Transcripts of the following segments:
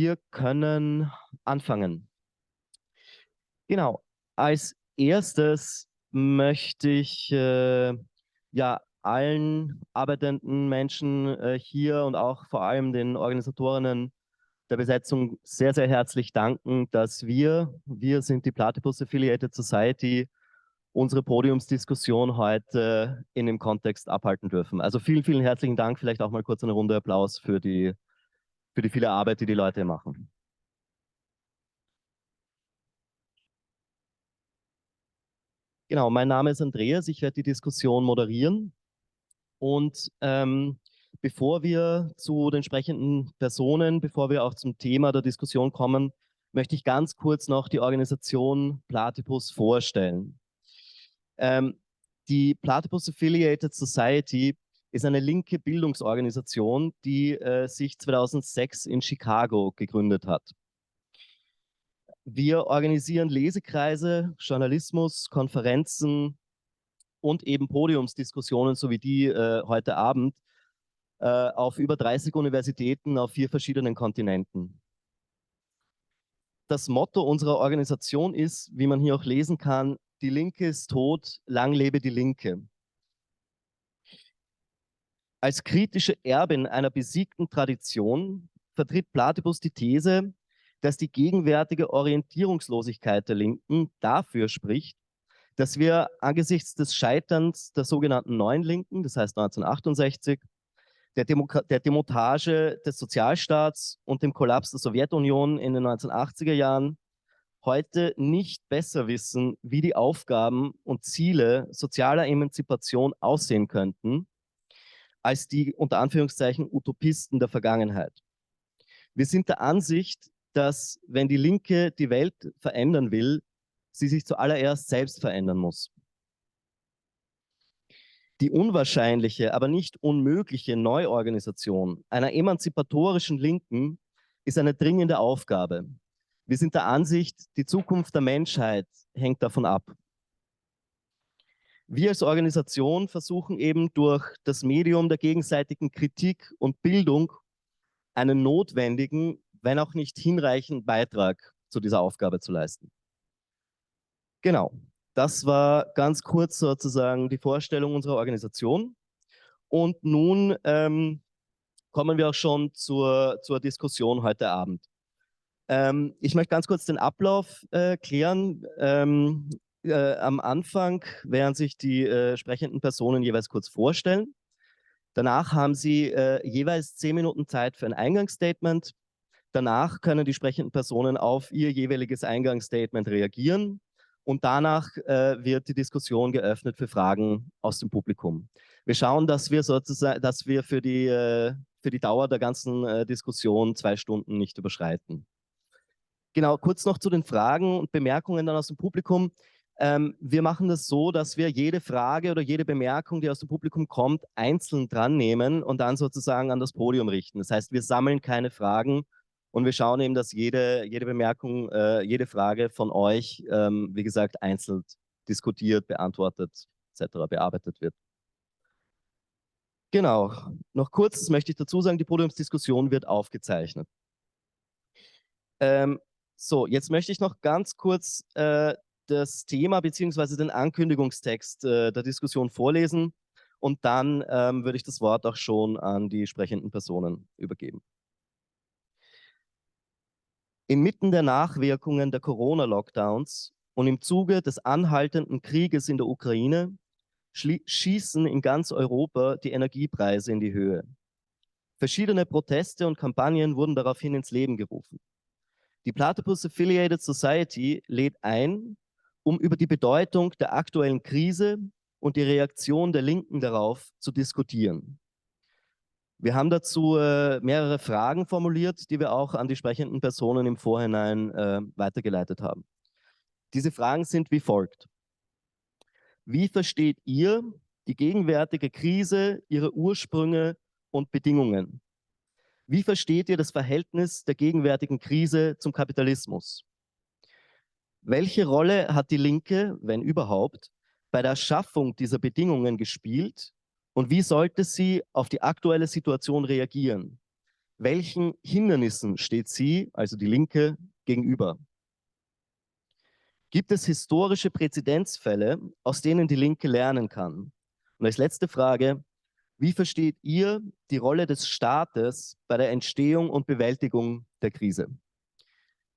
Wir können anfangen. Genau. Als erstes möchte ich ja allen arbeitenden Menschen hier und auch vor allem den Organisatorinnen der Besetzung sehr, sehr herzlich danken, dass wir sind die Platypus Affiliated Society, unsere Podiumsdiskussion heute in dem Kontext abhalten dürfen. Also vielen, vielen herzlichen Dank. Vielleicht auch mal kurz eine Runde Applaus für die viele Arbeit, die die Leute machen. Genau, mein Name ist Andreas, ich werde die Diskussion moderieren und bevor wir zu den sprechenden Personen, bevor wir auch zum Thema der Diskussion kommen, möchte ich ganz kurz noch die Organisation Platypus vorstellen. Ähm, die Platypus Affiliated Society ist eine linke Bildungsorganisation, die sich 2006 in Chicago gegründet hat. Wir organisieren Lesekreise, Journalismus, Konferenzen und eben Podiumsdiskussionen, so wie die heute Abend, auf über 30 Universitäten auf 4 verschiedenen Kontinenten. Das Motto unserer Organisation ist, wie man hier auch lesen kann, die Linke ist tot, lang lebe die Linke. Als kritische Erbin einer besiegten Tradition vertritt Platypus die These, dass die gegenwärtige Orientierungslosigkeit der Linken dafür spricht, dass wir angesichts des Scheiterns der sogenannten Neuen Linken, das heißt 1968, der Demontage des Sozialstaats und dem Kollaps der Sowjetunion in den 1980er Jahren heute nicht besser wissen, wie die Aufgaben und Ziele sozialer Emanzipation aussehen könnten, als die unter Anführungszeichen Utopisten der Vergangenheit. Wir sind der Ansicht, dass wenn die Linke die Welt verändern will, sie sich zuallererst selbst verändern muss. Die unwahrscheinliche, aber nicht unmögliche Neuorganisation einer emanzipatorischen Linken ist eine dringende Aufgabe. Wir sind der Ansicht, die Zukunft der Menschheit hängt davon ab. Wir als Organisation versuchen eben durch das Medium der gegenseitigen Kritik und Bildung einen notwendigen, wenn auch nicht hinreichenden Beitrag zu dieser Aufgabe zu leisten. Genau, das war ganz kurz sozusagen die Vorstellung unserer Organisation. Und nun kommen wir auch schon zur Diskussion heute Abend. Ich möchte ganz kurz den Ablauf klären. Am Anfang werden sich die sprechenden Personen jeweils kurz vorstellen. Danach haben sie jeweils 10 Minuten Zeit für ein Eingangsstatement. Danach können die sprechenden Personen auf ihr jeweiliges Eingangsstatement reagieren. Und danach wird die Diskussion geöffnet für Fragen aus dem Publikum. Wir schauen, dass wir sozusagen, dass wir für die Dauer der ganzen Diskussion 2 Stunden nicht überschreiten. Genau, kurz noch zu den Fragen und Bemerkungen dann aus dem Publikum. Wir machen das so, dass wir jede Frage oder jede Bemerkung, die aus dem Publikum kommt, einzeln dran nehmen und dann sozusagen an das Podium richten. Das heißt, wir sammeln keine Fragen und wir schauen eben, dass jede Bemerkung, jede Frage von euch, wie gesagt, einzeln diskutiert, beantwortet, etc. bearbeitet wird. Genau, noch kurz, das möchte ich dazu sagen, die Podiumsdiskussion wird aufgezeichnet. So, jetzt möchte ich noch ganz kurz das Thema bzw. den Ankündigungstext der Diskussion vorlesen und dann würde ich das Wort auch schon an die sprechenden Personen übergeben. Inmitten der Nachwirkungen der Corona-Lockdowns und im Zuge des anhaltenden Krieges in der Ukraine schießen in ganz Europa die Energiepreise in die Höhe. Verschiedene Proteste und Kampagnen wurden daraufhin ins Leben gerufen. Die Platypus Affiliated Society lädt ein, um über die Bedeutung der aktuellen Krise und die Reaktion der Linken darauf zu diskutieren. Wir haben dazu mehrere Fragen formuliert, die wir auch an die sprechenden Personen im Vorhinein weitergeleitet haben. Diese Fragen sind wie folgt. Wie versteht ihr die gegenwärtige Krise, ihre Ursprünge und Bedingungen? Wie versteht ihr das Verhältnis der gegenwärtigen Krise zum Kapitalismus? Welche Rolle hat die Linke, wenn überhaupt, bei der Schaffung dieser Bedingungen gespielt und wie sollte sie auf die aktuelle Situation reagieren? Welchen Hindernissen steht sie, also die Linke, gegenüber? Gibt es historische Präzedenzfälle, aus denen die Linke lernen kann? Und als letzte Frage, wie versteht ihr die Rolle des Staates bei der Entstehung und Bewältigung der Krise?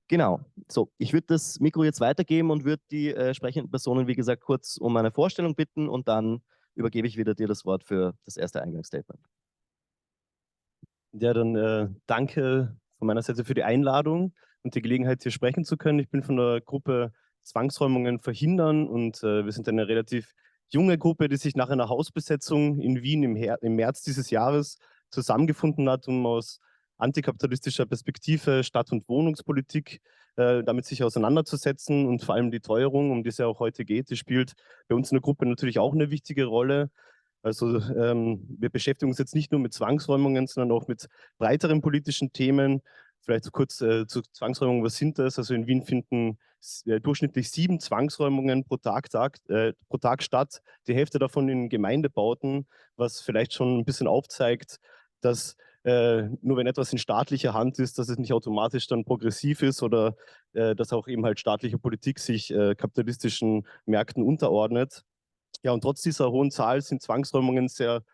Genau, so, ich würde das Mikro jetzt weitergeben und würde die sprechenden Personen, wie gesagt, kurz um eine Vorstellung bitten und dann übergebe ich wieder dir das Wort für das erste Eingangsstatement. Ja, dann danke von meiner Seite für die Einladung und die Gelegenheit, hier sprechen zu können. Ich bin von der Gruppe Zwangsräumungen verhindern und wir sind eine relativ junge Gruppe, die sich nach einer Hausbesetzung in Wien im März dieses Jahres zusammengefunden hat, um aus antikapitalistischer Perspektive Stadt- und Wohnungspolitik damit sich auseinanderzusetzen und vor allem die Teuerung, um die es ja auch heute geht, die spielt bei uns in der Gruppe natürlich auch eine wichtige Rolle. Also wir beschäftigen uns jetzt nicht nur mit Zwangsräumungen, sondern auch mit breiteren politischen Themen. Vielleicht kurz zu Zwangsräumungen, was sind das? Also in Wien finden durchschnittlich 7 Zwangsräumungen pro Tag statt. Die Hälfte davon in Gemeindebauten, was vielleicht schon ein bisschen aufzeigt, dass nur wenn etwas in staatlicher Hand ist, dass es nicht automatisch dann progressiv ist oder dass auch eben halt staatliche Politik sich kapitalistischen Märkten unterordnet. Ja, und trotz dieser hohen Zahl sind Zwangsräumungen sehr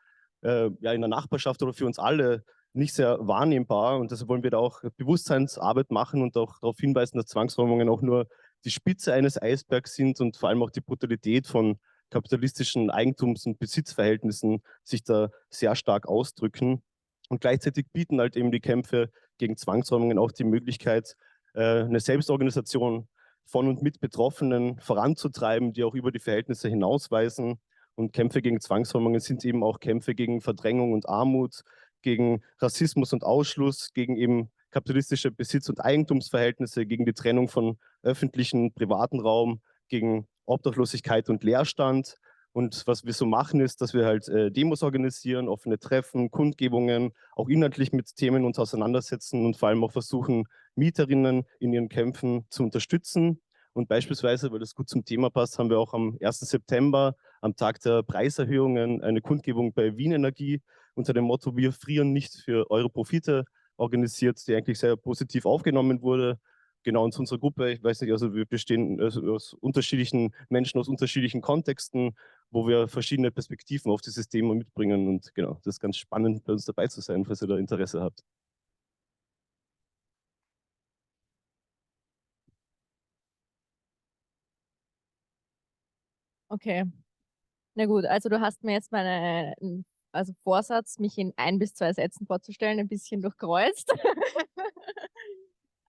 ja, in der Nachbarschaft oder für uns alle nicht sehr wahrnehmbar. Und deshalb wollen wir da auch Bewusstseinsarbeit machen und auch darauf hinweisen, dass Zwangsräumungen auch nur die Spitze eines Eisbergs sind und vor allem auch die Brutalität von kapitalistischen Eigentums- und Besitzverhältnissen sich da sehr stark ausdrücken. Und gleichzeitig bieten halt eben die Kämpfe gegen Zwangsräumungen auch die Möglichkeit, eine Selbstorganisation von und mit Betroffenen voranzutreiben, die auch über die Verhältnisse hinausweisen. Und Kämpfe gegen Zwangsräumungen sind eben auch Kämpfe gegen Verdrängung und Armut, gegen Rassismus und Ausschluss, gegen eben kapitalistische Besitz- und Eigentumsverhältnisse, gegen die Trennung von öffentlichen und privaten Raum, gegen Obdachlosigkeit und Leerstand. Und was wir so machen, ist, dass wir halt Demos organisieren, offene Treffen, Kundgebungen, auch inhaltlich mit Themen uns auseinandersetzen und vor allem auch versuchen, Mieterinnen in ihren Kämpfen zu unterstützen. Und beispielsweise, weil das gut zum Thema passt, haben wir auch am 1. September, am Tag der Preiserhöhungen, eine Kundgebung bei Wien Energie unter dem Motto Wir frieren nicht für eure Profite organisiert, die eigentlich sehr positiv aufgenommen wurde. Genau, und zu unserer Gruppe, ich weiß nicht, also wir bestehen aus unterschiedlichen Menschen aus unterschiedlichen Kontexten, wo wir verschiedene Perspektiven auf dieses Thema mitbringen. Und genau, das ist ganz spannend, bei uns dabei zu sein, falls ihr da Interesse habt. Okay, na gut, also du hast mir jetzt meinen Vorsatz, mich in 1 bis 2 Sätzen vorzustellen, ein bisschen durchkreuzt.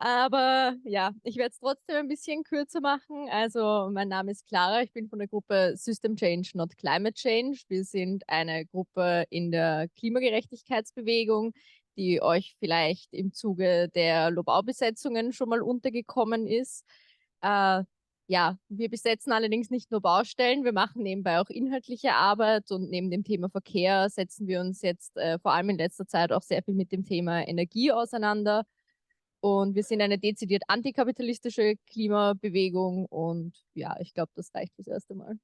Aber ja, ich werde es trotzdem ein bisschen kürzer machen. Also mein Name ist Clara, ich bin von der Gruppe System Change, not Climate Change. Wir sind eine Gruppe in der Klimagerechtigkeitsbewegung, die euch vielleicht im Zuge der Lobaubesetzungen schon mal untergekommen ist. Ja, wir besetzen allerdings nicht nur Baustellen, wir machen nebenbei auch inhaltliche Arbeit und neben dem Thema Verkehr setzen wir uns jetzt vor allem in letzter Zeit auch sehr viel mit dem Thema Energie auseinander. Und wir sind eine dezidiert antikapitalistische Klimabewegung und ja, ich glaube, das reicht fürs erste Mal.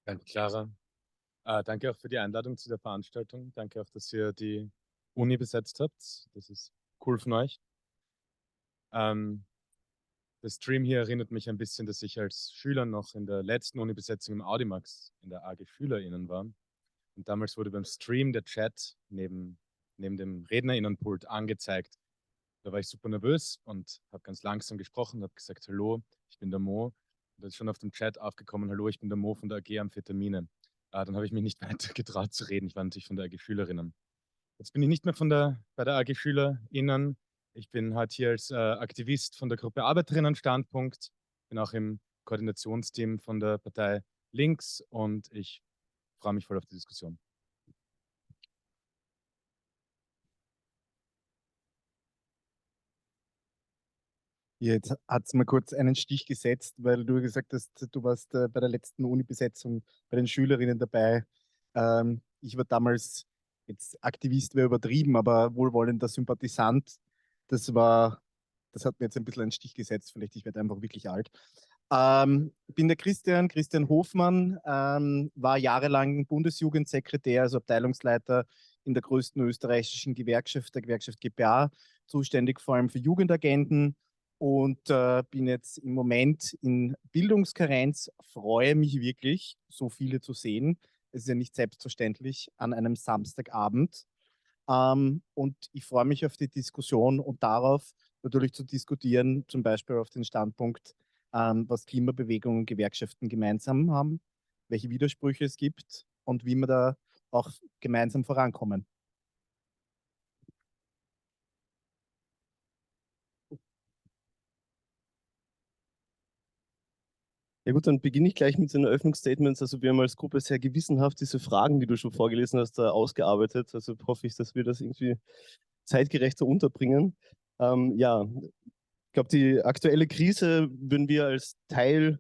Danke, Clara. Danke auch für die Einladung zu der Veranstaltung. Danke auch, dass ihr die Uni besetzt habt. Das ist cool von euch. Der Stream hier erinnert mich ein bisschen, dass ich als Schüler noch in der letzten Uni-Besetzung im Audimax in der AG SchülerInnen war. Und damals wurde beim Stream der Chat neben dem RednerInnenpult angezeigt. Da war ich super nervös und habe ganz langsam gesprochen, habe gesagt, hallo, ich bin der Mo. Und da ist schon auf dem Chat aufgekommen, hallo, ich bin der Mo von der AG Amphetamine. Dann habe ich mich nicht weiter getraut zu reden. Ich war natürlich von der AG Schülerinnen. Jetzt bin ich nicht mehr bei der AG SchülerInnen. Ich bin heute hier als Aktivist von der Gruppe Arbeiterinnen Standpunkt. Bin auch im Koordinationsteam von der Partei Links und ich freue mich voll auf die Diskussion. Jetzt hat es mir kurz einen Stich gesetzt, weil du gesagt hast, du warst bei der letzten Uni-Besetzung bei den Schülerinnen dabei. Ich war damals, jetzt Aktivist wäre übertrieben, aber wohlwollender Sympathisant. Das hat mir jetzt ein bisschen einen Stich gesetzt. Vielleicht ich werde einfach wirklich alt. Bin der Christian Hofmann, war jahrelang Bundesjugendsekretär, also Abteilungsleiter in der größten österreichischen Gewerkschaft, der Gewerkschaft GPA, zuständig vor allem für Jugendagenden und bin jetzt im Moment in Bildungskarenz, freue mich wirklich, so viele zu sehen. Es ist ja nicht selbstverständlich an einem Samstagabend. Und ich freue mich auf die Diskussion und darauf, natürlich zu diskutieren, zum Beispiel auf den Standpunkt, was Klimabewegungen und Gewerkschaften gemeinsam haben, welche Widersprüche es gibt und wie wir da auch gemeinsam vorankommen. Ja gut, dann beginne ich gleich mit den Eröffnungsstatements. Also wir haben als Gruppe sehr gewissenhaft diese Fragen, die du schon vorgelesen hast, ausgearbeitet. Also hoffe ich, dass wir das irgendwie zeitgerechter unterbringen. Ja, ich glaube, die aktuelle Krise würden wir als Teil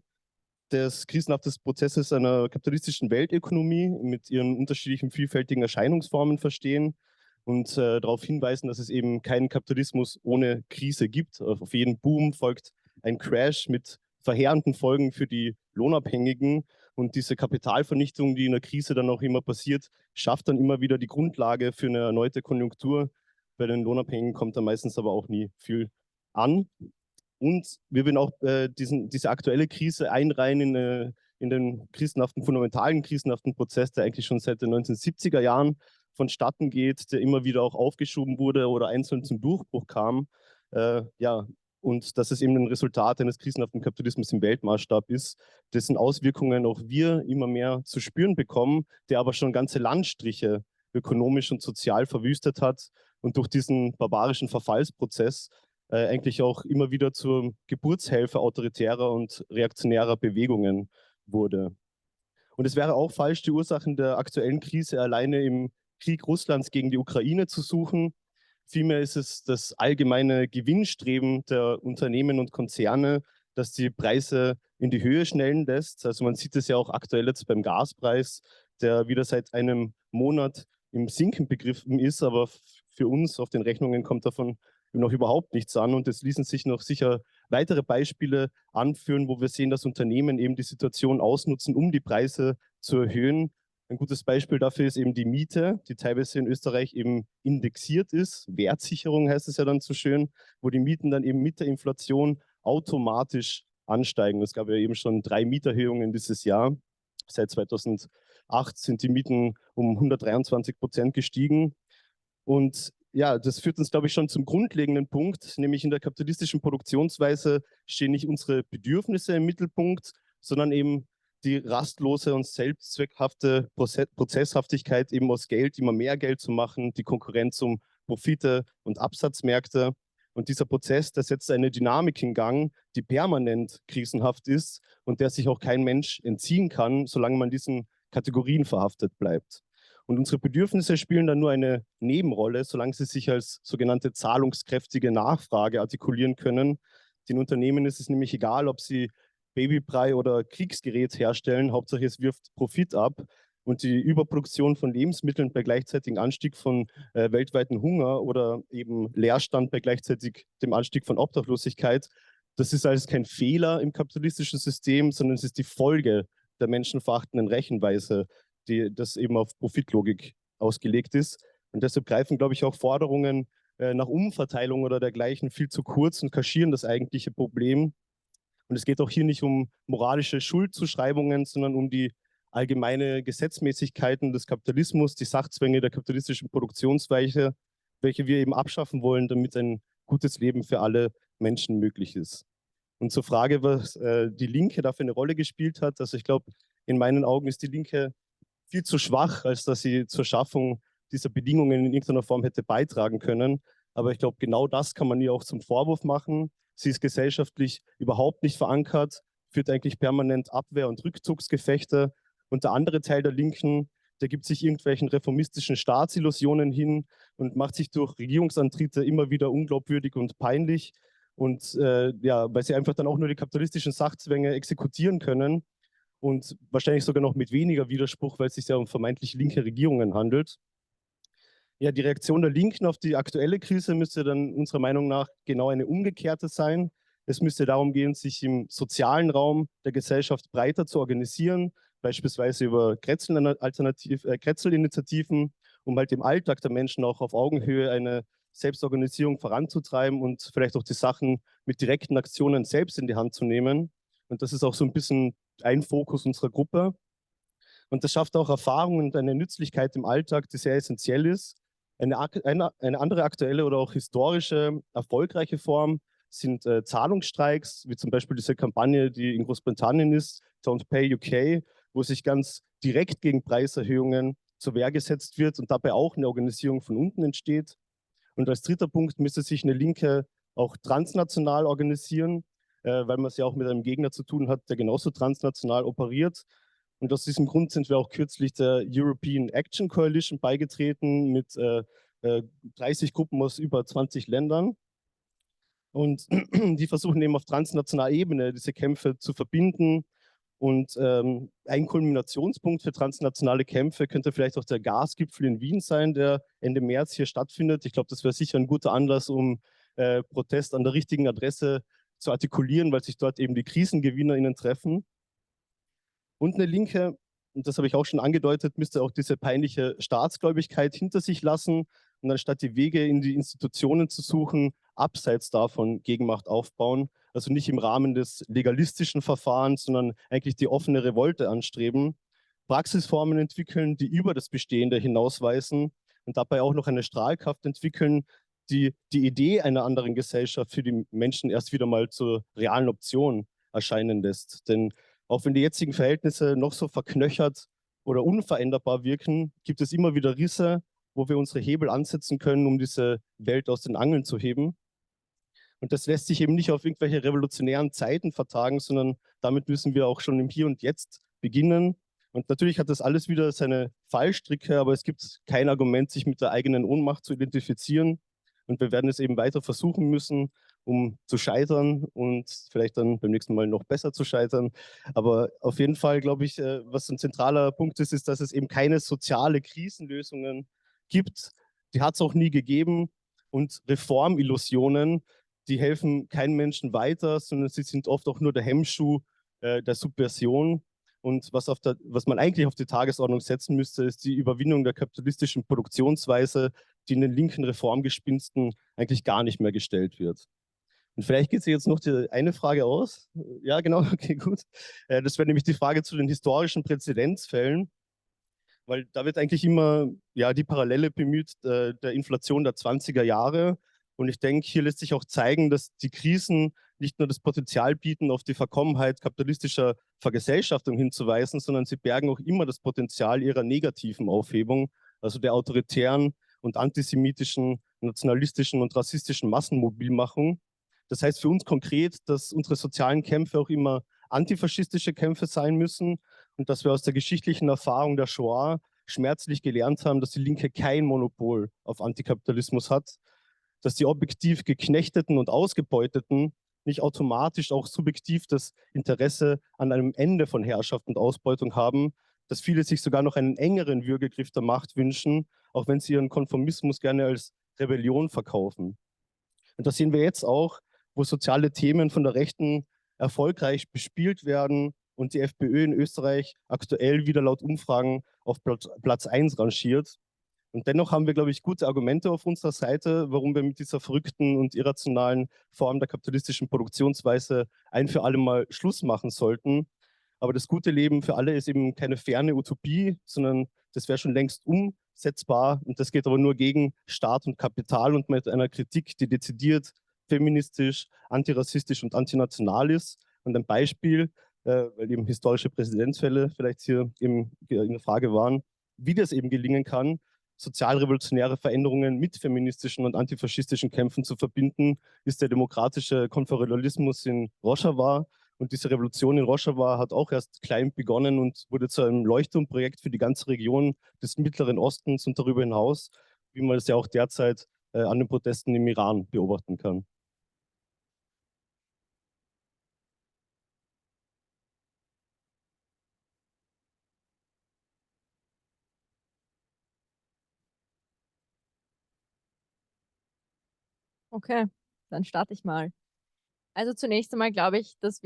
des krisenhaften Prozesses einer kapitalistischen Weltökonomie mit ihren unterschiedlichen, vielfältigen Erscheinungsformen verstehen und darauf hinweisen, dass es eben keinen Kapitalismus ohne Krise gibt. Auf jeden Boom folgt ein Crash mit verheerenden Folgen für die Lohnabhängigen. Und diese Kapitalvernichtung, die in der Krise dann auch immer passiert, schafft dann immer wieder die Grundlage für eine erneute Konjunktur. Bei den Lohnabhängigen kommt da meistens aber auch nie viel an. Und wir werden auch diese aktuelle Krise einreihen in den fundamentalen krisenhaften Prozess, der eigentlich schon seit den 1970er Jahren vonstatten geht, der immer wieder auch aufgeschoben wurde oder einzeln zum Durchbruch kam. Ja, und dass es eben ein Resultat eines krisenhaften Kapitalismus im Weltmaßstab ist, dessen Auswirkungen auch wir immer mehr zu spüren bekommen, der aber schon ganze Landstriche ökonomisch und sozial verwüstet hat und durch diesen barbarischen Verfallsprozess eigentlich auch immer wieder zur Geburtshelfer autoritärer und reaktionärer Bewegungen wurde. Und es wäre auch falsch, die Ursachen der aktuellen Krise alleine im Krieg Russlands gegen die Ukraine zu suchen. Vielmehr ist es das allgemeine Gewinnstreben der Unternehmen und Konzerne, das die Preise in die Höhe schnellen lässt. Also man sieht es ja auch aktuell jetzt beim Gaspreis, der wieder seit einem Monat im Sinken begriffen ist, aber für uns auf den Rechnungen kommt davon noch überhaupt nichts an. Und es ließen sich noch sicher weitere Beispiele anführen, wo wir sehen, dass Unternehmen eben die Situation ausnutzen, um die Preise zu erhöhen. Ein gutes Beispiel dafür ist eben die Miete, die teilweise in Österreich eben indexiert ist. Wertsicherung heißt es ja dann so schön, wo die Mieten dann eben mit der Inflation automatisch ansteigen. Es gab ja eben schon 3 Mieterhöhungen dieses Jahr. Seit 2008 sind die Mieten um 123% gestiegen. Und ja, das führt uns, glaube ich, schon zum grundlegenden Punkt, nämlich in der kapitalistischen Produktionsweise stehen nicht unsere Bedürfnisse im Mittelpunkt, sondern eben die rastlose und selbstzweckhafte Prozesshaftigkeit, eben aus Geld immer mehr Geld zu machen, die Konkurrenz um Profite und Absatzmärkte. Und dieser Prozess, der setzt eine Dynamik in Gang, die permanent krisenhaft ist und der sich auch kein Mensch entziehen kann, solange man diesen Kategorien verhaftet bleibt. Und unsere Bedürfnisse spielen dann nur eine Nebenrolle, solange sie sich als sogenannte zahlungskräftige Nachfrage artikulieren können. Den Unternehmen ist es nämlich egal, ob sie Babybrei oder Kriegsgerät herstellen. Hauptsache es wirft Profit ab. Und die Überproduktion von Lebensmitteln bei gleichzeitigem Anstieg von weltweiten Hunger oder eben Leerstand bei gleichzeitig dem Anstieg von Obdachlosigkeit, das ist alles kein Fehler im kapitalistischen System, sondern es ist die Folge der menschenverachtenden Rechenweise, das eben auf Profitlogik ausgelegt ist. Und deshalb greifen, glaube ich, auch Forderungen nach Umverteilung oder dergleichen viel zu kurz und kaschieren das eigentliche Problem. Und es geht auch hier nicht um moralische Schuldzuschreibungen, sondern um die allgemeine Gesetzmäßigkeiten des Kapitalismus, die Sachzwänge der kapitalistischen Produktionsweise, welche wir eben abschaffen wollen, damit ein gutes Leben für alle Menschen möglich ist. Und zur Frage, was die Linke dafür eine Rolle gespielt hat, also ich glaube, in meinen Augen ist die Linke viel zu schwach, als dass sie zur Schaffung dieser Bedingungen in irgendeiner Form hätte beitragen können. Aber ich glaube, genau das kann man ihr auch zum Vorwurf machen. Sie ist gesellschaftlich überhaupt nicht verankert, führt eigentlich permanent Abwehr- und Rückzugsgefechte. Und der andere Teil der Linken, der gibt sich irgendwelchen reformistischen Staatsillusionen hin und macht sich durch Regierungsantritte immer wieder unglaubwürdig und peinlich. Und ja, weil sie einfach dann auch nur die kapitalistischen Sachzwänge exekutieren können und wahrscheinlich sogar noch mit weniger Widerspruch, weil es sich ja um vermeintlich linke Regierungen handelt. Ja, die Reaktion der Linken auf die aktuelle Krise müsste dann unserer Meinung nach genau eine umgekehrte sein. Es müsste darum gehen, sich im sozialen Raum der Gesellschaft breiter zu organisieren, beispielsweise über Kretzelinitiativen, um halt im Alltag der Menschen auch auf Augenhöhe eine Selbstorganisierung voranzutreiben und vielleicht auch die Sachen mit direkten Aktionen selbst in die Hand zu nehmen. Und das ist auch so ein bisschen ein Fokus unserer Gruppe. Und das schafft auch Erfahrung und eine Nützlichkeit im Alltag, die sehr essentiell ist. Eine andere aktuelle oder auch historische, erfolgreiche Form sind Zahlungsstreiks, wie zum Beispiel diese Kampagne, die in Großbritannien ist, Don't Pay UK, wo sich ganz direkt gegen Preiserhöhungen zur Wehr gesetzt wird und dabei auch eine Organisierung von unten entsteht. Und als dritter Punkt müsste sich eine Linke auch transnational organisieren, weil man es ja auch mit einem Gegner zu tun hat, der genauso transnational operiert. Und aus diesem Grund sind wir auch kürzlich der European Action Coalition beigetreten mit 30 Gruppen aus über 20 Ländern. Und die versuchen eben auf transnationaler Ebene diese Kämpfe zu verbinden. Und ein Kulminationspunkt für transnationale Kämpfe könnte vielleicht auch der Gasgipfel in Wien sein, der Ende März hier stattfindet. Ich glaube, das wäre sicher ein guter Anlass, um Protest an der richtigen Adresse zu artikulieren, weil sich dort eben die KrisengewinnerInnen treffen. Und eine Linke, und das habe ich auch schon angedeutet, müsste auch diese peinliche Staatsgläubigkeit hinter sich lassen und anstatt die Wege in die Institutionen zu suchen, abseits davon Gegenmacht aufbauen. Also nicht im Rahmen des legalistischen Verfahrens, sondern eigentlich die offene Revolte anstreben. Praxisformen entwickeln, die über das Bestehende hinausweisen und dabei auch noch eine Strahlkraft entwickeln, die die Idee einer anderen Gesellschaft für die Menschen erst wieder mal zur realen Option erscheinen lässt. Denn auch wenn die jetzigen Verhältnisse noch so verknöchert oder unveränderbar wirken, gibt es immer wieder Risse, wo wir unsere Hebel ansetzen können, um diese Welt aus den Angeln zu heben. Und das lässt sich eben nicht auf irgendwelche revolutionären Zeiten vertagen, sondern damit müssen wir auch schon im Hier und Jetzt beginnen. Und natürlich hat das alles wieder seine Fallstricke, aber es gibt kein Argument, sich mit der eigenen Ohnmacht zu identifizieren. Und wir werden es eben weiter versuchen müssen, um zu scheitern und vielleicht dann beim nächsten Mal noch besser zu scheitern. Aber auf jeden Fall glaube ich, was ein zentraler Punkt ist, ist, dass es eben keine soziale Krisenlösungen gibt. Die hat es auch nie gegeben. Und Reformillusionen, die helfen keinem Menschen weiter, sondern sie sind oft auch nur der Hemmschuh der Subversion. Und was man eigentlich auf die Tagesordnung setzen müsste, ist die Überwindung der kapitalistischen Produktionsweise, die in den linken Reformgespinsten eigentlich gar nicht mehr gestellt wird. Und vielleicht geht sich jetzt noch die eine Frage aus. Ja, genau, okay, gut. Das wäre nämlich die Frage zu den historischen Präzedenzfällen, weil da wird eigentlich immer ja, die Parallele bemüht der Inflation der 20er Jahre. Und ich denke, hier lässt sich auch zeigen, dass die Krisen nicht nur das Potenzial bieten, auf die Verkommenheit kapitalistischer Vergesellschaftung hinzuweisen, sondern sie bergen auch immer das Potenzial ihrer negativen Aufhebung, also der autoritären und antisemitischen, nationalistischen und rassistischen Massenmobilmachung. Das heißt für uns konkret, dass unsere sozialen Kämpfe auch immer antifaschistische Kämpfe sein müssen und dass wir aus der geschichtlichen Erfahrung der Shoah schmerzlich gelernt haben, dass die Linke kein Monopol auf Antikapitalismus hat, dass die objektiv Geknechteten und Ausgebeuteten nicht automatisch auch subjektiv das Interesse an einem Ende von Herrschaft und Ausbeutung haben, dass viele sich sogar noch einen engeren Würgegriff der Macht wünschen, auch wenn sie ihren Konformismus gerne als Rebellion verkaufen. Und das sehen wir jetzt auch, wo soziale Themen von der Rechten erfolgreich bespielt werden und die FPÖ in Österreich aktuell wieder laut Umfragen auf Platz 1 rangiert. Und dennoch haben wir, glaube ich, gute Argumente auf unserer Seite, warum wir mit dieser verrückten und irrationalen Form der kapitalistischen Produktionsweise ein für alle Mal Schluss machen sollten. Aber das gute Leben für alle ist eben keine ferne Utopie, sondern das wäre schon längst umsetzbar. Und das geht aber nur gegen Staat und Kapital und mit einer Kritik, die dezidiert feministisch, antirassistisch und antinational ist. Und ein Beispiel, weil eben historische Präzedenzfälle vielleicht hier in der Frage waren, wie das eben gelingen kann, sozialrevolutionäre Veränderungen mit feministischen und antifaschistischen Kämpfen zu verbinden, ist der demokratische Konföderalismus in Rojava. Und diese Revolution in Rojava hat auch erst klein begonnen und wurde zu einem Leuchtturmprojekt für die ganze Region des Mittleren Ostens und darüber hinaus, wie man es ja auch derzeit an den Protesten im Iran beobachten kann. Okay, dann starte ich mal. Also zunächst einmal glaube ich, dass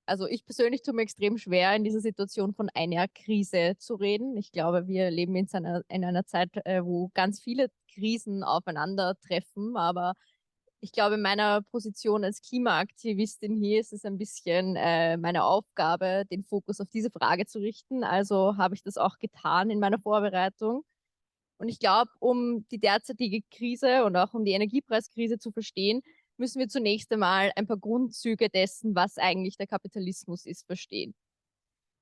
also ich persönlich tue mir extrem schwer, in dieser Situation von einer Krise zu reden. Ich glaube, wir leben in einer Zeit, wo ganz viele Krisen aufeinandertreffen, aber ich glaube, in meiner Position als Klimaaktivistin hier ist es ein bisschen meine Aufgabe, den Fokus auf diese Frage zu richten. Also habe ich das auch getan in meiner Vorbereitung. Und ich glaube, um die derzeitige Krise und auch um die Energiepreiskrise zu verstehen, müssen wir zunächst einmal ein paar Grundzüge dessen, was eigentlich der Kapitalismus ist, verstehen.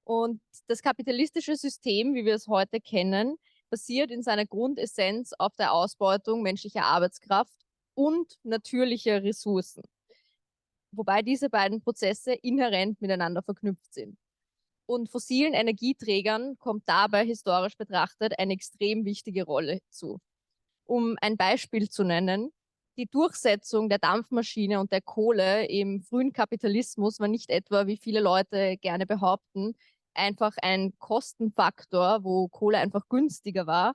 Und das kapitalistische System, wie wir es heute kennen, basiert in seiner Grundessenz auf der Ausbeutung menschlicher Arbeitskraft und natürlicher Ressourcen, wobei diese beiden Prozesse inhärent miteinander verknüpft sind. Und fossilen Energieträgern kommt dabei historisch betrachtet eine extrem wichtige Rolle zu. Um ein Beispiel zu nennen, die Durchsetzung der Dampfmaschine und der Kohle im frühen Kapitalismus war nicht etwa, wie viele Leute gerne behaupten, einfach ein Kostenfaktor, wo Kohle einfach günstiger war,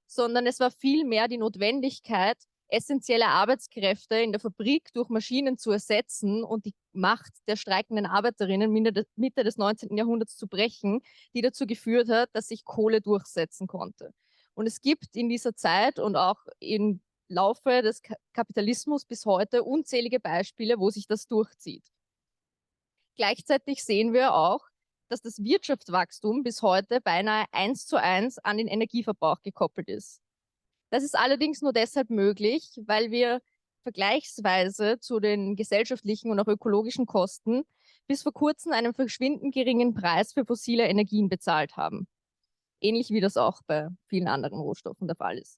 sondern es war vielmehr die Notwendigkeit, essentielle Arbeitskräfte in der Fabrik durch Maschinen zu ersetzen und die Macht der streikenden Arbeiterinnen Mitte des 19. Jahrhunderts zu brechen, die dazu geführt hat, dass sich Kohle durchsetzen konnte. Und es gibt in dieser Zeit und auch im Laufe des Kapitalismus bis heute unzählige Beispiele, wo sich das durchzieht. Gleichzeitig sehen wir auch, dass das Wirtschaftswachstum bis heute beinahe 1:1 an den Energieverbrauch gekoppelt ist. Das ist allerdings nur deshalb möglich, weil wir vergleichsweise zu den gesellschaftlichen und auch ökologischen Kosten bis vor kurzem einen verschwindend geringen Preis für fossile Energien bezahlt haben. Ähnlich wie das auch bei vielen anderen Rohstoffen der Fall ist.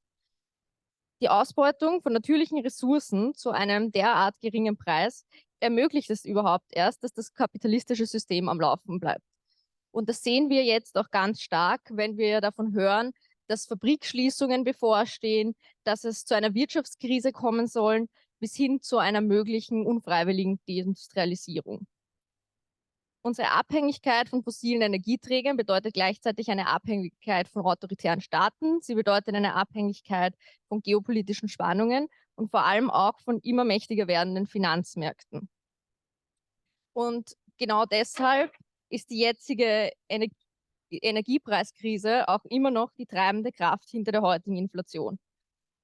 Die Ausbeutung von natürlichen Ressourcen zu einem derart geringen Preis ermöglicht es überhaupt erst, dass das kapitalistische System am Laufen bleibt. Und das sehen wir jetzt auch ganz stark, wenn wir davon hören, dass Fabrikschließungen bevorstehen, dass es zu einer Wirtschaftskrise kommen soll, bis hin zu einer möglichen unfreiwilligen Deindustrialisierung. Unsere Abhängigkeit von fossilen Energieträgern bedeutet gleichzeitig eine Abhängigkeit von autoritären Staaten. Sie bedeutet eine Abhängigkeit von geopolitischen Spannungen und vor allem auch von immer mächtiger werdenden Finanzmärkten. Und genau deshalb ist die jetzige Energiepreiskrise auch immer noch die treibende Kraft hinter der heutigen Inflation.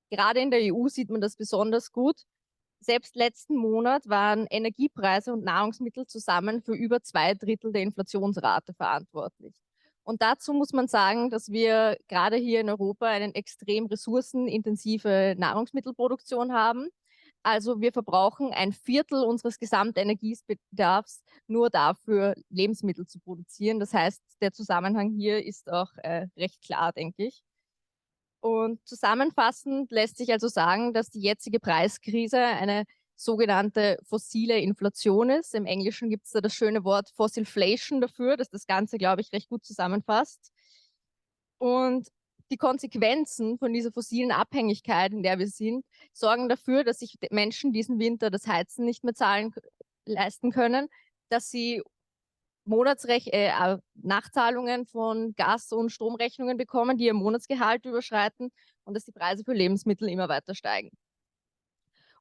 Gerade in der EU sieht man das besonders gut. Selbst letzten Monat waren Energiepreise und Nahrungsmittel zusammen für über 2/3 der Inflationsrate verantwortlich. Und dazu muss man sagen, dass wir gerade hier in Europa eine extrem ressourcenintensive Nahrungsmittelproduktion haben. Also wir verbrauchen 1/4 unseres Gesamtenergiebedarfs nur dafür, Lebensmittel zu produzieren. Das heißt, der Zusammenhang hier ist auch recht klar, denke ich. Und zusammenfassend lässt sich also sagen, dass die jetzige Preiskrise eine sogenannte fossile Inflation ist. Im Englischen gibt es da das schöne Wort Fossilflation dafür, das das Ganze, glaube ich, recht gut zusammenfasst. Und die Konsequenzen von dieser fossilen Abhängigkeit, in der wir sind, sorgen dafür, dass sich Menschen diesen Winter das Heizen nicht mehr leisten können, dass sie Nachzahlungen von Gas- und Stromrechnungen bekommen, die ihr Monatsgehalt überschreiten und dass die Preise für Lebensmittel immer weiter steigen.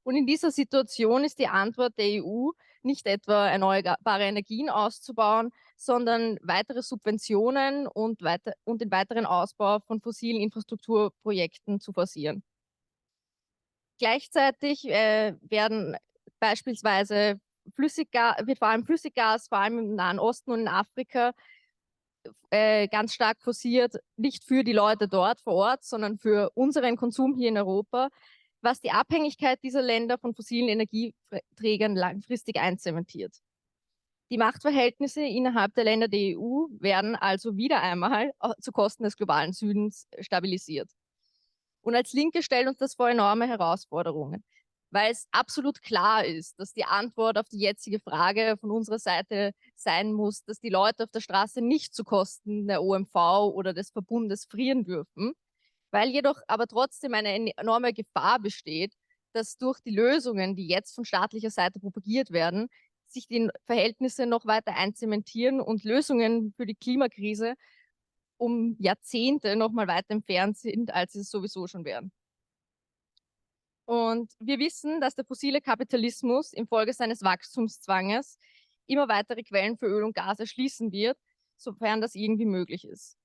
Und in dieser Situation ist die Antwort der EU nicht etwa erneuerbare Energien auszubauen, sondern weitere Subventionen und den weiteren Ausbau von fossilen Infrastrukturprojekten zu forcieren. Gleichzeitig werden beispielsweise wird vor allem Flüssiggas, vor allem im Nahen Osten und in Afrika, ganz stark forciert, nicht für die Leute dort vor Ort, sondern für unseren Konsum hier in Europa, was die Abhängigkeit dieser Länder von fossilen Energieträgern langfristig einzementiert. Die Machtverhältnisse innerhalb der Länder der EU werden also wieder einmal zu Kosten des globalen Südens stabilisiert. Und als Linke stellt uns das vor enorme Herausforderungen, weil es absolut klar ist, dass die Antwort auf die jetzige Frage von unserer Seite sein muss, dass die Leute auf der Straße nicht zu Kosten der OMV oder des Verbundes frieren dürfen, weil jedoch aber trotzdem eine enorme Gefahr besteht, dass durch die Lösungen, die jetzt von staatlicher Seite propagiert werden, sich die Verhältnisse noch weiter einzementieren und Lösungen für die Klimakrise um Jahrzehnte noch mal weiter entfernt sind, als sie es sowieso schon wären. Und wir wissen, dass der fossile Kapitalismus infolge seines Wachstumszwanges immer weitere Quellen für Öl und Gas erschließen wird, sofern das irgendwie möglich ist.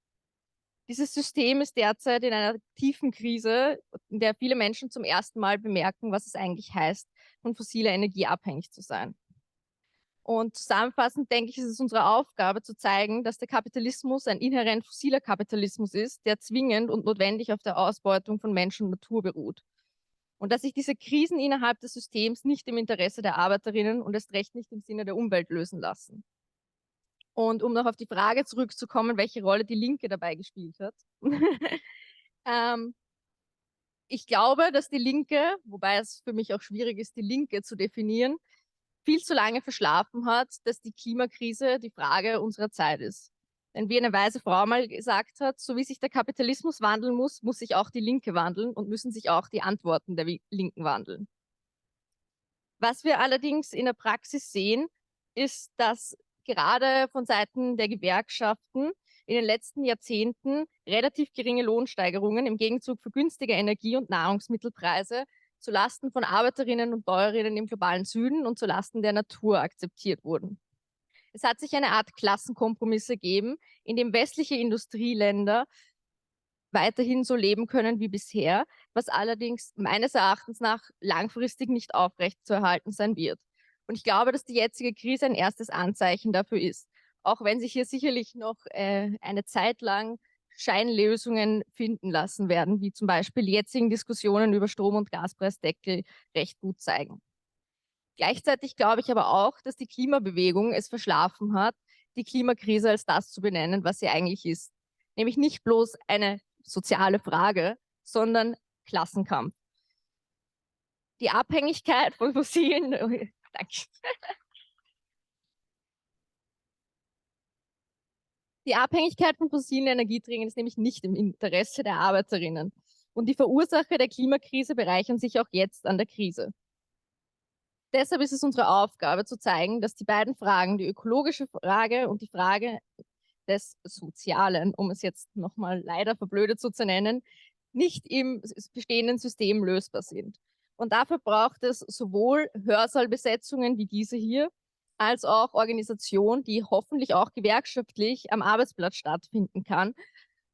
Dieses System ist derzeit in einer tiefen Krise, in der viele Menschen zum ersten Mal bemerken, was es eigentlich heißt, von fossiler Energie abhängig zu sein. Und zusammenfassend denke ich, ist es unsere Aufgabe zu zeigen, dass der Kapitalismus ein inhärent fossiler Kapitalismus ist, der zwingend und notwendig auf der Ausbeutung von Mensch und Natur beruht. Und dass sich diese Krisen innerhalb des Systems nicht im Interesse der Arbeiterinnen und erst recht nicht im Sinne der Umwelt lösen lassen. Und um noch auf die Frage zurückzukommen, welche Rolle die Linke dabei gespielt hat. Ich glaube, dass die Linke, wobei es für mich auch schwierig ist, die Linke zu definieren, viel zu lange verschlafen hat, dass die Klimakrise die Frage unserer Zeit ist. Denn wie eine weise Frau mal gesagt hat, so wie sich der Kapitalismus wandeln muss, muss sich auch die Linke wandeln und müssen sich auch die Antworten der Linken wandeln. Was wir allerdings in der Praxis sehen, ist, dass gerade von Seiten der Gewerkschaften in den letzten Jahrzehnten relativ geringe Lohnsteigerungen im Gegenzug für günstige Energie- und Nahrungsmittelpreise zulasten von Arbeiterinnen und Bäuerinnen im globalen Süden und zulasten der Natur akzeptiert wurden. Es hat sich eine Art Klassenkompromiss ergeben, in dem westliche Industrieländer weiterhin so leben können wie bisher, was allerdings meines Erachtens nach langfristig nicht aufrechtzuerhalten sein wird. Und ich glaube, dass die jetzige Krise ein erstes Anzeichen dafür ist. Auch wenn sich hier sicherlich noch eine Zeit lang Scheinlösungen finden lassen werden, wie zum Beispiel die jetzigen Diskussionen über Strom- und Gaspreisdeckel recht gut zeigen. Gleichzeitig glaube ich aber auch, dass die Klimabewegung es verschlafen hat, die Klimakrise als das zu benennen, was sie eigentlich ist. Nämlich nicht bloß eine soziale Frage, sondern Klassenkampf. Die Abhängigkeit von fossilen, danke. Die Abhängigkeit von fossilen Energieträgern ist nämlich nicht im Interesse der Arbeiterinnen. Und die Verursacher der Klimakrise bereichern sich auch jetzt an der Krise. Deshalb ist es unsere Aufgabe zu zeigen, dass die beiden Fragen, die ökologische Frage und die Frage des Sozialen, um es jetzt nochmal leider verblödet so zu nennen, nicht im bestehenden System lösbar sind. Und dafür braucht es sowohl Hörsaalbesetzungen wie diese hier, als auch Organisation, die hoffentlich auch gewerkschaftlich am Arbeitsplatz stattfinden kann,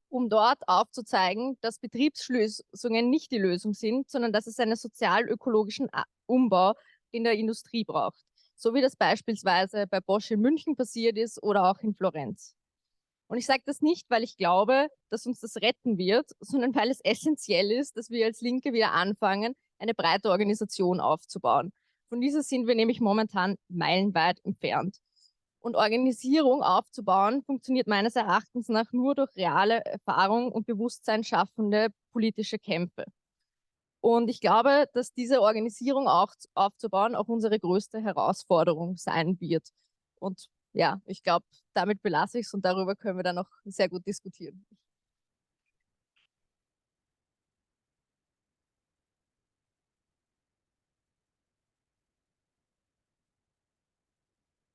um dort aufzuzeigen, dass Betriebsschließungen nicht die Lösung sind, sondern dass es einen sozial-ökologischen Umbau in der Industrie braucht. So wie das beispielsweise bei Bosch in München passiert ist oder auch in Florenz. Und ich sage das nicht, weil ich glaube, dass uns das retten wird, sondern weil es essentiell ist, dass wir als Linke wieder anfangen, eine breite Organisation aufzubauen. Von dieser sind wir nämlich momentan meilenweit entfernt. Und Organisierung aufzubauen funktioniert meines Erachtens nach nur durch reale Erfahrung und Bewusstsein schaffende politische Kämpfe. Und ich glaube, dass diese Organisierung auch aufzubauen auch unsere größte Herausforderung sein wird. Und ja, ich glaube, damit belasse ich es und darüber können wir dann noch sehr gut diskutieren.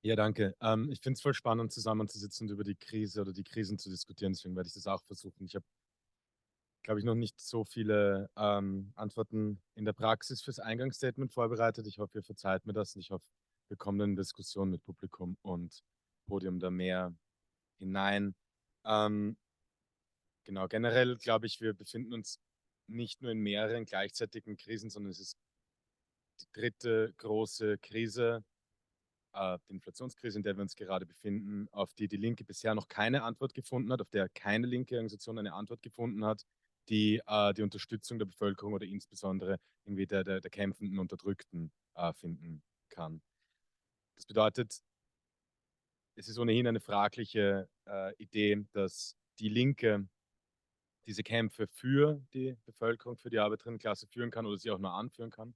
Ja, danke. Ich finde es voll spannend, zusammenzusitzen und über die Krise oder die Krisen zu diskutieren. Deswegen werde ich das auch versuchen. Ich habe, glaube ich, noch nicht so viele Antworten in der Praxis fürs Eingangsstatement vorbereitet. Ich hoffe, ihr verzeiht mir das und ich hoffe, wir kommen in Diskussion mit Publikum und Podium da mehr hinein. Genau, generell glaube ich, wir befinden uns nicht nur in mehreren gleichzeitigen Krisen, sondern es ist die dritte große Krise, die Inflationskrise, in der wir uns gerade befinden, auf die die Linke bisher noch keine Antwort gefunden hat, auf der keine linke Organisation eine Antwort gefunden hat, die die Unterstützung der Bevölkerung oder insbesondere irgendwie der kämpfenden Unterdrückten finden kann. Das bedeutet, es ist ohnehin eine fragliche Idee, dass die Linke diese Kämpfe für die Bevölkerung, für die Arbeiterinnenklasse führen kann oder sie auch nur anführen kann.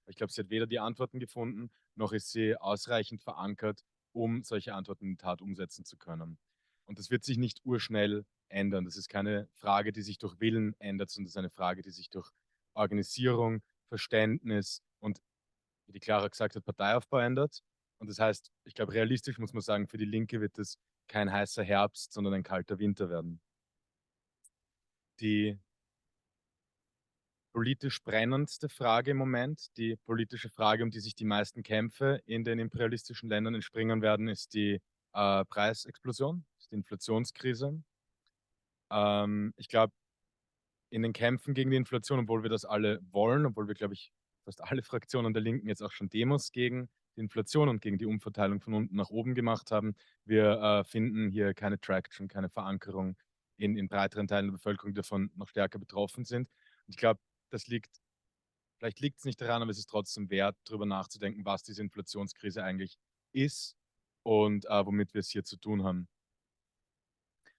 Ich glaube, sie hat weder die Antworten gefunden, noch ist sie ausreichend verankert, um solche Antworten in die Tat umsetzen zu können. Und das wird sich nicht urschnell ändern. Das ist keine Frage, die sich durch Willen ändert, sondern das ist eine Frage, die sich durch Organisierung, Verständnis und, wie die Clara gesagt hat, Parteiaufbau ändert. Und das heißt, ich glaube, realistisch muss man sagen, für die Linke wird es kein heißer Herbst, sondern ein kalter Winter werden. Die politisch brennendste Frage im Moment. Die politische Frage, um die sich die meisten Kämpfe in den imperialistischen Ländern entspringen werden, ist die Preisexplosion, ist die Inflationskrise. Ich glaube, in den Kämpfen gegen die Inflation, obwohl wir das alle wollen, obwohl wir, glaube ich, fast alle Fraktionen der Linken jetzt auch schon Demos gegen die Inflation und gegen die Umverteilung von unten nach oben gemacht haben, wir finden hier keine Traction, keine Verankerung in breiteren Teilen der Bevölkerung, die davon noch stärker betroffen sind. Und ich glaube, vielleicht liegt es nicht daran, aber es ist trotzdem wert, darüber nachzudenken, was diese Inflationskrise eigentlich ist und womit wir es hier zu tun haben.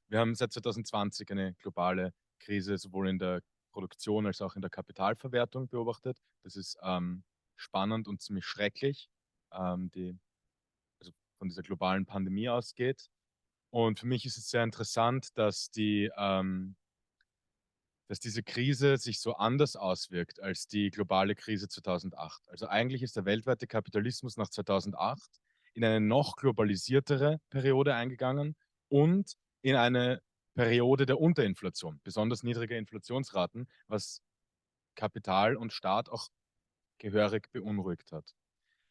Wir haben seit 2020 eine globale Krise sowohl in der Produktion als auch in der Kapitalverwertung beobachtet. Das ist spannend und ziemlich schrecklich, also von dieser globalen Pandemie ausgeht. Und für mich ist es sehr interessant, dass diese Krise sich so anders auswirkt als die globale Krise 2008. Also eigentlich ist der weltweite Kapitalismus nach 2008 in eine noch globalisiertere Periode eingegangen und in eine Periode der Unterinflation, besonders niedriger Inflationsraten, was Kapital und Staat auch gehörig beunruhigt hat.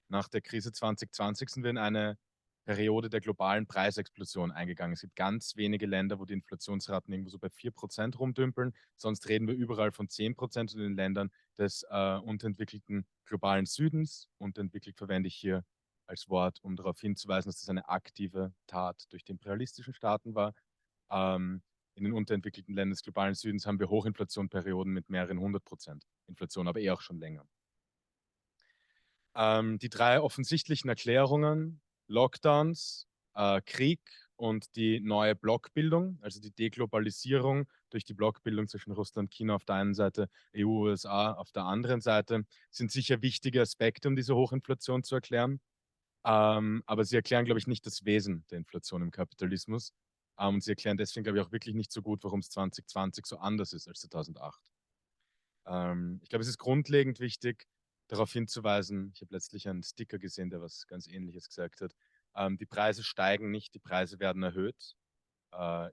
Nach der Krise 2020 sind wir in eine Periode der globalen Preisexplosion eingegangen. Es gibt ganz wenige Länder, wo die Inflationsraten irgendwo so bei 4% rumdümpeln. Sonst reden wir überall von 10% in den Ländern des unterentwickelten globalen Südens. Unterentwickelt verwende ich hier als Wort, um darauf hinzuweisen, dass das eine aktive Tat durch die imperialistischen Staaten war. In den unterentwickelten Ländern des globalen Südens haben wir Hochinflationperioden mit mehreren 100% Inflation, aber auch schon länger. Die drei offensichtlichen Erklärungen, Lockdowns, Krieg und die neue Blockbildung, also die Deglobalisierung durch die Blockbildung zwischen Russland und China auf der einen Seite, EU, USA auf der anderen Seite, sind sicher wichtige Aspekte, um diese Hochinflation zu erklären. Aber sie erklären, glaube ich, nicht das Wesen der Inflation im Kapitalismus. Und sie erklären deswegen, glaube ich, auch wirklich nicht so gut, warum es 2020 so anders ist als 2008. Ich glaube, es ist grundlegend wichtig, darauf hinzuweisen, ich habe letztlich einen Sticker gesehen, der was ganz Ähnliches gesagt hat. Die Preise steigen nicht, die Preise werden erhöht.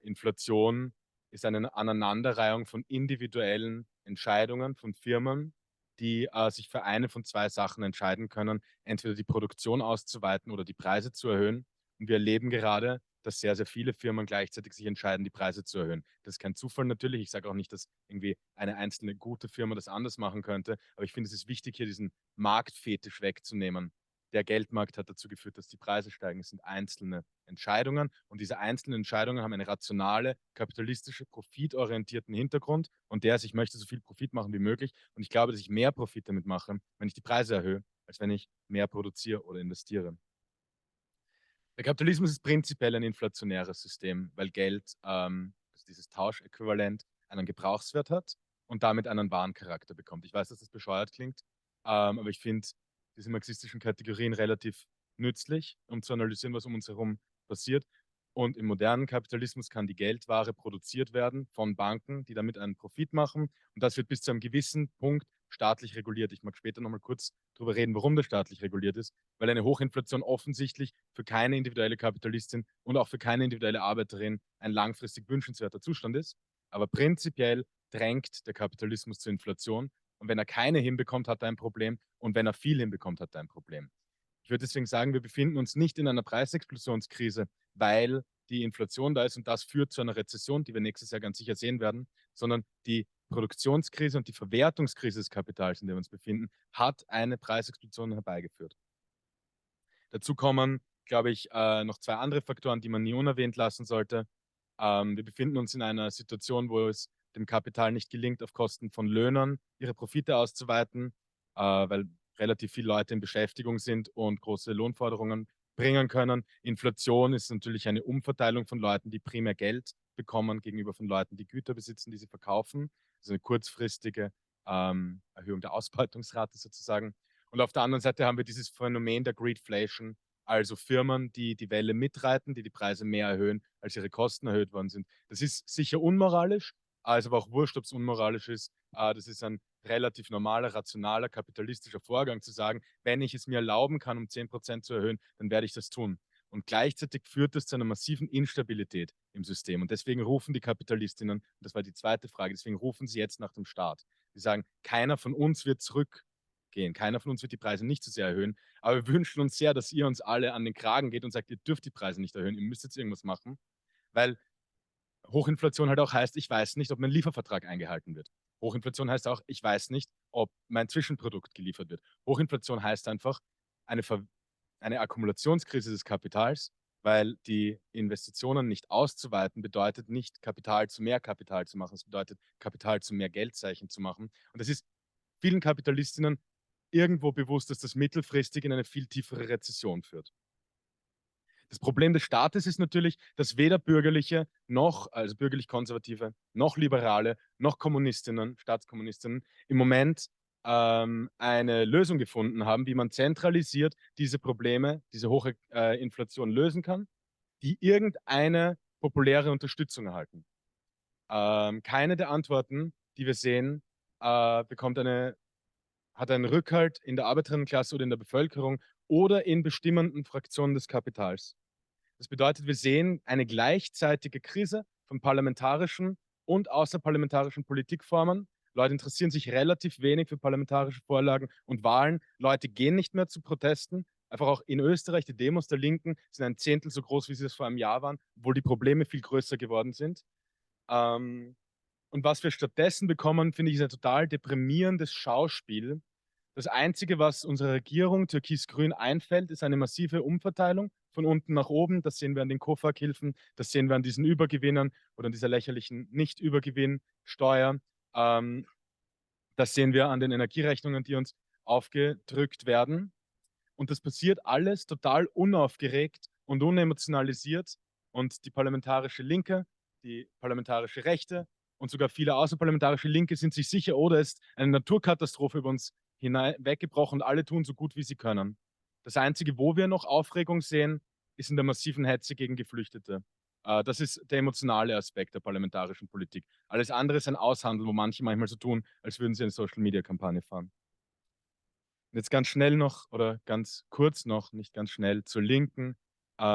Inflation ist eine Aneinanderreihung von individuellen Entscheidungen von Firmen, die sich für eine von zwei Sachen entscheiden können, entweder die Produktion auszuweiten oder die Preise zu erhöhen. Und wir erleben gerade, dass sehr, sehr viele Firmen gleichzeitig sich entscheiden, die Preise zu erhöhen. Das ist kein Zufall natürlich. Ich sage auch nicht, dass irgendwie eine einzelne gute Firma das anders machen könnte. Aber ich finde, es ist wichtig, hier diesen Marktfetisch wegzunehmen. Der Geldmarkt hat dazu geführt, dass die Preise steigen. Es sind einzelne Entscheidungen. Und diese einzelnen Entscheidungen haben eine rationale, kapitalistische, profitorientierten Hintergrund. Und der ist, ich möchte so viel Profit machen wie möglich. Und ich glaube, dass ich mehr Profit damit mache, wenn ich die Preise erhöhe, als wenn ich mehr produziere oder investiere. Der Kapitalismus ist prinzipiell ein inflationäres System, weil Geld, also dieses Tauschäquivalent, einen Gebrauchswert hat und damit einen Warencharakter bekommt. Ich weiß, dass das bescheuert klingt, aber ich finde diese marxistischen Kategorien relativ nützlich, um zu analysieren, was um uns herum passiert. Und im modernen Kapitalismus kann die Geldware produziert werden von Banken, die damit einen Profit machen. Und das wird bis zu einem gewissen Punkt staatlich reguliert. Ich mag später nochmal kurz darüber reden, warum das staatlich reguliert ist, weil eine Hochinflation offensichtlich für keine individuelle Kapitalistin und auch für keine individuelle Arbeiterin ein langfristig wünschenswerter Zustand ist. Aber prinzipiell drängt der Kapitalismus zur Inflation. Und wenn er keine hinbekommt, hat er ein Problem. Und wenn er viel hinbekommt, hat er ein Problem. Ich würde deswegen sagen, wir befinden uns nicht in einer Preisexplosionskrise, weil die Inflation da ist und das führt zu einer Rezession, die wir nächstes Jahr ganz sicher sehen werden, sondern die Produktionskrise und die Verwertungskrise des Kapitals, in der wir uns befinden, hat eine Preisexplosion herbeigeführt. Dazu kommen, glaube ich, noch zwei andere Faktoren, die man nie unerwähnt lassen sollte. Wir befinden uns in einer Situation, wo es dem Kapital nicht gelingt, auf Kosten von Löhnern ihre Profite auszuweiten, weil relativ viele Leute in Beschäftigung sind und große Lohnforderungen bringen können. Inflation ist natürlich eine Umverteilung von Leuten, die primär Geld bekommen, gegenüber von Leuten, die Güter besitzen, die sie verkaufen. Also eine kurzfristige Erhöhung der Ausbeutungsrate sozusagen. Und auf der anderen Seite haben wir dieses Phänomen der Greedflation, also Firmen, die die Welle mitreiten, die Preise mehr erhöhen, als ihre Kosten erhöht worden sind. Das ist sicher unmoralisch, also aber auch wurscht, ob es unmoralisch ist. Das ist ein relativ normaler, rationaler, kapitalistischer Vorgang zu sagen, wenn ich es mir erlauben kann, um 10% zu erhöhen, dann werde ich das tun. Und gleichzeitig führt das zu einer massiven Instabilität im System. Und deswegen rufen die Kapitalistinnen, und das war die zweite Frage, deswegen rufen sie jetzt nach dem Staat. Die sagen, keiner von uns wird zurückgehen, keiner von uns wird die Preise nicht so sehr erhöhen, aber wir wünschen uns sehr, dass ihr uns alle an den Kragen geht und sagt, ihr dürft die Preise nicht erhöhen, ihr müsst jetzt irgendwas machen, weil Hochinflation halt auch heißt, ich weiß nicht, ob mein Liefervertrag eingehalten wird. Hochinflation heißt auch, ich weiß nicht, ob mein Zwischenprodukt geliefert wird. Hochinflation heißt einfach eine Akkumulationskrise des Kapitals, weil die Investitionen nicht auszuweiten bedeutet nicht Kapital zu mehr Kapital zu machen. Es bedeutet Kapital zu mehr Geldzeichen zu machen. Und es ist vielen Kapitalistinnen irgendwo bewusst, dass das mittelfristig in eine viel tiefere Rezession führt. Das Problem des Staates ist natürlich, dass weder Bürgerliche noch, also bürgerlich-konservative, noch Liberale, noch Kommunistinnen, Staatskommunistinnen im Moment eine Lösung gefunden haben, wie man zentralisiert diese Probleme, diese hohe Inflation lösen kann, die irgendeine populäre Unterstützung erhalten. Keine der Antworten, die wir sehen, hat einen Rückhalt in der Arbeiterinnenklasse oder in der Bevölkerung oder in bestimmenden Fraktionen des Kapitals. Das bedeutet, wir sehen eine gleichzeitige Krise von parlamentarischen und außerparlamentarischen Politikformen. Leute interessieren sich relativ wenig für parlamentarische Vorlagen und Wahlen. Leute gehen nicht mehr zu Protesten. Einfach auch in Österreich, die Demos der Linken sind ein Zehntel so groß, wie sie es vor einem Jahr waren, obwohl die Probleme viel größer geworden sind. Und was wir stattdessen bekommen, finde ich, ist ein total deprimierendes Schauspiel. Das Einzige, was unserer Regierung Türkis-Grün einfällt, ist eine massive Umverteilung von unten nach oben. Das sehen wir an den KOFAG-Hilfen, das sehen wir an diesen Übergewinnern oder an dieser lächerlichen Nicht-Übergewinnsteuer. Das sehen wir an den Energierechnungen, die uns aufgedrückt werden. Und das passiert alles total unaufgeregt und unemotionalisiert. Und die parlamentarische Linke, die parlamentarische Rechte und sogar viele außerparlamentarische Linke sind sich sicher, oder ist eine Naturkatastrophe über uns weggebrochen und alle tun so gut, wie sie können. Das Einzige, wo wir noch Aufregung sehen, ist in der massiven Hetze gegen Geflüchtete. Das ist der emotionale Aspekt der parlamentarischen Politik. Alles andere ist ein Aushandeln, wo manche manchmal so tun, als würden sie eine Social-Media-Kampagne fahren. Und jetzt ganz schnell noch oder ganz kurz noch, nicht ganz schnell, zur Linken.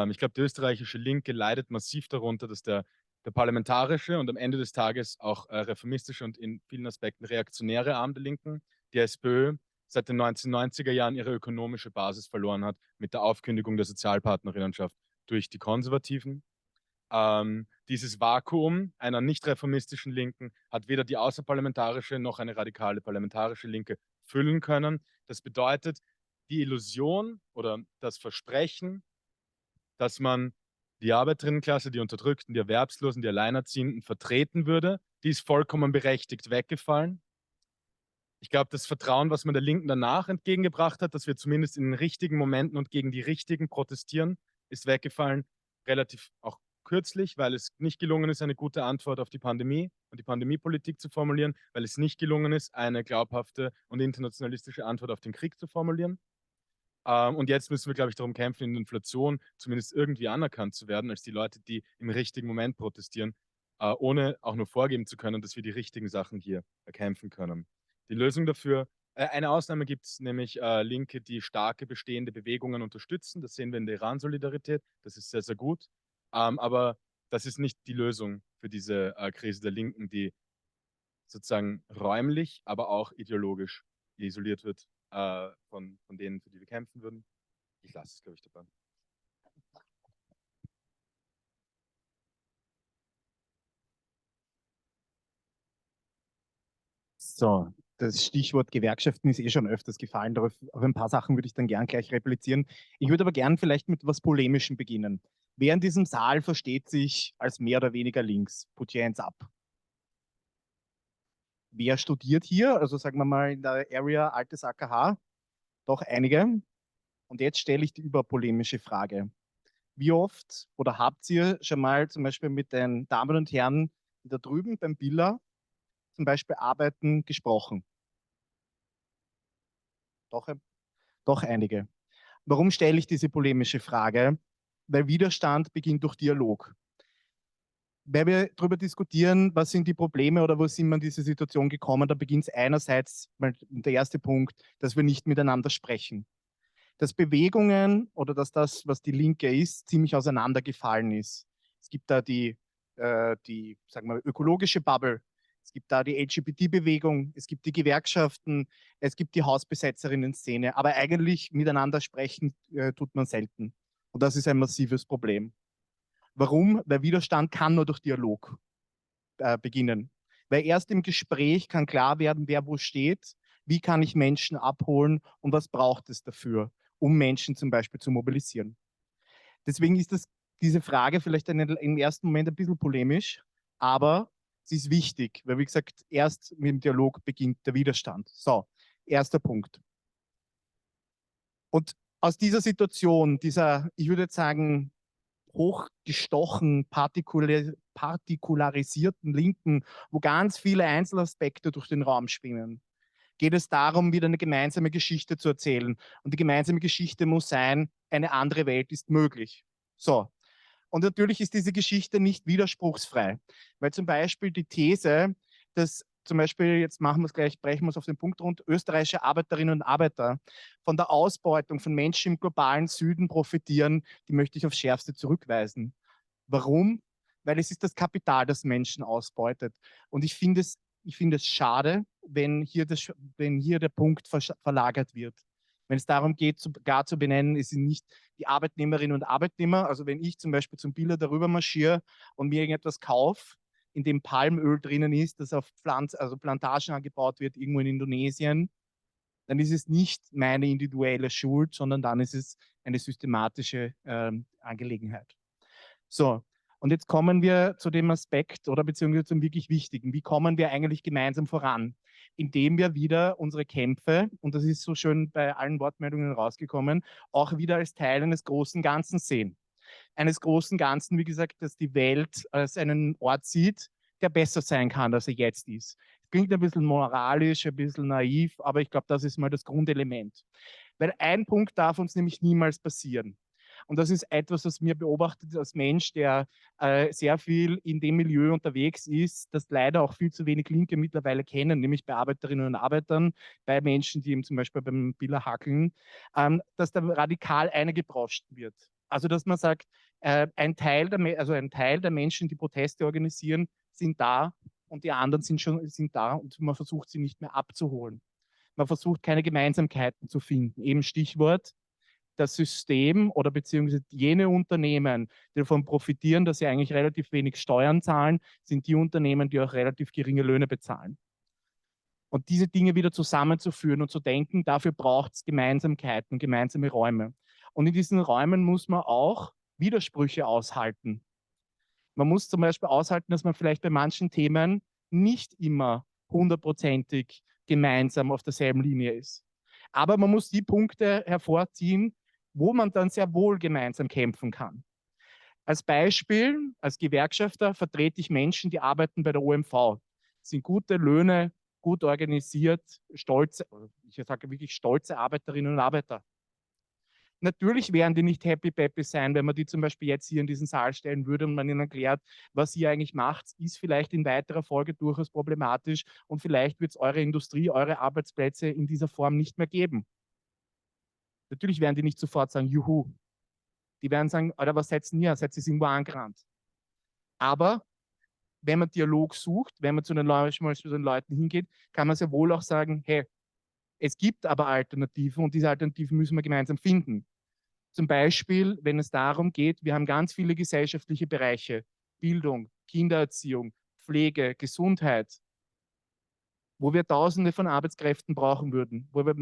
Ich glaube, die österreichische Linke leidet massiv darunter, dass der parlamentarische und am Ende des Tages auch reformistische und in vielen Aspekten reaktionäre Arm der Linken, die SPÖ, seit den 1990er Jahren ihre ökonomische Basis verloren hat mit der Aufkündigung der Sozialpartnerinnenschaft durch die Konservativen. Dieses Vakuum einer nicht reformistischen Linken hat weder die außerparlamentarische noch eine radikale parlamentarische Linke füllen können. Das bedeutet, die Illusion oder das Versprechen, dass man die Arbeiterinnenklasse, die Unterdrückten, die Erwerbslosen, die Alleinerziehenden vertreten würde, die ist vollkommen berechtigt weggefallen. Ich glaube, das Vertrauen, was man der Linken danach entgegengebracht hat, dass wir zumindest in den richtigen Momenten und gegen die Richtigen protestieren, ist weggefallen, relativ auch kürzlich, weil es nicht gelungen ist, eine gute Antwort auf die Pandemie und die Pandemiepolitik zu formulieren, weil es nicht gelungen ist, eine glaubhafte und internationalistische Antwort auf den Krieg zu formulieren. Und jetzt müssen wir, glaube ich, darum kämpfen, in der Inflation zumindest irgendwie anerkannt zu werden, als die Leute, die im richtigen Moment protestieren, ohne auch nur vorgeben zu können, dass wir die richtigen Sachen hier erkämpfen können. Die Lösung dafür, eine Ausnahme gibt es, nämlich Linke, die starke bestehende Bewegungen unterstützen. Das sehen wir in der Iran-Solidarität. Das ist sehr, sehr gut. Aber das ist nicht die Lösung für diese Krise der Linken, die sozusagen räumlich, aber auch ideologisch isoliert wird von denen, für die wir kämpfen würden. Ich lasse es, glaube ich, dabei. So, das Stichwort Gewerkschaften ist eh schon öfters gefallen. Darauf, auf ein paar Sachen würde ich dann gern gleich replizieren. Ich würde aber gern vielleicht mit etwas Polemischem beginnen. Wer in diesem Saal versteht sich als mehr oder weniger links? Put your hands up. Wer studiert hier? Also sagen wir mal in der Area altes AKH. Doch einige. Und jetzt stelle ich die überpolemische Frage. Wie oft oder habt ihr schon mal zum Beispiel mit den Damen und Herren, die da drüben beim Billa zum Beispiel arbeiten, gesprochen? Doch einige. Warum stelle ich diese polemische Frage? Weil Widerstand beginnt durch Dialog. Wenn wir darüber diskutieren, was sind die Probleme oder wo sind wir in diese Situation gekommen, da beginnt es einerseits, der erste Punkt, dass wir nicht miteinander sprechen. Dass Bewegungen oder dass das, was die Linke ist, ziemlich auseinandergefallen ist. Es gibt da die sagen wir, ökologische Bubble, Es gibt da die LGBT-Bewegung, es gibt die Gewerkschaften, es gibt die Hausbesetzerinnen-Szene, aber eigentlich miteinander sprechen tut man selten. Und das ist ein massives Problem. Warum? Weil Widerstand kann nur durch Dialog beginnen. Weil erst im Gespräch kann klar werden, wer wo steht, wie kann ich Menschen abholen und was braucht es dafür, um Menschen zum Beispiel zu mobilisieren. Deswegen ist diese Frage vielleicht im ersten Moment ein bisschen polemisch, aber sie ist wichtig, weil wie gesagt, erst mit dem Dialog beginnt der Widerstand. So, erster Punkt. Und aus dieser Situation, dieser, ich würde jetzt sagen, hochgestochen, partikularisierten Linken, wo ganz viele Einzelaspekte durch den Raum spinnen, geht es darum, wieder eine gemeinsame Geschichte zu erzählen. Und die gemeinsame Geschichte muss sein, eine andere Welt ist möglich. So. Und natürlich ist diese Geschichte nicht widerspruchsfrei, weil zum Beispiel die These, dass zum Beispiel, jetzt machen wir es gleich, brechen wir es auf den Punkt rund, österreichische Arbeiterinnen und Arbeiter von der Ausbeutung von Menschen im globalen Süden profitieren, die möchte ich aufs Schärfste zurückweisen. Warum? Weil es ist das Kapital, das Menschen ausbeutet. Und ich finde es schade, wenn hier der Punkt verlagert wird. Wenn es darum geht, gar zu benennen, es sind nicht die Arbeitnehmerinnen und Arbeitnehmer. Also wenn ich zum Beispiel zum Biller darüber marschiere und mir irgendetwas kaufe, in dem Palmöl drinnen ist, das auf Plantagen angebaut wird, irgendwo in Indonesien, dann ist es nicht meine individuelle Schuld, sondern dann ist es eine systematische Angelegenheit. So, und jetzt kommen wir zu dem Aspekt oder beziehungsweise zum wirklich Wichtigen. Wie kommen wir eigentlich gemeinsam voran? Indem wir wieder unsere Kämpfe, und das ist so schön bei allen Wortmeldungen rausgekommen, auch wieder als Teil eines großen Ganzen sehen. Eines großen Ganzen, wie gesagt, dass die Welt als einen Ort sieht, der besser sein kann, als er jetzt ist. Klingt ein bisschen moralisch, ein bisschen naiv, aber ich glaube, das ist mal das Grundelement. Weil ein Punkt darf uns nämlich niemals passieren. Und das ist etwas, was mir beobachtet als Mensch, der sehr viel in dem Milieu unterwegs ist, das leider auch viel zu wenig Linke mittlerweile kennen, nämlich bei Arbeiterinnen und Arbeitern, bei Menschen, die eben zum Beispiel beim Biller hackeln, dass da radikal eingebroscht wird. Also dass man sagt, ein Teil der Menschen, die Proteste organisieren, sind da und die anderen sind da und man versucht sie nicht mehr abzuholen. Man versucht keine Gemeinsamkeiten zu finden. Eben Stichwort, das System oder beziehungsweise jene Unternehmen, die davon profitieren, dass sie eigentlich relativ wenig Steuern zahlen, sind die Unternehmen, die auch relativ geringe Löhne bezahlen. Und diese Dinge wieder zusammenzuführen und zu denken, dafür braucht es Gemeinsamkeiten, gemeinsame Räume. Und in diesen Räumen muss man auch Widersprüche aushalten. Man muss zum Beispiel aushalten, dass man vielleicht bei manchen Themen nicht immer hundertprozentig gemeinsam auf derselben Linie ist. Aber man muss die Punkte hervorziehen, wo man dann sehr wohl gemeinsam kämpfen kann. Als Beispiel, als Gewerkschafter vertrete ich Menschen, die arbeiten bei der OMV. Das sind gute Löhne, gut organisiert, stolze, ich sage wirklich stolze Arbeiterinnen und Arbeiter. Natürlich werden die nicht happy-peppy sein, wenn man die zum Beispiel jetzt hier in diesen Saal stellen würde und man ihnen erklärt, was ihr eigentlich macht, ist vielleicht in weiterer Folge durchaus problematisch und vielleicht wird es eure Industrie, eure Arbeitsplätze in dieser Form nicht mehr geben. Natürlich werden die nicht sofort sagen, juhu. Die werden sagen, Alter, was seid ihr? Seid ihr irgendwo angerannt? Aber wenn man Dialog sucht, wenn man zu den Leuten hingeht, kann man sehr wohl auch sagen, hey, es gibt aber Alternativen und diese Alternativen müssen wir gemeinsam finden. Zum Beispiel, wenn es darum geht, wir haben ganz viele gesellschaftliche Bereiche, Bildung, Kindererziehung, Pflege, Gesundheit, wo wir Tausende von Arbeitskräften brauchen würden, wo wir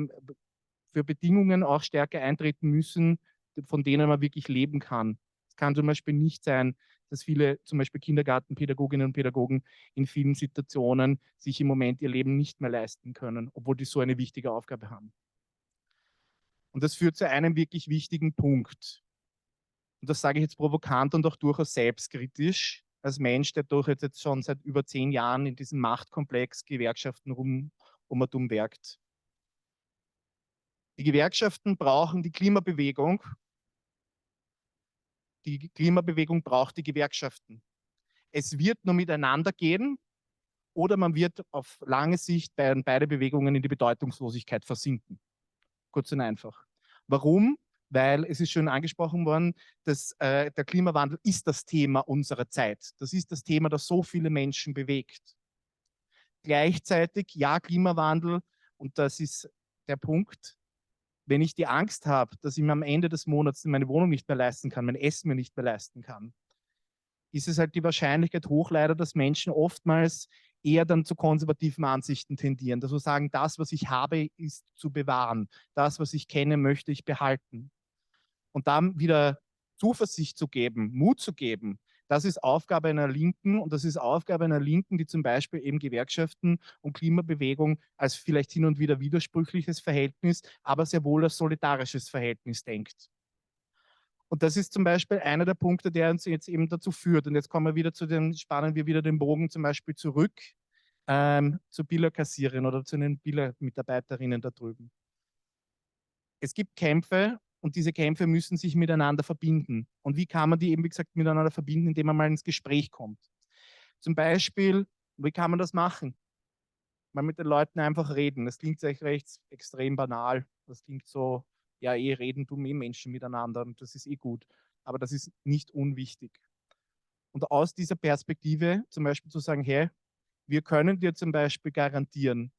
für Bedingungen auch stärker eintreten müssen, von denen man wirklich leben kann. Es kann zum Beispiel nicht sein, dass viele zum Beispiel Kindergartenpädagoginnen und Pädagogen in vielen Situationen sich im Moment ihr Leben nicht mehr leisten können, obwohl die so eine wichtige Aufgabe haben. Und das führt zu einem wirklich wichtigen Punkt. Und das sage ich jetzt provokant und auch durchaus selbstkritisch, als Mensch, der durch jetzt schon seit über 10 Jahren in diesem Machtkomplex Gewerkschaften um und um werkt. Die Gewerkschaften brauchen die Klimabewegung. Die Klimabewegung braucht die Gewerkschaften. Es wird nur miteinander gehen oder man wird auf lange Sicht beide Bewegungen in die Bedeutungslosigkeit versinken. Kurz und einfach. Warum? Weil es ist schon angesprochen worden, dass der Klimawandel ist das Thema unserer Zeit. Das ist das Thema, das so viele Menschen bewegt. gleichzeitig, ja, Klimawandel, und das ist der Punkt, wenn ich die Angst habe, dass ich mir am Ende des Monats meine Wohnung nicht mehr leisten kann, mein Essen mir nicht mehr leisten kann, ist es halt die Wahrscheinlichkeit hoch leider, dass Menschen oftmals eher dann zu konservativen Ansichten tendieren. Also sagen, das, was ich habe, ist zu bewahren. Das, was ich kenne, möchte ich behalten. Und dann wieder Zuversicht zu geben, Mut zu geben, das ist Aufgabe einer Linken, und das ist Aufgabe einer Linken, die zum Beispiel eben Gewerkschaften und Klimabewegung als vielleicht hin und wieder widersprüchliches Verhältnis, aber sehr wohl als solidarisches Verhältnis denkt. Und das ist zum Beispiel einer der Punkte, der uns jetzt eben dazu führt. Und jetzt kommen wir wieder spannen wir wieder den Bogen zum Beispiel zurück zur Billerkassiererin oder zu den Biller-Mitarbeiterinnen da drüben. Es gibt Kämpfe, und diese Kämpfe müssen sich miteinander verbinden. Und wie kann man die eben, wie gesagt, miteinander verbinden, indem man mal ins Gespräch kommt? Zum Beispiel, wie kann man das machen? Mal mit den Leuten einfach reden. Das klingt echt recht extrem banal. Das klingt so, ja, reden tun Menschen miteinander, und das ist gut. Aber das ist nicht unwichtig. Und aus dieser Perspektive zum Beispiel zu sagen, hey, wir können dir zum Beispiel garantieren,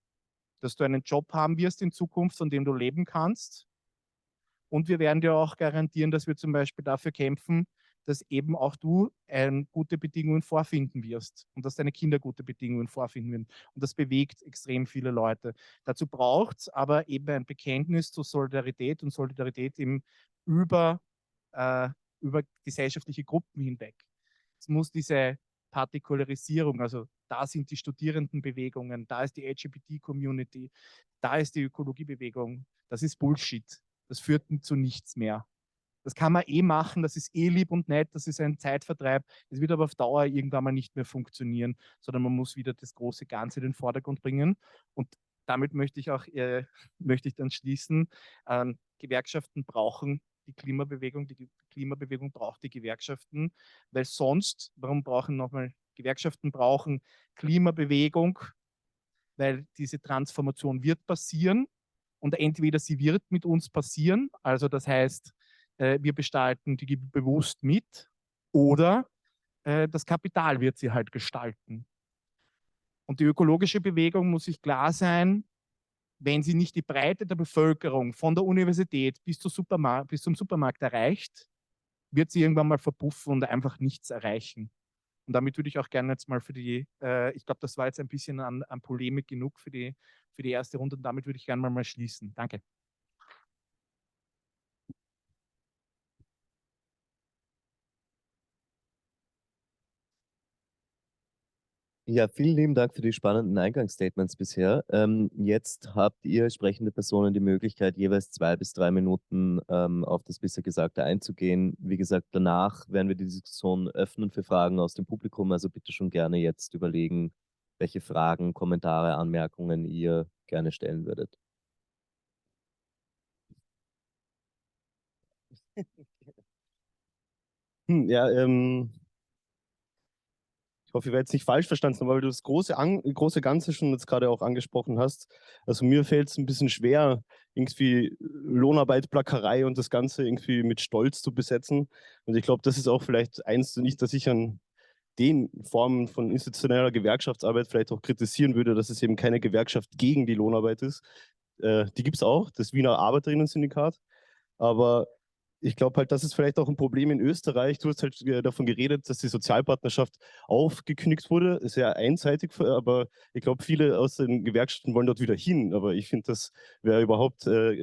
dass du einen Job haben wirst in Zukunft, von dem du leben kannst. Und wir werden dir auch garantieren, dass wir zum Beispiel dafür kämpfen, dass eben auch du gute Bedingungen vorfinden wirst und dass deine Kinder gute Bedingungen vorfinden werden. Und das bewegt extrem viele Leute. Dazu braucht es aber eben ein Bekenntnis zur Solidarität, und Solidarität eben über gesellschaftliche Gruppen hinweg. Es muss diese Partikularisierung, also da sind die Studierendenbewegungen, da ist die LGBT-Community, da ist die Ökologiebewegung. Das ist Bullshit. Das führt zu nichts mehr. Das kann man machen, das ist lieb und nett, das ist ein Zeitvertreib. Es wird aber auf Dauer irgendwann mal nicht mehr funktionieren, sondern man muss wieder das große Ganze in den Vordergrund bringen. Und damit möchte ich dann schließen. Gewerkschaften brauchen die Klimabewegung braucht die Gewerkschaften, weil sonst, Gewerkschaften brauchen Klimabewegung, weil diese Transformation wird passieren. Und entweder sie wird mit uns passieren, also das heißt, wir gestalten die bewusst mit, oder das Kapital wird sie halt gestalten. Und die ökologische Bewegung muss sich klar sein, wenn sie nicht die Breite der Bevölkerung von der Universität bis zum Supermarkt erreicht, wird sie irgendwann mal verpuffen und einfach nichts erreichen. Und damit würde ich auch gerne jetzt mal ich glaube, das war jetzt ein bisschen an Polemik genug für die erste Runde, und damit würde ich gerne mal schließen. Danke. Ja, vielen lieben Dank für die spannenden Eingangsstatements bisher. Jetzt habt ihr sprechende Personen die Möglichkeit, jeweils 2 bis 3 Minuten auf das bisher Gesagte einzugehen. Wie gesagt, danach werden wir die Diskussion öffnen für Fragen aus dem Publikum. Also bitte schon gerne jetzt überlegen, welche Fragen, Kommentare, Anmerkungen ihr gerne stellen würdet. Ja, ich hoffe, ich werde jetzt nicht falsch verstanden, weil du das große Ganze schon jetzt gerade auch angesprochen hast. Also mir fällt es ein bisschen schwer, irgendwie Lohnarbeit, Plackerei und das Ganze irgendwie mit Stolz zu besetzen. Und ich glaube, das ist auch vielleicht eins, nicht, dass ich an den Formen von institutioneller Gewerkschaftsarbeit vielleicht auch kritisieren würde, dass es eben keine Gewerkschaft gegen die Lohnarbeit ist. Die gibt es auch, das Wiener Arbeiterinnen-Syndikat. Aber ich glaube halt, das ist vielleicht auch ein Problem in Österreich. Du hast halt davon geredet, dass die Sozialpartnerschaft aufgekündigt wurde. Sehr einseitig, aber ich glaube, viele aus den Gewerkschaften wollen dort wieder hin. Aber ich finde, das wäre überhaupt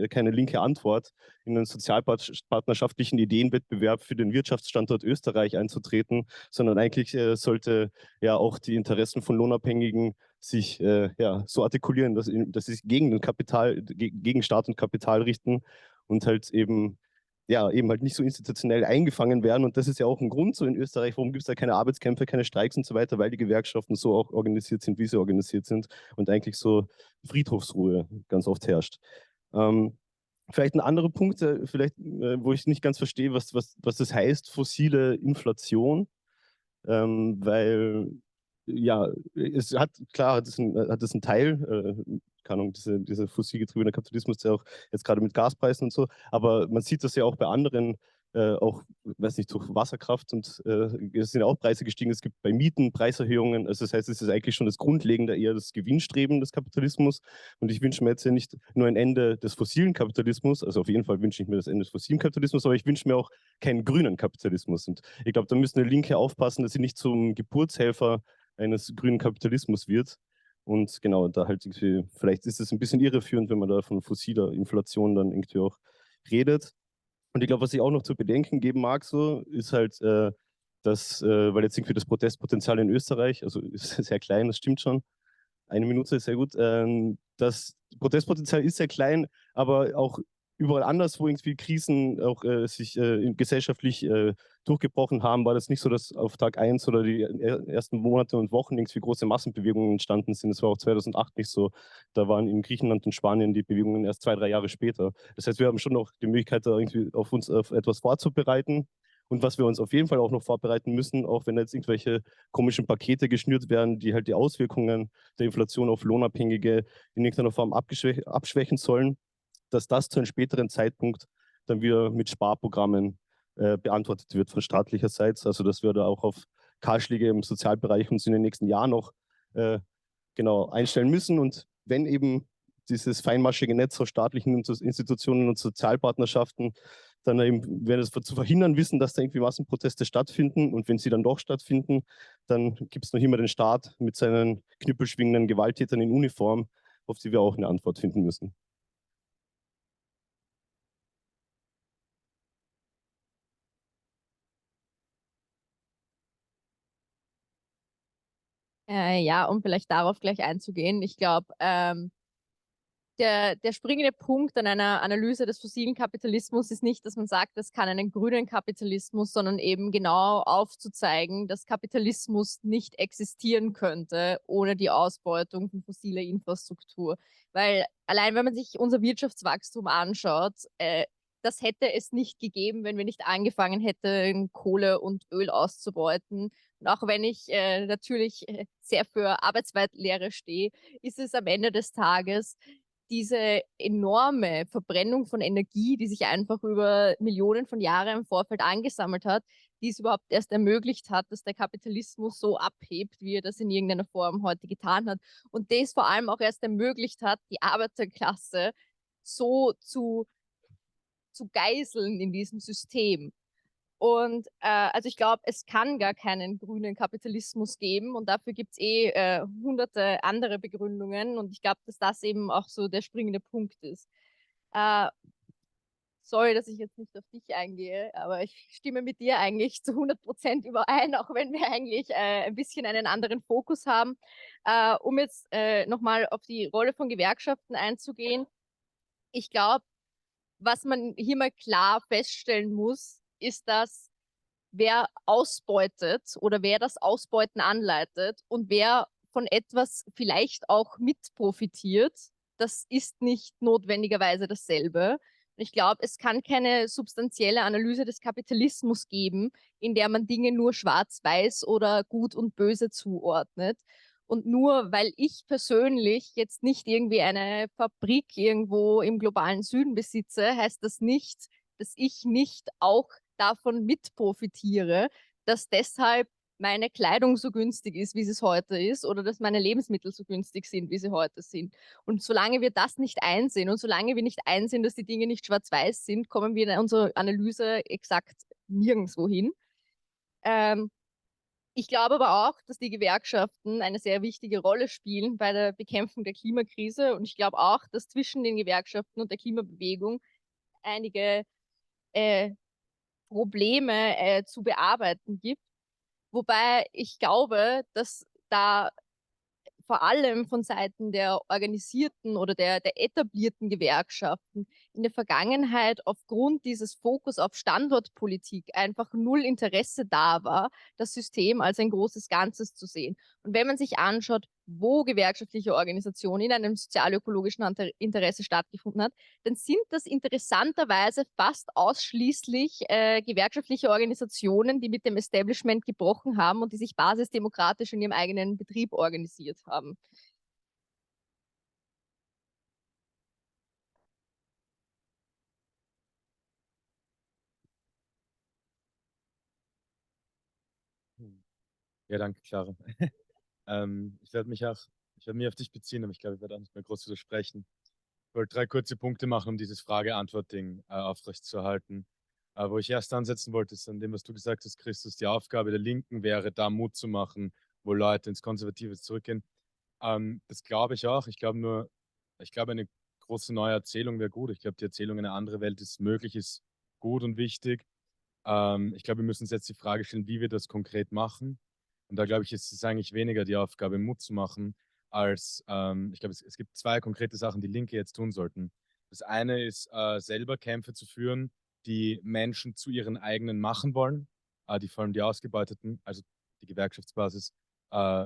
keine linke Antwort, in einen sozialpartnerschaftlichen Ideenwettbewerb für den Wirtschaftsstandort Österreich einzutreten, sondern eigentlich sollte ja auch die Interessen von Lohnabhängigen sich so artikulieren, dass sie sich gegen Staat und Kapital richten und halt eben halt nicht so institutionell eingefangen werden. Und das ist ja auch ein Grund so in Österreich, warum gibt es da keine Arbeitskämpfe, keine Streiks und so weiter, weil die Gewerkschaften so auch organisiert sind, wie sie organisiert sind und eigentlich so Friedhofsruhe ganz oft herrscht. Vielleicht ein anderer Punkt, wo ich nicht ganz verstehe, was das heißt, fossile Inflation, weil ja, hat es einen Teil, keine Ahnung, dieser fossilgetriebene Kapitalismus, der auch jetzt gerade mit Gaspreisen und so, aber man sieht das ja auch bei anderen auch, weiß nicht, durch Wasserkraft und es sind auch Preise gestiegen. Es gibt bei Mieten Preiserhöhungen. Also das heißt, es ist eigentlich schon das Grundlegende, eher das Gewinnstreben des Kapitalismus. Und ich wünsche mir jetzt ja nicht nur ein Ende des fossilen Kapitalismus, also auf jeden Fall wünsche ich mir das Ende des fossilen Kapitalismus, aber ich wünsche mir auch keinen grünen Kapitalismus. Und ich glaube, da müssen die Linke aufpassen, dass sie nicht zum Geburtshelfer eines grünen Kapitalismus wird. Und genau, da halt irgendwie, vielleicht ist es ein bisschen irreführend, wenn man da von fossiler Inflation dann irgendwie auch redet. Und ich glaube, was ich auch noch zu bedenken geben mag, so, ist halt, dass, weil jetzt irgendwie das Protestpotenzial in Österreich, also ist sehr klein, das stimmt schon, 1 Minute ist sehr gut, das Protestpotenzial ist sehr klein, aber auch überall anders, wo irgendwie Krisen auch sich gesellschaftlich durchgebrochen haben, war das nicht so, dass auf Tag 1 oder die ersten Monate und Wochen irgendwie große Massenbewegungen entstanden sind. Das war auch 2008 nicht so. Da waren in Griechenland und Spanien die Bewegungen erst 2, 3 Jahre später. Das heißt, wir haben schon noch die Möglichkeit, da irgendwie auf uns auf etwas vorzubereiten. Und was wir uns auf jeden Fall auch noch vorbereiten müssen, auch wenn jetzt irgendwelche komischen Pakete geschnürt werden, die halt die Auswirkungen der Inflation auf Lohnabhängige in irgendeiner Form abschwächen sollen, dass das zu einem späteren Zeitpunkt dann wieder mit Sparprogrammen beantwortet wird von staatlicher Seite. Also dass wir da auch auf Kahlschläge im Sozialbereich uns in den nächsten Jahren noch genau einstellen müssen. Und wenn eben dieses feinmaschige Netz aus staatlichen Institutionen und Sozialpartnerschaften dann eben, wenn es zu verhindern wissen, dass da irgendwie Massenproteste stattfinden, und wenn sie dann doch stattfinden, dann gibt es noch immer den Staat mit seinen knüppelschwingenden Gewalttätern in Uniform, auf die wir auch eine Antwort finden müssen. Ja, um vielleicht darauf gleich einzugehen. Ich glaube, der springende Punkt an einer Analyse des fossilen Kapitalismus ist nicht, dass man sagt, es kann einen grünen Kapitalismus, sondern eben genau aufzuzeigen, dass Kapitalismus nicht existieren könnte ohne die Ausbeutung von fossiler Infrastruktur. Weil allein wenn man sich unser Wirtschaftswachstum anschaut, das hätte es nicht gegeben, wenn wir nicht angefangen hätten, Kohle und Öl auszubeuten. Und auch wenn ich natürlich sehr für Arbeitsweitlehre stehe, ist es am Ende des Tages diese enorme Verbrennung von Energie, die sich einfach über Millionen von Jahren im Vorfeld angesammelt hat, die es überhaupt erst ermöglicht hat, dass der Kapitalismus so abhebt, wie er das in irgendeiner Form heute getan hat. Und das vor allem auch erst ermöglicht hat, die Arbeiterklasse so zu geißeln in diesem System. Und also ich glaube, es kann gar keinen grünen Kapitalismus geben und dafür gibt es hunderte andere Begründungen und ich glaube, dass das eben auch so der springende Punkt ist. Äh, Sorry, dass ich jetzt nicht auf dich eingehe, aber ich stimme mit dir eigentlich zu 100% überein, auch wenn wir eigentlich ein bisschen einen anderen Fokus haben. Um jetzt nochmal auf die Rolle von Gewerkschaften einzugehen. Ich glaube, was man hier mal klar feststellen muss, ist, dass wer ausbeutet oder wer das Ausbeuten anleitet und wer von etwas vielleicht auch mit profitiert, das ist nicht notwendigerweise dasselbe. Ich glaube, es kann keine substanzielle Analyse des Kapitalismus geben, in der man Dinge nur schwarz-weiß oder gut und böse zuordnet. Und nur weil ich persönlich jetzt nicht irgendwie eine Fabrik irgendwo im globalen Süden besitze, heißt das nicht, dass ich nicht auch davon mit profitiere, dass deshalb meine Kleidung so günstig ist, wie sie es heute ist, oder dass meine Lebensmittel so günstig sind, wie sie heute sind. Und solange wir das nicht einsehen und solange wir nicht einsehen, dass die Dinge nicht schwarz-weiß sind, kommen wir in unserer Analyse exakt nirgendwo hin. Ich glaube aber auch, dass die Gewerkschaften eine sehr wichtige Rolle spielen bei der Bekämpfung der Klimakrise. Und ich glaube auch, dass zwischen den Gewerkschaften und der Klimabewegung einige äh, Probleme zu bearbeiten gibt. Wobei ich glaube, dass da vor allem von Seiten der organisierten oder der etablierten Gewerkschaften in der Vergangenheit aufgrund dieses Fokus auf Standortpolitik einfach null Interesse da war, das System als ein großes Ganzes zu sehen. Und wenn man sich anschaut, wo gewerkschaftliche Organisation in einem sozialökologischen Interesse stattgefunden hat, dann sind das interessanterweise fast ausschließlich gewerkschaftliche Organisationen, die mit dem Establishment gebrochen haben und die sich basisdemokratisch in ihrem eigenen Betrieb organisiert haben. Ja, danke, Clara. Ich werde mich auf dich beziehen, aber ich glaube, ich werde auch nicht mehr groß widersprechen. Ich wollte 3 kurze Punkte machen, um dieses Frage-Antwort-Ding aufrechtzuerhalten. Wo ich erst ansetzen wollte, ist an dem, was du gesagt hast, Christus, die Aufgabe der Linken wäre, da Mut zu machen, wo Leute ins Konservative zurückgehen. Das glaube ich auch. Ich glaube, eine große neue Erzählung wäre gut. Ich glaube, die Erzählung eine andere Welt ist möglich, ist gut und wichtig. Ich glaube, wir müssen uns jetzt die Frage stellen, wie wir das konkret machen. Und da glaube ich, ist es eigentlich weniger die Aufgabe, Mut zu machen, als ich glaube, es gibt 2 konkrete Sachen, die Linke jetzt tun sollten. Das eine ist, selber Kämpfe zu führen, die Menschen zu ihren eigenen machen wollen, die vor allem die Ausgebeuteten, also die Gewerkschaftsbasis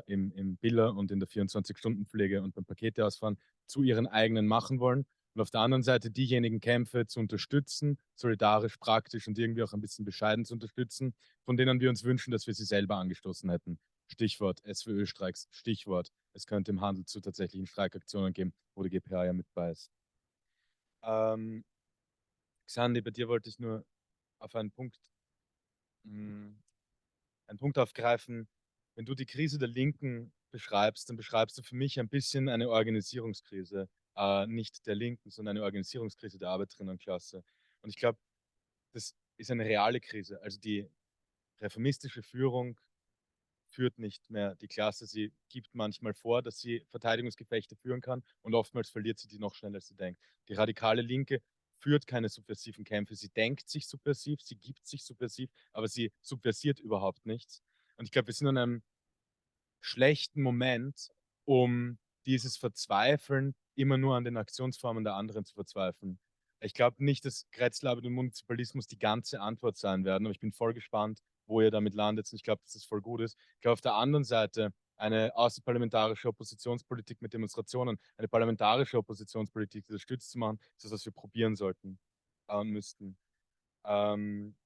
im Biller und in der 24-Stunden-Pflege und beim Pakete ausfahren, zu ihren eigenen machen wollen. Und auf der anderen Seite diejenigen Kämpfe zu unterstützen, solidarisch, praktisch und irgendwie auch ein bisschen bescheiden zu unterstützen, von denen wir uns wünschen, dass wir sie selber angestoßen hätten. Stichwort SWÖ-Streiks, Stichwort, es könnte im Handel zu tatsächlichen Streikaktionen geben, wo die GPA ja mit bei ist. Xandi, bei dir wollte ich nur auf mh, einen Punkt aufgreifen. Wenn du die Krise der Linken beschreibst, dann beschreibst du für mich ein bisschen eine Organisierungskrise, nicht der Linken, sondern eine Organisierungskrise der Arbeiterinnenklasse. Und ich glaube, das ist eine reale Krise. Also die reformistische Führung führt nicht mehr die Klasse. Sie gibt manchmal vor, dass sie Verteidigungsgefechte führen kann und oftmals verliert sie die noch schneller, als sie denkt. Die radikale Linke führt keine subversiven Kämpfe. Sie denkt sich subversiv, sie gibt sich subversiv, aber sie subversiert überhaupt nichts. Und ich glaube, wir sind an einem schlechten Moment, um dieses Verzweifeln immer nur an den Aktionsformen der anderen zu verzweifeln. Ich glaube nicht, dass Grenzarbeit und Munizipalismus die ganze Antwort sein werden, aber ich bin voll gespannt, wo ihr damit landet. Und ich glaube, dass das voll gut ist. Ich glaube, auf der anderen Seite eine außerparlamentarische Oppositionspolitik mit Demonstrationen, eine parlamentarische Oppositionspolitik, die das stützt zu machen, ist das, was wir probieren sollten und müssten. Ähm,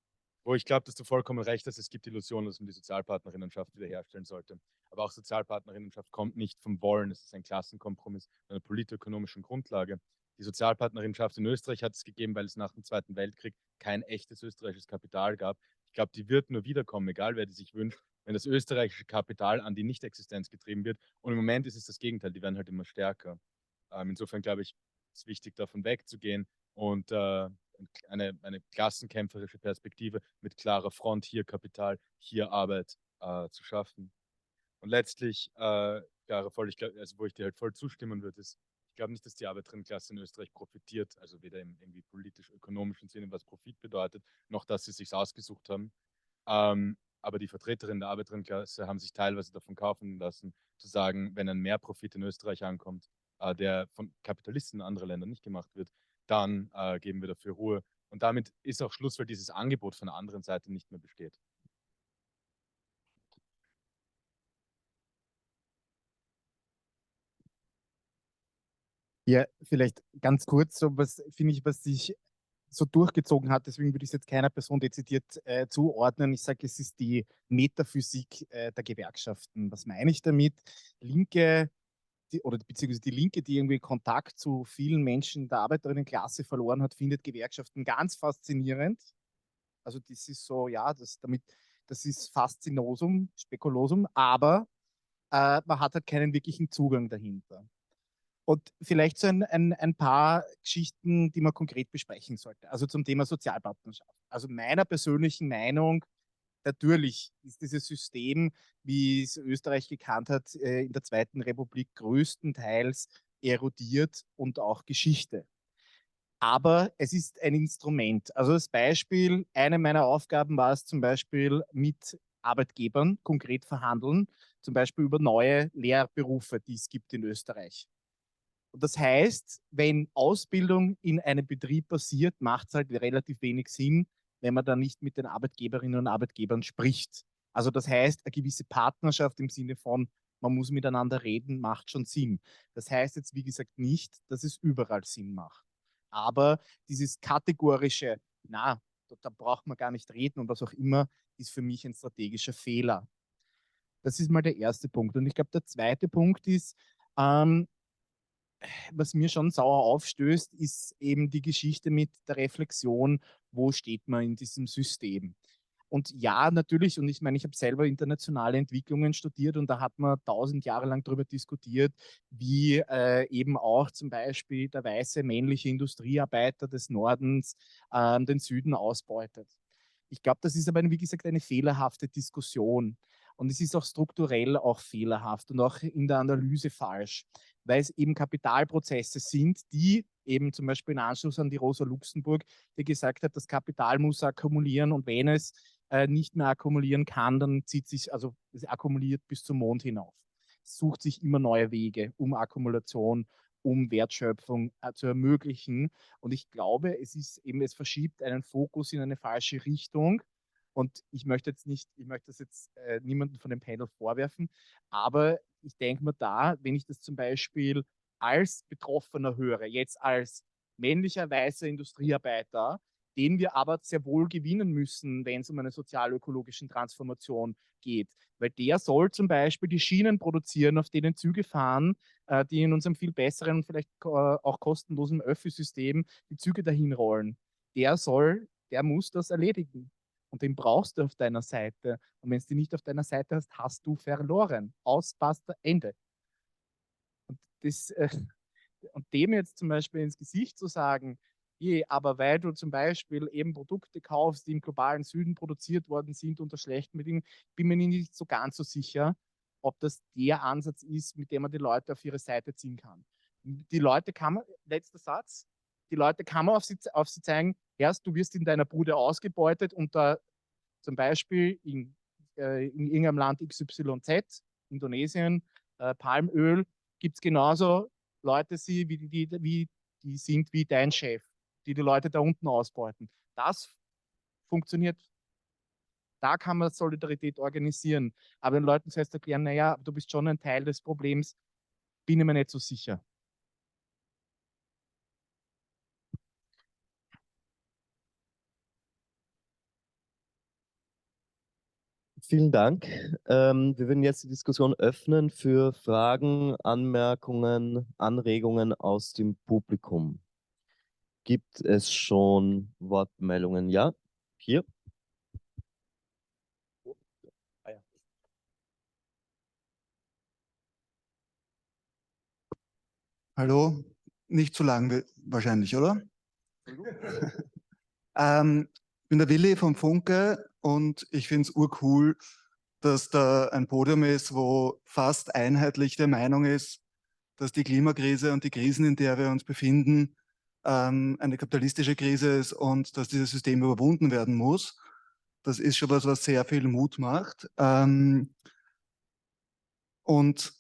Wo ich glaube, dass du vollkommen recht hast, es gibt Illusionen, dass man die Sozialpartnerinnenschaft wiederherstellen sollte. Aber auch Sozialpartnerinnenschaft kommt nicht vom Wollen, es ist ein Klassenkompromiss, einer politökonomischen Grundlage. Die Sozialpartnerinnenschaft in Österreich hat es gegeben, weil es nach dem Zweiten Weltkrieg kein echtes österreichisches Kapital gab. Ich glaube, die wird nur wiederkommen, egal wer die sich wünscht, wenn das österreichische Kapital an die Nichtexistenz getrieben wird. Und im Moment ist es das Gegenteil, die werden halt immer stärker. Insofern glaube ich, ist es wichtig, davon wegzugehen und eine klassenkämpferische Perspektive mit klarer Front, hier Kapital, hier Arbeit zu schaffen. Und letztlich, Clara, ich glaub, also wo ich dir halt voll zustimmen würde, ist, ich glaube nicht, dass die Arbeiterinnenklasse in Österreich profitiert, also weder im irgendwie politisch-ökonomischen Sinne, was Profit bedeutet, noch dass sie es sich ausgesucht haben. Aber die Vertreterinnen der Arbeiterinnenklasse haben sich teilweise davon kaufen lassen, zu sagen, wenn ein Mehrprofit in Österreich ankommt, der von Kapitalisten in anderen Ländern nicht gemacht wird, dann geben wir dafür Ruhe. Und damit ist auch Schluss, weil dieses Angebot von der anderen Seite nicht mehr besteht. Ja, vielleicht ganz kurz, so was finde ich, was sich so durchgezogen hat, deswegen würde ich es jetzt keiner Person dezidiert zuordnen. Ich sage, es ist die Metaphysik der Gewerkschaften. Was meine ich damit? Linke, oder beziehungsweise die Linke, die irgendwie Kontakt zu vielen Menschen der Arbeiterinnenklasse verloren hat, findet Gewerkschaften ganz faszinierend. Also das ist so, ja, das ist Faszinosum, Spekulosum, aber man hat halt keinen wirklichen Zugang dahinter. Und vielleicht so ein paar Geschichten, die man konkret besprechen sollte. Also zum Thema Sozialpartnerschaft. Also meiner persönlichen Meinung, natürlich ist dieses System, wie es Österreich gekannt hat, in der Zweiten Republik größtenteils erodiert und auch Geschichte. Aber es ist ein Instrument. Also das Beispiel, eine meiner Aufgaben war es zum Beispiel mit Arbeitgebern konkret verhandeln, zum Beispiel über neue Lehrberufe, die es gibt in Österreich. Und das heißt, wenn Ausbildung in einem Betrieb passiert, macht es halt relativ wenig Sinn, wenn man dann nicht mit den Arbeitgeberinnen und Arbeitgebern spricht. Also das heißt, eine gewisse Partnerschaft im Sinne von, man muss miteinander reden, macht schon Sinn. Das heißt jetzt, wie gesagt, nicht, dass es überall Sinn macht. Aber dieses kategorische, na, da braucht man gar nicht reden und was auch immer, ist für mich ein strategischer Fehler. Das ist mal der erste Punkt. Und ich glaube, der zweite Punkt ist, was mir schon sauer aufstößt, ist eben die Geschichte mit der Reflexion, wo steht man in diesem System. Und ja, natürlich, und ich meine, ich habe selber internationale Entwicklungen studiert und da hat man 1000 Jahre lang darüber diskutiert, wie eben auch zum Beispiel der weiße männliche Industriearbeiter des Nordens den Süden ausbeutet. Ich glaube, das ist aber, wie gesagt, eine fehlerhafte Diskussion. Und es ist auch strukturell auch fehlerhaft und auch in der Analyse falsch, weil es eben Kapitalprozesse sind, die eben zum Beispiel in Anschluss an die Rosa Luxemburg, die gesagt hat, das Kapital muss akkumulieren und wenn es nicht mehr akkumulieren kann, dann zieht sich, also es akkumuliert bis zum Mond hinauf. Es sucht sich immer neue Wege, um Akkumulation, um Wertschöpfung zu ermöglichen. Und ich glaube, es ist eben, es verschiebt einen Fokus in eine falsche Richtung. Und ich möchte jetzt nicht, ich möchte das jetzt niemandem von dem Panel vorwerfen, aber ich denke mir da, wenn ich das zum Beispiel als Betroffener höre, jetzt als männlicher weißer Industriearbeiter, den wir aber sehr wohl gewinnen müssen, wenn es um eine sozial-ökologischen Transformation geht. Weil der soll zum Beispiel die Schienen produzieren, auf denen Züge fahren, die in unserem viel besseren und vielleicht auch kostenlosen Öffi-System die Züge dahin rollen. Der muss das erledigen. Und den brauchst du auf deiner Seite. Und wenn du die nicht auf deiner Seite hast, hast du verloren. Aus, basta, Ende. Und, und dem jetzt zum Beispiel ins Gesicht zu sagen, aber weil du zum Beispiel eben Produkte kaufst, die im globalen Süden produziert worden sind unter schlechten Bedingungen, bin mir nicht so ganz so sicher, ob das der Ansatz ist, mit dem man die Leute auf ihre Seite ziehen kann. Die Leute kann man, letzter Satz, die Leute kann man auf sie zeigen, erst du wirst in deiner Bude ausgebeutet und da zum Beispiel in irgendeinem Land XYZ, Indonesien, Palmöl, gibt es genauso Leute, die sind wie dein Chef, die Leute da unten ausbeuten. Das funktioniert. Da kann man Solidarität organisieren. Aber den Leuten zuerst erklären, naja, du bist schon ein Teil des Problems, bin ich mir nicht so sicher. Vielen Dank. Wir würden jetzt die Diskussion öffnen für Fragen, Anmerkungen, Anregungen aus dem Publikum. Gibt es schon Wortmeldungen? Ja, hier. Hallo, nicht zu lang wahrscheinlich, oder? Ich bin der Willi vom Funke und ich finde es urcool, dass da ein Podium ist, wo fast einheitlich der Meinung ist, dass die Klimakrise und die Krisen, in der wir uns befinden, eine kapitalistische Krise ist und dass dieses System überwunden werden muss. Das ist schon was, was sehr viel Mut macht. Und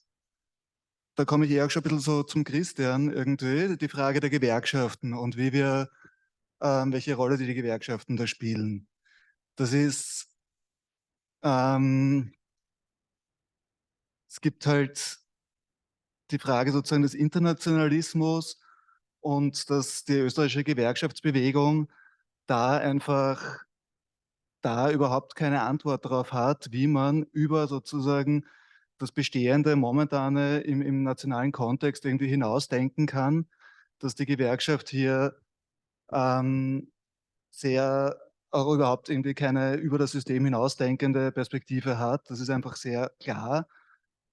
da komme ich eher auch schon ein bisschen so zum Christian irgendwie, die Frage der Gewerkschaften und wie wir, welche Rolle die Gewerkschaften da spielen. Das ist, es gibt halt die Frage sozusagen des Internationalismus und dass die österreichische Gewerkschaftsbewegung da einfach da überhaupt keine Antwort darauf hat, wie man über sozusagen das Bestehende momentane im nationalen Kontext irgendwie hinausdenken kann, dass die Gewerkschaft hier sehr auch überhaupt irgendwie keine über das System hinausdenkende Perspektive hat. Das ist einfach sehr klar,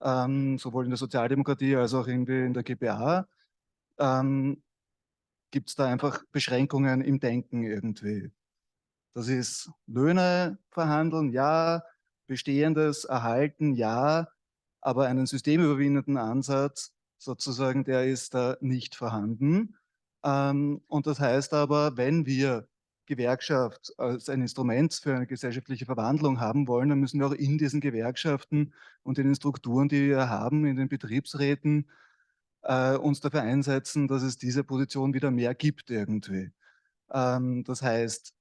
sowohl in der Sozialdemokratie als auch irgendwie in der GPA. Gibt es da einfach Beschränkungen im Denken irgendwie. Das ist Löhne verhandeln, ja, Bestehendes erhalten, ja, aber einen systemüberwindenden Ansatz sozusagen, der ist da nicht vorhanden. Und das heißt aber, wenn wir Gewerkschaft als ein Instrument für eine gesellschaftliche Verwandlung haben wollen, dann müssen wir auch in diesen Gewerkschaften und in den Strukturen, die wir haben, in den Betriebsräten, uns dafür einsetzen, dass es diese Position wieder mehr gibt irgendwie. Das heißt,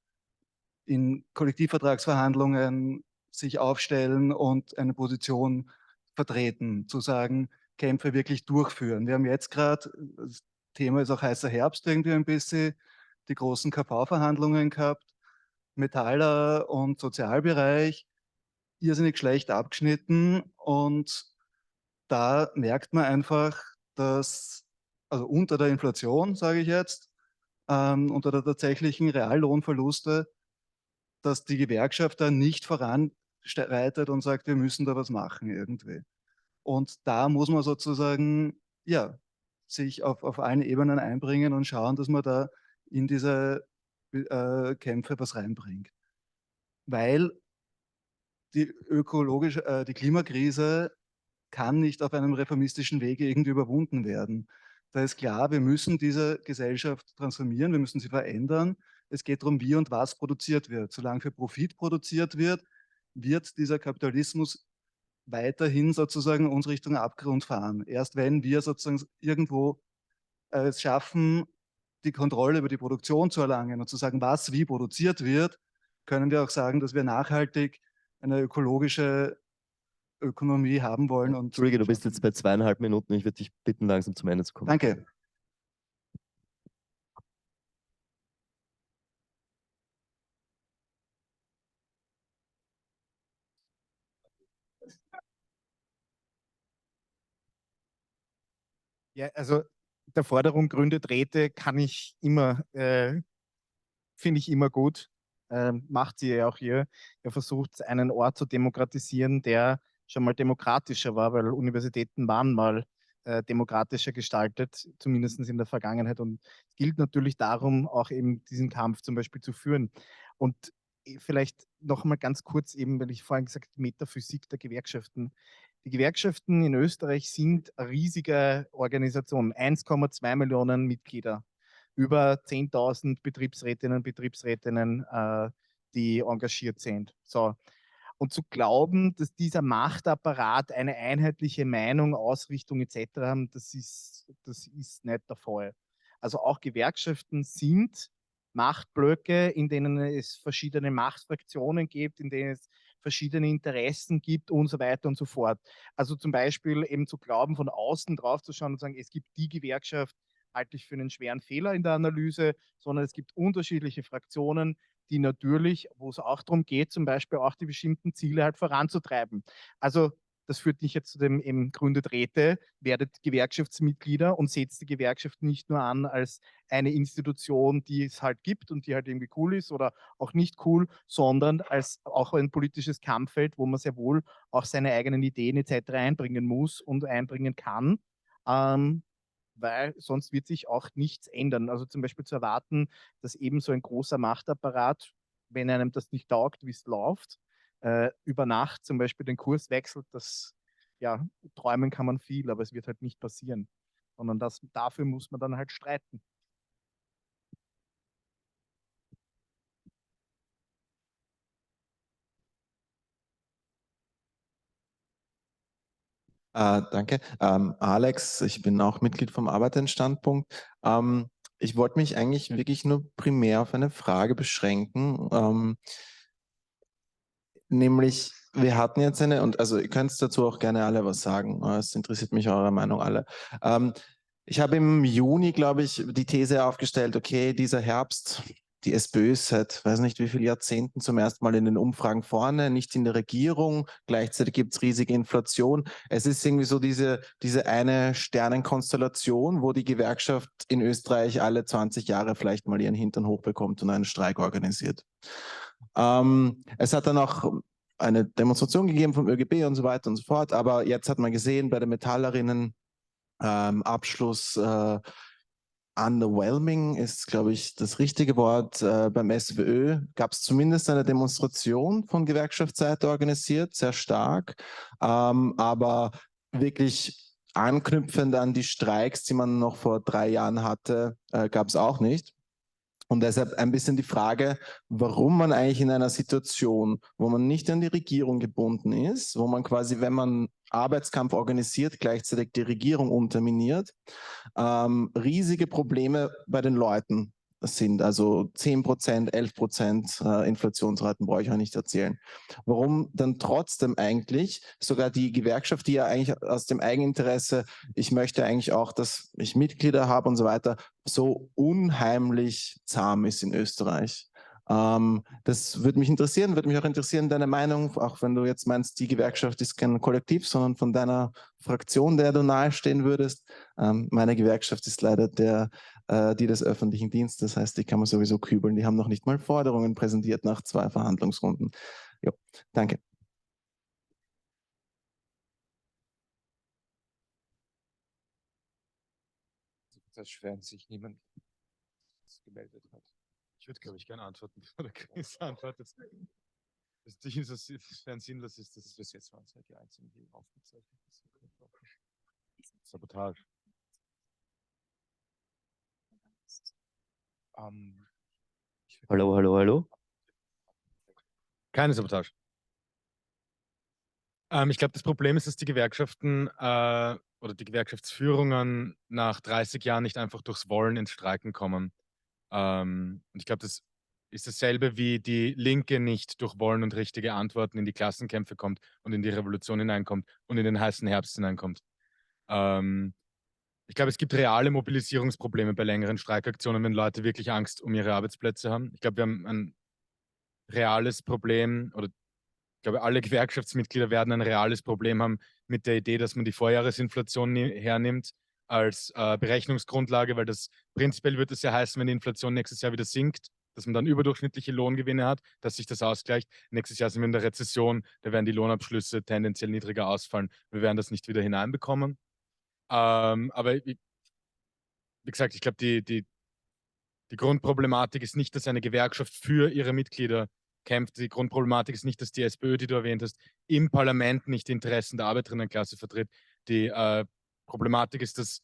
in Kollektivvertragsverhandlungen sich aufstellen und eine Position vertreten, zu sagen, Kämpfe wirklich durchführen. Wir haben jetzt gerade, das Thema ist auch heißer Herbst irgendwie ein bisschen, die großen KV-Verhandlungen gehabt, Metaller und Sozialbereich, irrsinnig schlecht abgeschnitten und da merkt man einfach, dass, also unter der Inflation, sage ich jetzt, unter der tatsächlichen Reallohnverluste, dass die Gewerkschaft da nicht voranschreitet und sagt, wir müssen da was machen irgendwie. Und da muss man sozusagen, ja, sich auf allen Ebenen einbringen und schauen, dass man da in diese Kämpfe was reinbringt. Weil die Klimakrise kann nicht auf einem reformistischen Wege irgendwie überwunden werden. Da ist klar, wir müssen diese Gesellschaft transformieren, wir müssen sie verändern. Es geht darum, wie und was produziert wird. Solange für Profit produziert wird, wird dieser Kapitalismus weiterhin sozusagen uns Richtung Abgrund fahren. Erst wenn wir sozusagen irgendwo es schaffen, die Kontrolle über die Produktion zu erlangen und zu sagen, was wie produziert wird, können wir auch sagen, dass wir nachhaltig eine ökologische Ökonomie haben wollen. Und Entschuldige, du bist jetzt bei 2,5 Minuten. Ich würde dich bitten, langsam zum Ende zu kommen. Danke. Ja, also der Forderung gründet Räte kann ich immer, finde ich immer gut. Macht sie ja auch hier. Er versucht, einen Ort zu demokratisieren, der schon mal demokratischer war, weil Universitäten waren mal demokratischer gestaltet, zumindest in der Vergangenheit. Und es gilt natürlich darum, auch eben diesen Kampf zum Beispiel zu führen. Und vielleicht noch mal ganz kurz eben, weil ich vorhin gesagt habe, Metaphysik der Gewerkschaften. Die Gewerkschaften in Österreich sind eine riesige Organisation, 1,2 Millionen Mitglieder, über 10.000 Betriebsrätinnen und Betriebsrätinnen, die engagiert sind. So. Und zu glauben, dass dieser Machtapparat eine einheitliche Meinung, Ausrichtung etc. haben, das ist nicht der Fall. Also auch Gewerkschaften sind Machtblöcke, in denen es verschiedene Machtfraktionen gibt, in denen es verschiedene Interessen gibt und so weiter und so fort. Also zum Beispiel eben zu glauben, von außen drauf zu schauen und sagen, es gibt die Gewerkschaft, halte ich für einen schweren Fehler in der Analyse, sondern es gibt unterschiedliche Fraktionen, die natürlich, wo es auch darum geht, zum Beispiel auch die bestimmten Ziele halt voranzutreiben. Also das führt mich jetzt zu dem eben gründet Räte, werdet Gewerkschaftsmitglieder und setzt die Gewerkschaft nicht nur an als eine Institution, die es halt gibt und die halt irgendwie cool ist oder auch nicht cool, sondern als auch ein politisches Kampffeld, wo man sehr wohl auch seine eigenen Ideen etc. einbringen muss und einbringen kann. Weil sonst wird sich auch nichts ändern. Also zum Beispiel zu erwarten, dass eben so ein großer Machtapparat, wenn einem das nicht taugt, wie es läuft, über Nacht zum Beispiel den Kurs wechselt, das, ja, träumen kann man viel, aber es wird halt nicht passieren. Sondern dafür muss man dann halt streiten. Danke. Alex, ich bin auch Mitglied vom Arbeiterstandpunkt. Ich wollte mich eigentlich wirklich nur primär auf eine Frage beschränken, nämlich wir hatten jetzt und also ihr könnt dazu auch gerne alle was sagen, es interessiert mich eure Meinung alle. Ich habe im Juni, glaube ich, die These aufgestellt, okay, dieser Herbst, die SPÖ ist seit, weiß nicht wie viele Jahrzehnten zum ersten Mal in den Umfragen vorne, nicht in der Regierung, gleichzeitig gibt es riesige Inflation. Es ist irgendwie so diese eine Sternenkonstellation, wo die Gewerkschaft in Österreich alle 20 Jahre vielleicht mal ihren Hintern hochbekommt und einen Streik organisiert. Es hat dann auch eine Demonstration gegeben vom ÖGB und so weiter und so fort, aber jetzt hat man gesehen, bei den Metallerinnen Abschluss underwhelming ist, glaube ich, das richtige Wort. Beim SWÖ gab es zumindest eine Demonstration von Gewerkschaftsseite organisiert, sehr stark, aber wirklich anknüpfend an die Streiks, die man noch vor 3 Jahren hatte, gab es auch nicht. Und deshalb ein bisschen die Frage, warum man eigentlich in einer Situation, wo man nicht an die Regierung gebunden ist, wo man quasi, wenn man Arbeitskampf organisiert, gleichzeitig die Regierung unterminiert, riesige Probleme bei den Leuten sind. Also 10%, 11% Inflationsraten brauche ich auch nicht erzählen. Warum dann trotzdem eigentlich sogar die Gewerkschaft, die ja eigentlich aus dem Eigeninteresse, ich möchte eigentlich auch, dass ich Mitglieder habe und so weiter, so unheimlich zahm ist in Österreich. Das würde mich interessieren, würde mich auch interessieren, deine Meinung, auch wenn du jetzt meinst, die Gewerkschaft ist kein Kollektiv, sondern von deiner Fraktion, der du nahestehen würdest. Meine Gewerkschaft ist leider der die des öffentlichen Dienstes. Das heißt, die kann man sowieso kübeln. Die haben noch nicht mal Forderungen präsentiert nach 2 Verhandlungsrunden. Jo, danke. Das wenn sich niemand gemeldet hat. Ich würde, glaube ich, gerne antworten, bevor der Chris antwortet. Das Ding ist, dass es sinnlos ist, dass Bis jetzt waren es halt die einzigen, die aufgezeichnet sind. Sabotage. Hallo, hallo, hallo. Keine Sabotage. Ich glaube, das Problem ist, dass die Gewerkschaften oder die Gewerkschaftsführungen nach 30 Jahren nicht einfach durchs Wollen ins Streiken kommen. Und ich glaube, das ist dasselbe, wie die Linke nicht durch Wollen und richtige Antworten in die Klassenkämpfe kommt und in die Revolution hineinkommt und in den heißen Herbst hineinkommt. Ich glaube, es gibt reale Mobilisierungsprobleme bei längeren Streikaktionen, wenn Leute wirklich Angst um ihre Arbeitsplätze haben. Ich glaube, wir haben ein reales Problem, oder ich glaube, alle Gewerkschaftsmitglieder werden ein reales Problem haben mit der Idee, dass man die Vorjahresinflation hernimmt als Berechnungsgrundlage, weil das prinzipiell wird es ja heißen, wenn die Inflation nächstes Jahr wieder sinkt, dass man dann überdurchschnittliche Lohngewinne hat, dass sich das ausgleicht. Nächstes Jahr sind wir in der Rezession, da werden die Lohnabschlüsse tendenziell niedriger ausfallen. Wir werden das nicht wieder hineinbekommen. Aber wie gesagt, ich glaube, die Grundproblematik ist nicht, dass eine Gewerkschaft für ihre Mitglieder kämpft. Die Grundproblematik ist nicht, dass die SPÖ, die du erwähnt hast, im Parlament nicht die Interessen der Arbeiterinnenklasse vertritt. Die Problematik ist, dass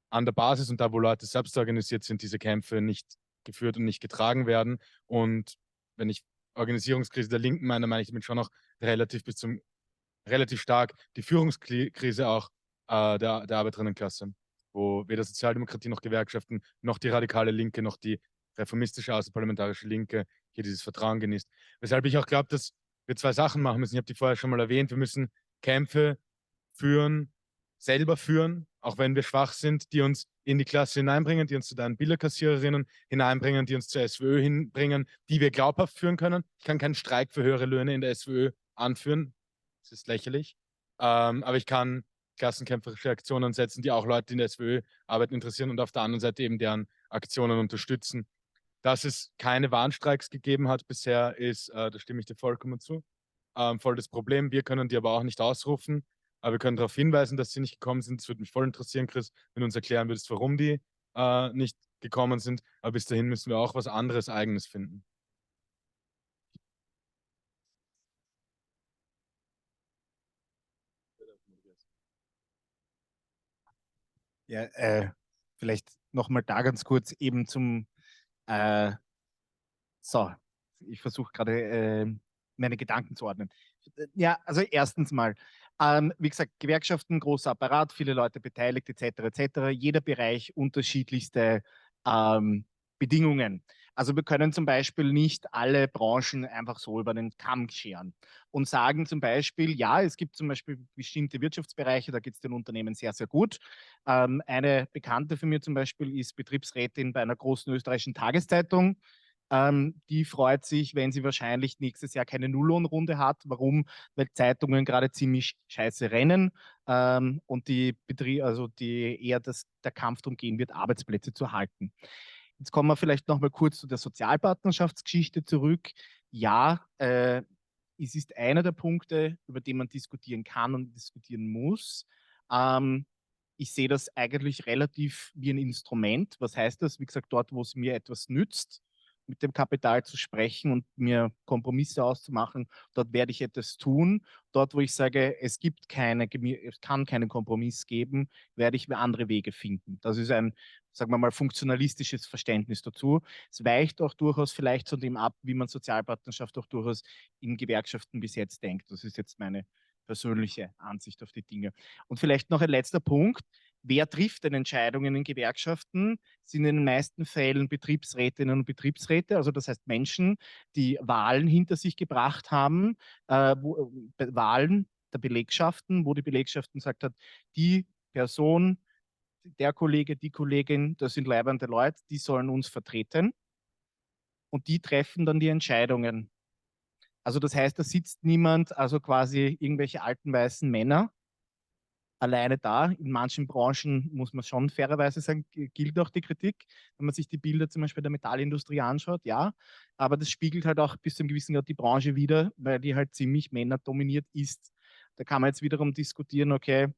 an der Basis und da, wo Leute selbst organisiert sind, diese Kämpfe nicht geführt und nicht getragen werden. Und wenn ich Organisierungskrise der Linken meine ich damit schon auch relativ stark die Führungskrise auch der Arbeiterinnenklasse, wo weder Sozialdemokratie noch Gewerkschaften noch die radikale Linke noch die reformistische außerparlamentarische Linke hier dieses Vertrauen genießt. Weshalb ich auch glaube, dass wir 2 Sachen machen müssen. Ich habe die vorher schon mal erwähnt. Wir müssen Kämpfe führen, selber führen, auch wenn wir schwach sind, die uns in die Klasse hineinbringen, die uns zu deinen Bilderkassiererinnen hineinbringen, die uns zur SWÖ hinbringen, die wir glaubhaft führen können. Ich kann keinen Streik für höhere Löhne in der SWÖ anführen. Das ist lächerlich. Aber ich kann klassenkämpferische Aktionen setzen, die auch Leute in der SWÖ arbeiten interessieren und auf der anderen Seite eben deren Aktionen unterstützen. Dass es keine Warnstreiks gegeben hat bisher, ist, da stimme ich dir vollkommen zu, voll das Problem. Wir können die aber auch nicht ausrufen, aber wir können darauf hinweisen, dass sie nicht gekommen sind. Es würde mich voll interessieren, Chris, wenn du uns erklären würdest, warum die nicht gekommen sind. Aber bis dahin müssen wir auch was anderes Eigenes finden. Ja, vielleicht nochmal da ganz kurz eben zum, so, ich versuche gerade meine Gedanken zu ordnen. Ja, also erstens mal, wie gesagt, Gewerkschaften, großer Apparat, viele Leute beteiligt, etc., etc., jeder Bereich unterschiedlichste Bedingungen. Also wir können zum Beispiel nicht alle Branchen einfach so über den Kamm scheren und sagen zum Beispiel, ja, es gibt zum Beispiel bestimmte Wirtschaftsbereiche, da geht es den Unternehmen sehr, sehr gut. Eine Bekannte von mir zum Beispiel ist Betriebsrätin bei einer großen österreichischen Tageszeitung. Die freut sich, wenn sie wahrscheinlich nächstes Jahr keine Nulllohnrunde hat. Warum? Weil Zeitungen gerade ziemlich scheiße rennen und eher der Kampf darum gehen wird, Arbeitsplätze zu halten. Jetzt kommen wir vielleicht noch mal kurz zu der Sozialpartnerschaftsgeschichte zurück. Ja, es ist einer der Punkte, über den man diskutieren kann und diskutieren muss. Ich sehe das eigentlich relativ wie ein Instrument. Was heißt das? Wie gesagt, dort, wo es mir etwas nützt, mit dem Kapital zu sprechen und mir Kompromisse auszumachen, dort werde ich etwas tun. Dort, wo ich sage, es kann keinen Kompromiss geben, werde ich mir andere Wege finden. Das ist ein, sagen wir mal, funktionalistisches Verständnis dazu. Es weicht auch durchaus vielleicht von dem ab, wie man Sozialpartnerschaft auch durchaus in Gewerkschaften bis jetzt denkt. Das ist jetzt meine persönliche Ansicht auf die Dinge. Und vielleicht noch ein letzter Punkt. Wer trifft denn Entscheidungen in Gewerkschaften? Sind in den meisten Fällen Betriebsrätinnen und Betriebsräte, also das heißt Menschen, die Wahlen hinter sich gebracht haben, Wahlen der Belegschaften, wo die Belegschaften gesagt hat, die Person, der Kollege, die Kollegin, das sind leibende Leute, die sollen uns vertreten und die treffen dann die Entscheidungen. Also das heißt, da sitzt niemand, also quasi irgendwelche alten weißen Männer, alleine da. In manchen Branchen muss man schon fairerweise sagen, gilt auch die Kritik. Wenn man sich die Bilder zum Beispiel der Metallindustrie anschaut, ja. Aber das spiegelt halt auch bis zu einem gewissen Grad die Branche wider, weil die halt ziemlich männerdominiert ist. Da kann man jetzt wiederum diskutieren, okay,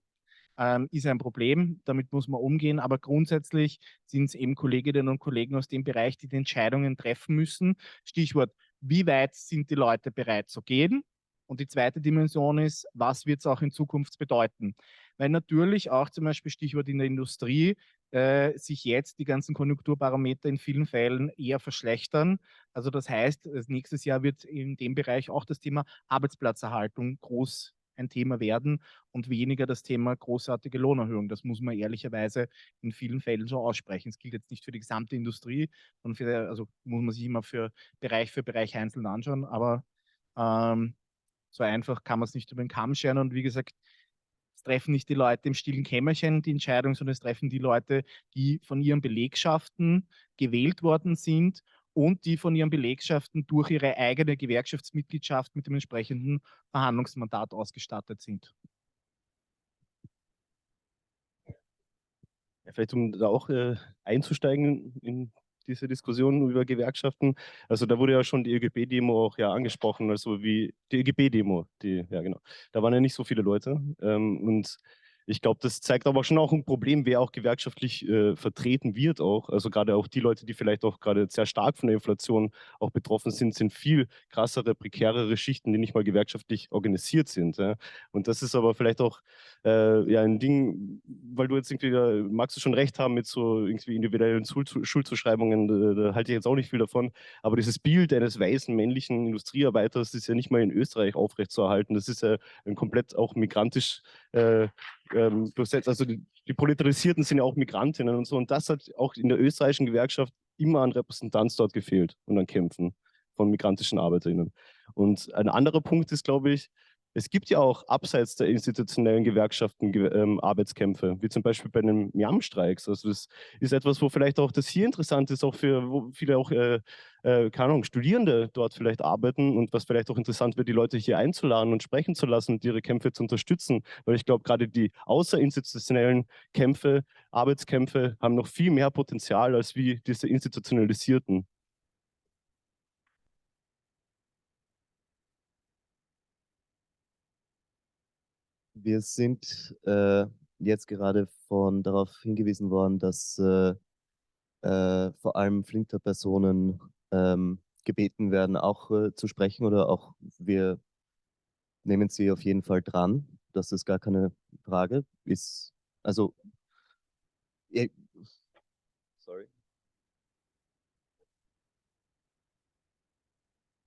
ist ein Problem, damit muss man umgehen, aber grundsätzlich sind es eben Kolleginnen und Kollegen aus dem Bereich, die Entscheidungen treffen müssen. Stichwort, wie weit sind die Leute bereit zu gehen? Und die zweite Dimension ist, was wird es auch in Zukunft bedeuten? Weil natürlich auch zum Beispiel Stichwort in der Industrie sich jetzt die ganzen Konjunkturbarometer in vielen Fällen eher verschlechtern. Also das heißt, nächstes Jahr wird in dem Bereich auch das Thema Arbeitsplatzerhaltung groß ein Thema werden und weniger das Thema großartige Lohnerhöhung. Das muss man ehrlicherweise in vielen Fällen so aussprechen. Es gilt jetzt nicht für die gesamte Industrie, sondern also muss man sich immer für Bereich einzeln anschauen, aber so einfach kann man es nicht über den Kamm scheren. Und wie gesagt, es treffen nicht die Leute im stillen Kämmerchen die Entscheidung, sondern es treffen die Leute, die von ihren Belegschaften gewählt worden sind und die von ihren Belegschaften durch ihre eigene Gewerkschaftsmitgliedschaft mit dem entsprechenden Verhandlungsmandat ausgestattet sind. Ja, vielleicht um da auch einzusteigen in diese Diskussion über Gewerkschaften. Also da wurde ja schon die ÖGB-Demo auch ja angesprochen, also wie die ÖGB-Demo, ja genau. Da waren ja nicht so viele Leute und ich glaube, das zeigt aber schon auch ein Problem, wer auch gewerkschaftlich vertreten wird auch. Also gerade auch die Leute, die vielleicht auch gerade sehr stark von der Inflation auch betroffen sind, sind viel krassere, prekärere Schichten, die nicht mal gewerkschaftlich organisiert sind. Ja. Und das ist aber vielleicht auch ja ein Ding, weil du jetzt irgendwie, magst du schon recht haben mit so irgendwie individuellen Schuldzuschreibungen, da halte ich jetzt auch nicht viel davon. Aber dieses Bild eines weißen männlichen Industriearbeiters ist ja nicht mal in Österreich aufrechtzuerhalten. Das ist ja ein komplett auch migrantisch durchsetzt. Also die Proletarisierten sind ja auch Migrantinnen und so. Und das hat auch in der österreichischen Gewerkschaft immer an Repräsentanz dort gefehlt und an Kämpfen von migrantischen ArbeiterInnen. Und ein anderer Punkt ist, glaube ich, es gibt ja auch abseits der institutionellen Gewerkschaften Arbeitskämpfe, wie zum Beispiel bei den MIAM-Streiks. Also das ist etwas, wo vielleicht auch das hier interessant ist, auch für wo viele auch, keine Ahnung, Studierende dort vielleicht arbeiten und was vielleicht auch interessant wird, die Leute hier einzuladen und sprechen zu lassen und ihre Kämpfe zu unterstützen. Weil ich glaube, gerade die außerinstitutionellen Kämpfe, Arbeitskämpfe haben noch viel mehr Potenzial als wie diese institutionalisierten. Wir sind jetzt gerade darauf hingewiesen worden, dass vor allem Flinter-Personen gebeten werden, auch zu sprechen, oder auch wir nehmen sie auf jeden Fall dran. Das ist gar keine Frage. Also, sorry.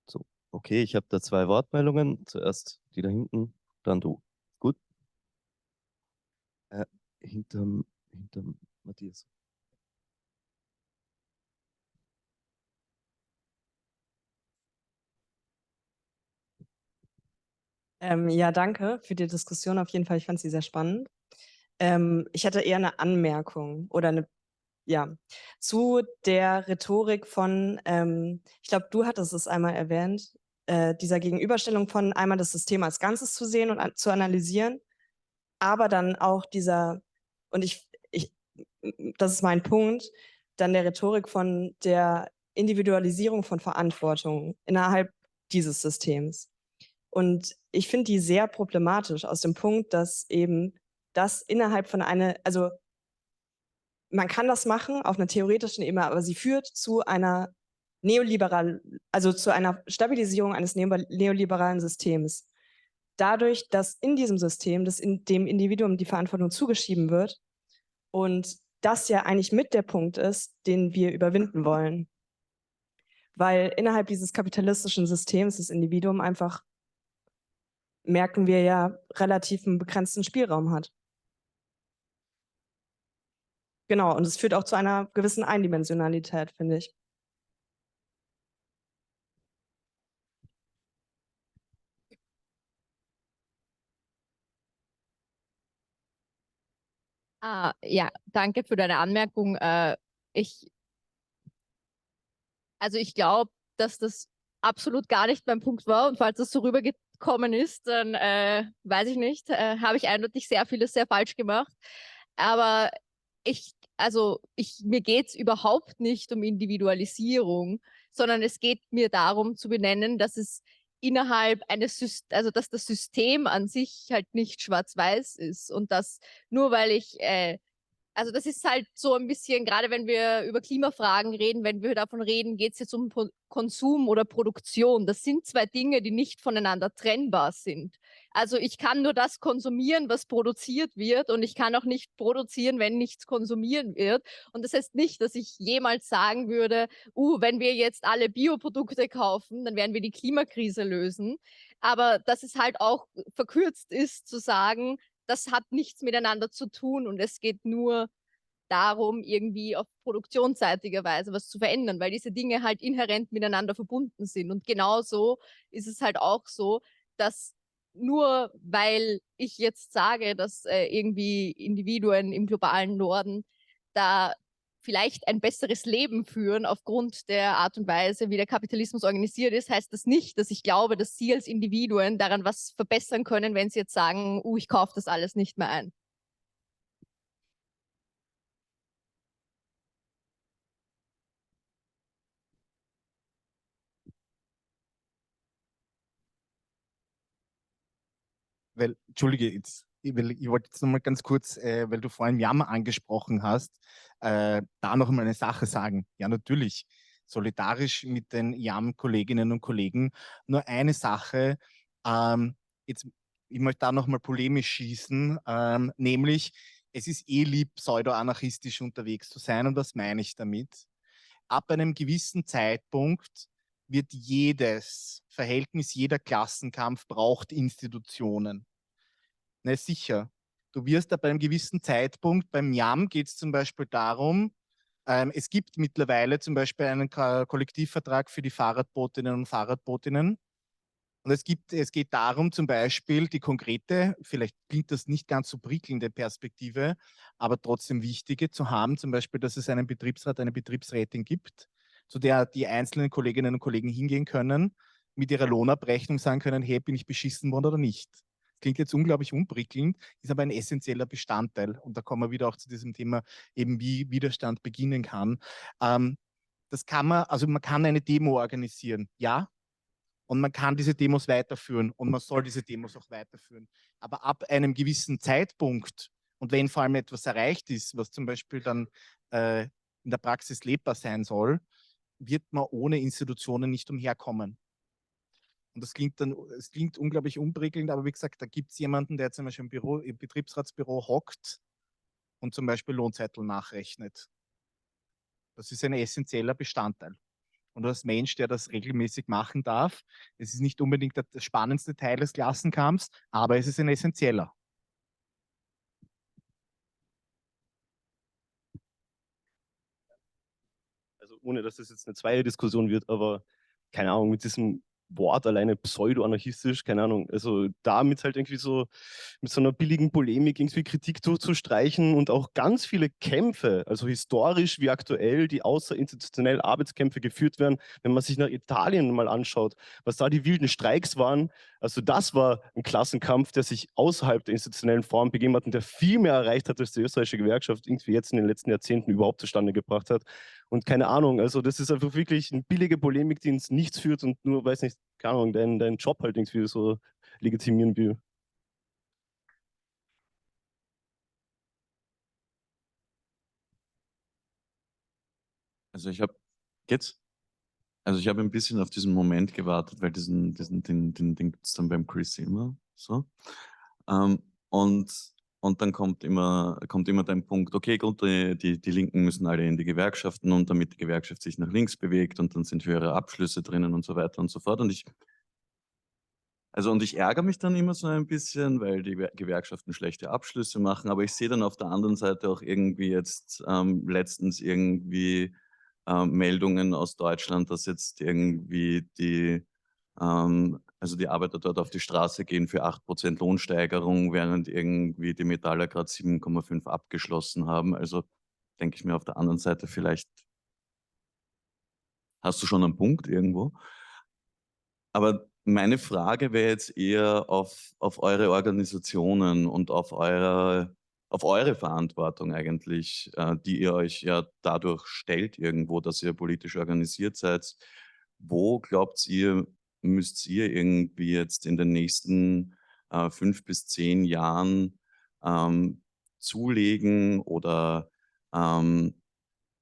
So, okay, ich habe da 2 Wortmeldungen. Zuerst die da hinten, dann du. Gut. Hinterm Matthias. Ja, danke für die Diskussion auf jeden Fall. Ich fand sie sehr spannend. Ich hatte eher eine Anmerkung oder zu der Rhetorik von, ich glaube, du hattest es einmal erwähnt, dieser Gegenüberstellung von einmal das System als Ganzes zu sehen und zu analysieren, aber dann auch das ist mein Punkt, dann der Rhetorik von der Individualisierung von Verantwortung innerhalb dieses Systems. Und ich finde die sehr problematisch aus dem Punkt, dass eben das innerhalb von also man kann das machen auf einer theoretischen Ebene, aber sie führt zu einer zu einer Stabilisierung eines neoliberalen Systems. Dadurch, dass in diesem System, dass in dem Individuum die Verantwortung zugeschrieben wird und das ja eigentlich mit der Punkt ist, den wir überwinden wollen. Weil innerhalb dieses kapitalistischen Systems das Individuum einfach, merken wir ja, relativ einen begrenzten Spielraum hat. Genau, und es führt auch zu einer gewissen Eindimensionalität, finde ich. Ja, danke für deine Anmerkung. Ich glaube, dass das absolut gar nicht mein Punkt war, und falls das so gekommen ist, dann weiß ich nicht, habe ich eindeutig sehr vieles sehr falsch gemacht. Aber mir geht es überhaupt nicht um Individualisierung, sondern es geht mir darum zu benennen, dass es innerhalb eines also dass das System an sich halt nicht schwarz-weiß ist und dass nur weil ich also das ist halt so ein bisschen, gerade wenn wir über Klimafragen reden, wenn wir davon reden, geht es jetzt um Konsum oder Produktion. Das sind zwei Dinge, die nicht voneinander trennbar sind. Also ich kann nur das konsumieren, was produziert wird, und ich kann auch nicht produzieren, wenn nichts konsumieren wird. Und das heißt nicht, dass ich jemals sagen würde, wenn wir jetzt alle Bioprodukte kaufen, dann werden wir die Klimakrise lösen. Aber dass es halt auch verkürzt ist, zu sagen, das hat nichts miteinander zu tun und es geht nur darum, irgendwie auf produktionsseitiger Weise was zu verändern, weil diese Dinge halt inhärent miteinander verbunden sind. Und genauso ist es halt auch so, dass nur weil ich jetzt sage, dass irgendwie Individuen im globalen Norden da vielleicht ein besseres Leben führen aufgrund der Art und Weise, wie der Kapitalismus organisiert ist, heißt das nicht, dass ich glaube, dass sie als Individuen daran was verbessern können, wenn sie jetzt sagen, ich kaufe das alles nicht mehr ein. Weil, Entschuldige, ich wollte jetzt nochmal ganz kurz, weil du vorhin Jammer angesprochen hast, da noch mal eine Sache sagen. Ja, natürlich, solidarisch mit den Jam-Kolleginnen und Kollegen. Nur eine Sache, jetzt, ich möchte da nochmal polemisch schießen, nämlich, es ist lieb, pseudo-anarchistisch unterwegs zu sein. Und was meine ich damit? Ab einem gewissen Zeitpunkt wird jedes Verhältnis, jeder Klassenkampf braucht Institutionen. Na sicher. Du wirst ab einem gewissen Zeitpunkt, beim JAM geht es zum Beispiel darum, es gibt mittlerweile zum Beispiel einen Kollektivvertrag für die Fahrradbotinnen und Fahrradbotinnen. Und es geht darum, zum Beispiel die konkrete, vielleicht klingt das nicht ganz so prickelnde Perspektive, aber trotzdem wichtige zu haben, zum Beispiel, dass es einen Betriebsrat, eine Betriebsrätin gibt, zu der die einzelnen Kolleginnen und Kollegen hingehen können, mit ihrer Lohnabrechnung sagen können, hey, bin ich beschissen worden oder nicht? Klingt jetzt unglaublich unprickelnd, ist aber ein essentieller Bestandteil. Und da kommen wir wieder auch zu diesem Thema, eben wie Widerstand beginnen kann. Das kann man, also man kann eine Demo organisieren, ja, und man kann diese Demos weiterführen und man soll diese Demos auch weiterführen. Aber ab einem gewissen Zeitpunkt und wenn vor allem etwas erreicht ist, was zum Beispiel dann in der Praxis lebbar sein soll, wird man ohne Institutionen nicht umherkommen. Und das klingt dann, es klingt unglaublich unprickelnd, aber wie gesagt, da gibt es jemanden, der zum Beispiel im Betriebsratsbüro hockt und zum Beispiel Lohnzettel nachrechnet. Das ist ein essentieller Bestandteil. Und als Mensch, der das regelmäßig machen darf, es ist nicht unbedingt der spannendste Teil des Klassenkampfs, aber es ist ein essentieller. Also ohne, dass das jetzt eine Zweidiskussion wird, aber keine Ahnung, mit diesem Wort alleine pseudo-anarchistisch, keine Ahnung, also damit halt irgendwie so mit so einer billigen Polemik irgendwie Kritik durchzustreichen und auch ganz viele Kämpfe, also historisch wie aktuell, die außerinstitutionell Arbeitskämpfe geführt werden, wenn man sich nach Italien mal anschaut, was da die wilden Streiks waren, also das war ein Klassenkampf, der sich außerhalb der institutionellen Form begeben hat und der viel mehr erreicht hat, als die österreichische Gewerkschaft irgendwie jetzt in den letzten Jahrzehnten überhaupt zustande gebracht hat. Und keine Ahnung, also das ist einfach wirklich eine billige Polemik, die ins Nichts führt und nur, weiß nicht, keine Ahnung, deinen Job halt irgendwie so legitimieren will. Also ich habe jetzt, also ich habe ein bisschen auf diesen Moment gewartet, weil den gibt es dann beim Chris immer so. Und dann kommt immer dein Punkt, okay, gut, die Linken müssen alle in die Gewerkschaften und damit die Gewerkschaft sich nach links bewegt und dann sind höhere Abschlüsse drinnen und so weiter und so fort. Und ich ärgere mich dann immer so ein bisschen, weil die Gewerkschaften schlechte Abschlüsse machen, aber ich sehe dann auf der anderen Seite auch irgendwie jetzt letztens irgendwie Meldungen aus Deutschland, dass jetzt irgendwie die Arbeiter dort auf die Straße gehen für 8% Lohnsteigerung, während irgendwie die Metaller gerade 7,5 abgeschlossen haben. Also denke ich mir auf der anderen Seite, vielleicht hast du schon einen Punkt irgendwo. Aber Meine Frage wäre jetzt eher auf eure Organisationen und auf eure Verantwortung eigentlich, die ihr euch ja dadurch stellt irgendwo, dass ihr politisch organisiert seid. Wo glaubt ihr, müsst ihr irgendwie jetzt in den nächsten 5 bis 10 Jahren zulegen oder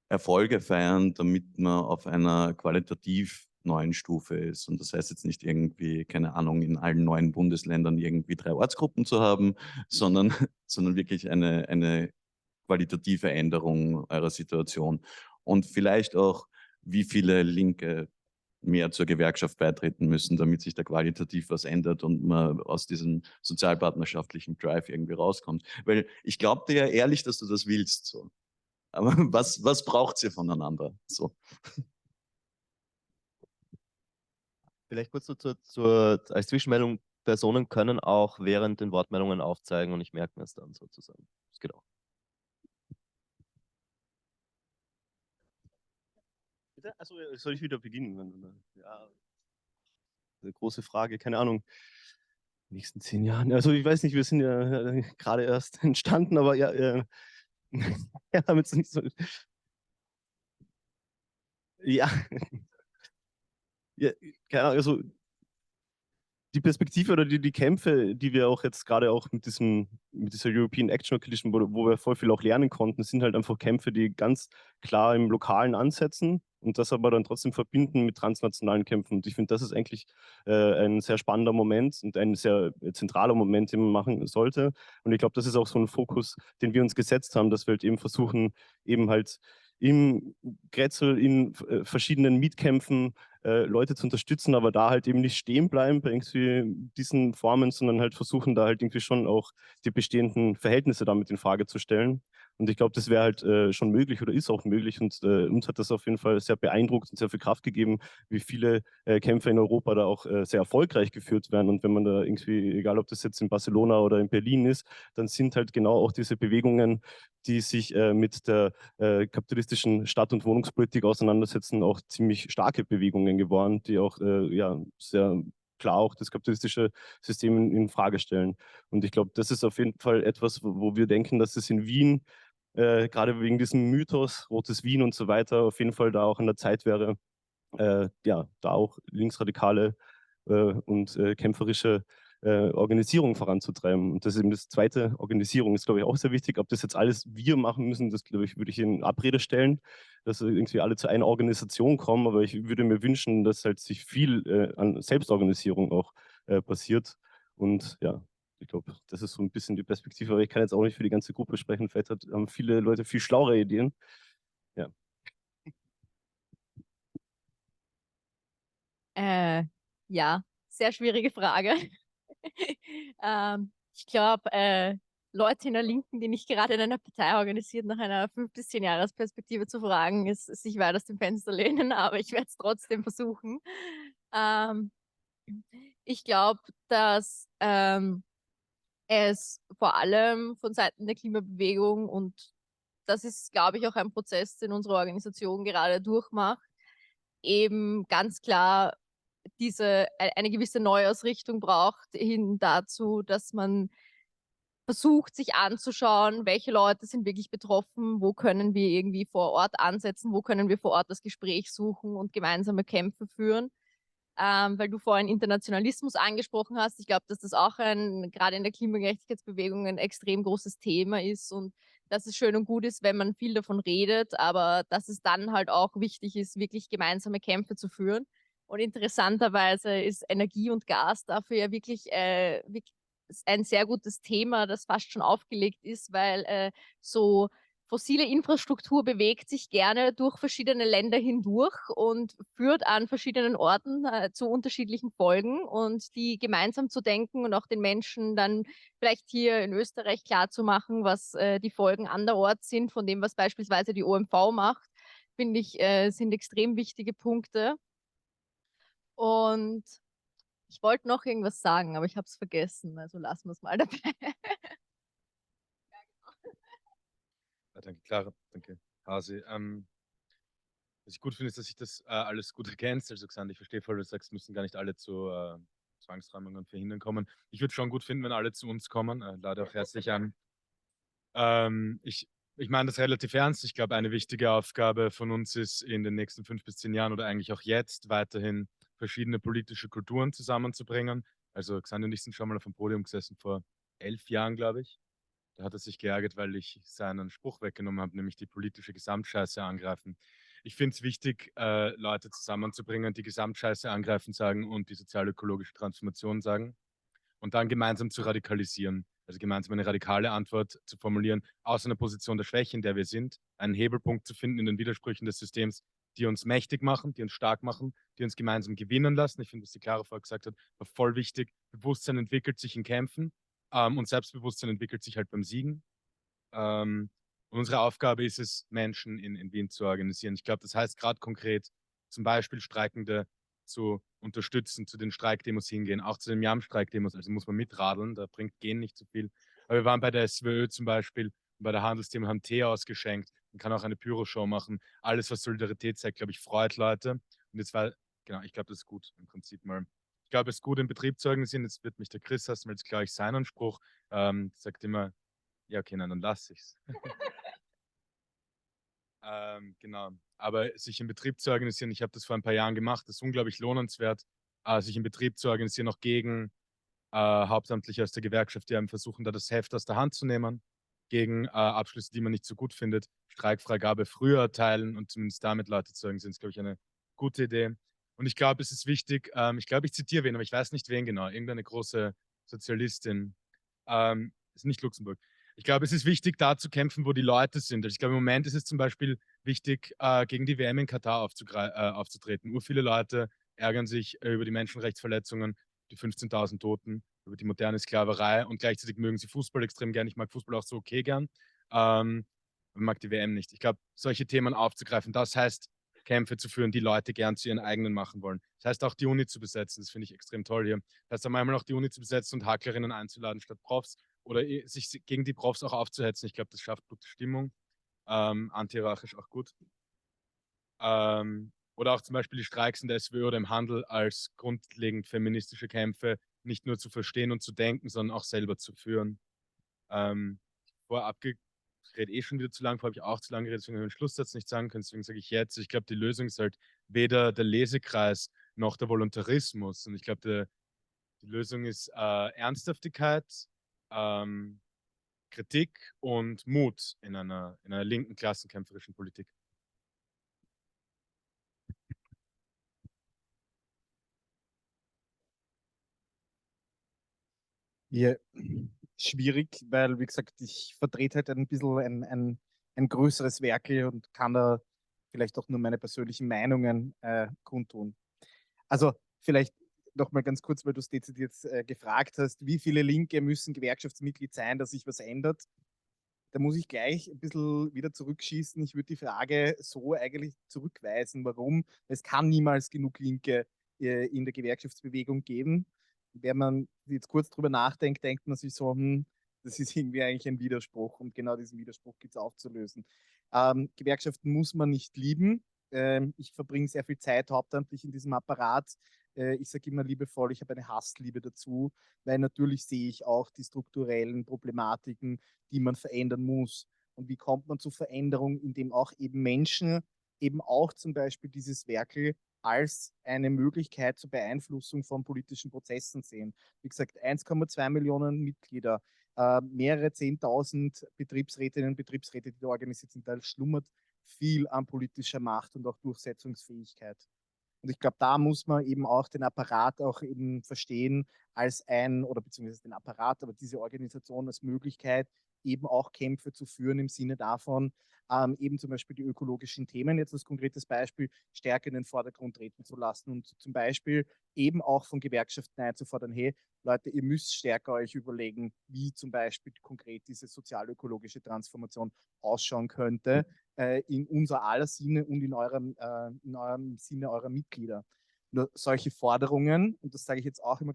Erfolge feiern, damit man auf einer qualitativ neuen Stufe ist? Und das heißt jetzt nicht irgendwie, keine Ahnung, in allen neuen Bundesländern irgendwie 3 Ortsgruppen zu haben, sondern, sondern wirklich eine qualitative Änderung eurer Situation. Und vielleicht auch, wie viele Linke mehr zur Gewerkschaft beitreten müssen, damit sich da qualitativ was ändert und man aus diesem sozialpartnerschaftlichen Drive irgendwie rauskommt. Weil ich glaube dir ja ehrlich, dass du das willst. So. Aber was braucht ihr voneinander? So. Vielleicht kurz als Zwischenmeldung, Personen können auch während den Wortmeldungen aufzeigen und ich merke mir es dann sozusagen. Das geht auch. Bitte? Also soll ich wieder beginnen? Ja, eine große Frage, keine Ahnung. In den nächsten 10 Jahren. Also ich weiß nicht, wir sind ja gerade erst entstanden, aber ja, ja, damit es nicht so. Ja. Ja, keine Ahnung, also die Perspektive oder die Kämpfe, die wir auch jetzt gerade auch mit dieser European Action Coalition, wo wir voll viel auch lernen konnten, sind halt einfach Kämpfe, die ganz klar im Lokalen ansetzen und das aber dann trotzdem verbinden mit transnationalen Kämpfen. Und ich finde, das ist eigentlich ein sehr spannender Moment und ein sehr zentraler Moment, den man machen sollte. Und ich glaube, das ist auch so ein Fokus, den wir uns gesetzt haben, dass wir halt eben versuchen, eben halt im Grätzl, in verschiedenen Mietkämpfen Leute zu unterstützen, aber da halt eben nicht stehen bleiben bei irgendwie diesen Formen, sondern halt versuchen, da halt irgendwie schon auch die bestehenden Verhältnisse damit in Frage zu stellen. Und ich glaube, das wäre halt schon möglich oder ist auch möglich. Und uns hat das auf jeden Fall sehr beeindruckt und sehr viel Kraft gegeben, wie viele Kämpfe in Europa da auch sehr erfolgreich geführt werden. Und wenn man da irgendwie, egal ob das jetzt in Barcelona oder in Berlin ist, dann sind halt genau auch diese Bewegungen, die sich mit der kapitalistischen Stadt- und Wohnungspolitik auseinandersetzen, auch ziemlich starke Bewegungen geworden, die auch ja, sehr klar auch das kapitalistische System in Frage stellen. Und ich glaube, das ist auf jeden Fall etwas, wo wir denken, dass es in Wien, gerade wegen diesem Mythos, Rotes Wien und so weiter, auf jeden Fall da auch an der Zeit wäre, ja, da auch linksradikale und kämpferische Organisierung voranzutreiben. Und das ist eben das zweite, Organisierung ist, glaube ich, auch sehr wichtig. Ob das jetzt alles wir machen müssen, das, glaube ich, würde ich in Abrede stellen, dass irgendwie alle zu einer Organisation kommen. Aber ich würde mir wünschen, dass halt sich viel an Selbstorganisierung auch passiert. Und ja, ich glaube, das ist so ein bisschen die Perspektive. Aber ich kann jetzt auch nicht für die ganze Gruppe sprechen. Vielleicht haben viele Leute viel schlauere Ideen. Ja. Ja, sehr schwierige Frage. Ich glaube, Leute in der Linken, die nicht gerade in einer Partei organisiert, nach einer 5 bis 10 Jahresperspektive zu fragen, ist sich weit aus dem Fenster lehnen, aber ich werde es trotzdem versuchen. Ähm, Ich glaube, dass es vor allem von Seiten der Klimabewegung und das ist, glaube ich, auch ein Prozess, den unsere Organisation gerade durchmacht, eben ganz klar eine gewisse Neuausrichtung braucht hin dazu, dass man versucht, sich anzuschauen, welche Leute sind wirklich betroffen, wo können wir irgendwie vor Ort ansetzen, wo können wir vor Ort das Gespräch suchen und gemeinsame Kämpfe führen. Weil du vorhin Internationalismus angesprochen hast. Ich glaube, dass das auch gerade in der Klimagerechtigkeitsbewegung ein extrem großes Thema ist und dass es schön und gut ist, wenn man viel davon redet, aber dass es dann halt auch wichtig ist, wirklich gemeinsame Kämpfe zu führen. Und interessanterweise ist Energie und Gas dafür ja wirklich ein sehr gutes Thema, das fast schon aufgelegt ist, weil so fossile Infrastruktur bewegt sich gerne durch verschiedene Länder hindurch und führt an verschiedenen Orten zu unterschiedlichen Folgen und die gemeinsam zu denken und auch den Menschen dann vielleicht hier in Österreich klarzumachen, was die Folgen anderorts sind, von dem, was beispielsweise die OMV macht, finde ich, sind extrem wichtige Punkte. Und ich wollte noch irgendwas sagen, aber ich habe es vergessen, also lassen wir es mal dabei. Danke, Clara. Danke, Hasi. Was ich gut finde, ist, dass sich das alles gut ergänzt. Also, Xander, ich verstehe voll, du sagst, müssen gar nicht alle zu Zwangsräumungen verhindern kommen. Ich würde schon gut finden, wenn alle zu uns kommen. Lade auch herzlich an. Ich meine das relativ ernst. Ich glaube, eine wichtige Aufgabe von uns ist, in den nächsten 5 bis 10 Jahren oder eigentlich auch jetzt weiterhin verschiedene politische Kulturen zusammenzubringen. Also Xander und ich sind schon mal auf dem Podium gesessen vor 11 Jahren, glaube ich. Da hat er sich geärgert, weil ich seinen Spruch weggenommen habe, nämlich die politische Gesamtscheiße angreifen. Ich finde es wichtig, Leute zusammenzubringen, die Gesamtscheiße angreifen sagen und die sozial-ökologische Transformation sagen und dann gemeinsam zu radikalisieren. Also gemeinsam eine radikale Antwort zu formulieren, aus einer Position der Schwäche, in der wir sind, einen Hebelpunkt zu finden in den Widersprüchen des Systems, die uns mächtig machen, die uns stark machen, die uns gemeinsam gewinnen lassen. Ich finde, was die Clara vorher gesagt hat, war voll wichtig. Bewusstsein entwickelt sich in Kämpfen und Selbstbewusstsein entwickelt sich halt beim Siegen. Und unsere Aufgabe ist es, Menschen in Wien zu organisieren. Ich glaube, das heißt gerade konkret zum Beispiel Streikende zu unterstützen, zu den Streikdemos hingehen, auch zu den Jam-Streikdemos. Also muss man mitradeln, da bringt Gehen nicht so viel. Aber wir waren bei der SWÖ zum Beispiel, bei der Handelsthema, haben Tee ausgeschenkt. Man kann auch eine Pyroshow machen. Alles, was Solidarität zeigt, glaube ich, freut Leute. Und jetzt war, genau, ich glaube, das ist gut im Prinzip mal. Ich glaube, es ist gut, im Betrieb zu organisieren. Jetzt wird mich der Chris hassen, weil jetzt gleich seinen Spruch sagt immer, ja, okay, nein, dann lass ich's. Genau. Aber sich im Betrieb zu organisieren, ich habe das vor ein paar Jahren gemacht, das ist unglaublich lohnenswert, sich im Betrieb zu organisieren, auch gegen Hauptamtliche aus der Gewerkschaft, die einem versuchen, da das Heft aus der Hand zu nehmen, gegen Abschlüsse, die man nicht so gut findet, Streikfreigabe früher erteilen und zumindest damit Leute zu organisieren, ist, glaube ich, eine gute Idee. Und ich glaube, es ist wichtig, ich glaube, ich zitiere wen, aber ich weiß nicht wen genau, irgendeine große Sozialistin, ist nicht Luxemburg. Ich glaube, es ist wichtig, da zu kämpfen, wo die Leute sind. Also ich glaube, im Moment ist es zum Beispiel wichtig, gegen die WM in Katar aufzutreten. Ur viele Leute ärgern sich über die Menschenrechtsverletzungen, die 15.000 Toten, über die moderne Sklaverei und gleichzeitig mögen sie Fußball extrem gern. Ich mag Fußball auch so okay gern. Man mag die WM nicht. Ich glaube, solche Themen aufzugreifen, das heißt, Kämpfe zu führen, die Leute gern zu ihren eigenen machen wollen. Das heißt auch, die Uni zu besetzen. Das finde ich extrem toll hier. Das heißt, einmal auch die Uni zu besetzen und Hacklerinnen einzuladen statt Profs oder sich gegen die Profs auch aufzuhetzen. Ich glaube, das schafft gute Stimmung. Antihierarchisch auch gut. Oder auch zum Beispiel die Streiks in der SWÖ oder im Handel als grundlegend feministische Kämpfe nicht nur zu verstehen und zu denken, sondern auch selber zu führen. Ich rede eh schon wieder zu lang, vorher habe ich auch zu lange geredet, deswegen habe ich den Schlusssatz nicht sagen können, deswegen sage ich jetzt, ich glaube, die Lösung ist halt weder der Lesekreis noch der Voluntarismus. Und ich glaube, die Lösung ist Ernsthaftigkeit, Kritik und Mut in einer linken klassenkämpferischen Politik. Ja, schwierig, weil, wie gesagt, ich vertrete halt ein bisschen ein größeres Werkel und kann da vielleicht auch nur meine persönlichen Meinungen kundtun. Also vielleicht noch mal ganz kurz, weil du es dezidiert gefragt hast, wie viele Linke müssen Gewerkschaftsmitglied sein, dass sich was ändert? Da muss ich gleich ein bisschen wieder zurückschießen. Ich würde die Frage so eigentlich zurückweisen. Warum? Es kann niemals genug Linke in der Gewerkschaftsbewegung geben. Wenn man jetzt kurz drüber nachdenkt, denkt man sich so, das ist irgendwie eigentlich ein Widerspruch und genau diesen Widerspruch gibt es aufzulösen. Gewerkschaften muss man nicht lieben. Ich verbringe sehr viel Zeit hauptamtlich in diesem Apparat. Ich sage immer liebevoll, ich habe eine Hassliebe dazu, weil natürlich sehe ich auch die strukturellen Problematiken, die man verändern muss. Und wie kommt man zu Veränderung, indem auch eben Menschen eben auch zum Beispiel dieses Werkel als eine Möglichkeit zur Beeinflussung von politischen Prozessen sehen. Wie gesagt, 1,2 Millionen Mitglieder, mehrere 10.000 Betriebsrätinnen und Betriebsräte, die da organisiert sind. Da schlummert viel an politischer Macht und auch Durchsetzungsfähigkeit. Und ich glaube, da muss man eben auch den Apparat auch eben verstehen als oder beziehungsweise den Apparat, aber diese Organisation als Möglichkeit, eben auch Kämpfe zu führen im Sinne davon, eben zum Beispiel die ökologischen Themen, jetzt als konkretes Beispiel, stärker in den Vordergrund treten zu lassen und zum Beispiel eben auch von Gewerkschaften einzufordern, hey Leute, ihr müsst stärker euch überlegen, wie zum Beispiel konkret diese sozial-ökologische Transformation ausschauen könnte, in unser aller Sinne und in eurem Sinne eurer Mitglieder. Nur solche Forderungen, und das sage ich jetzt auch immer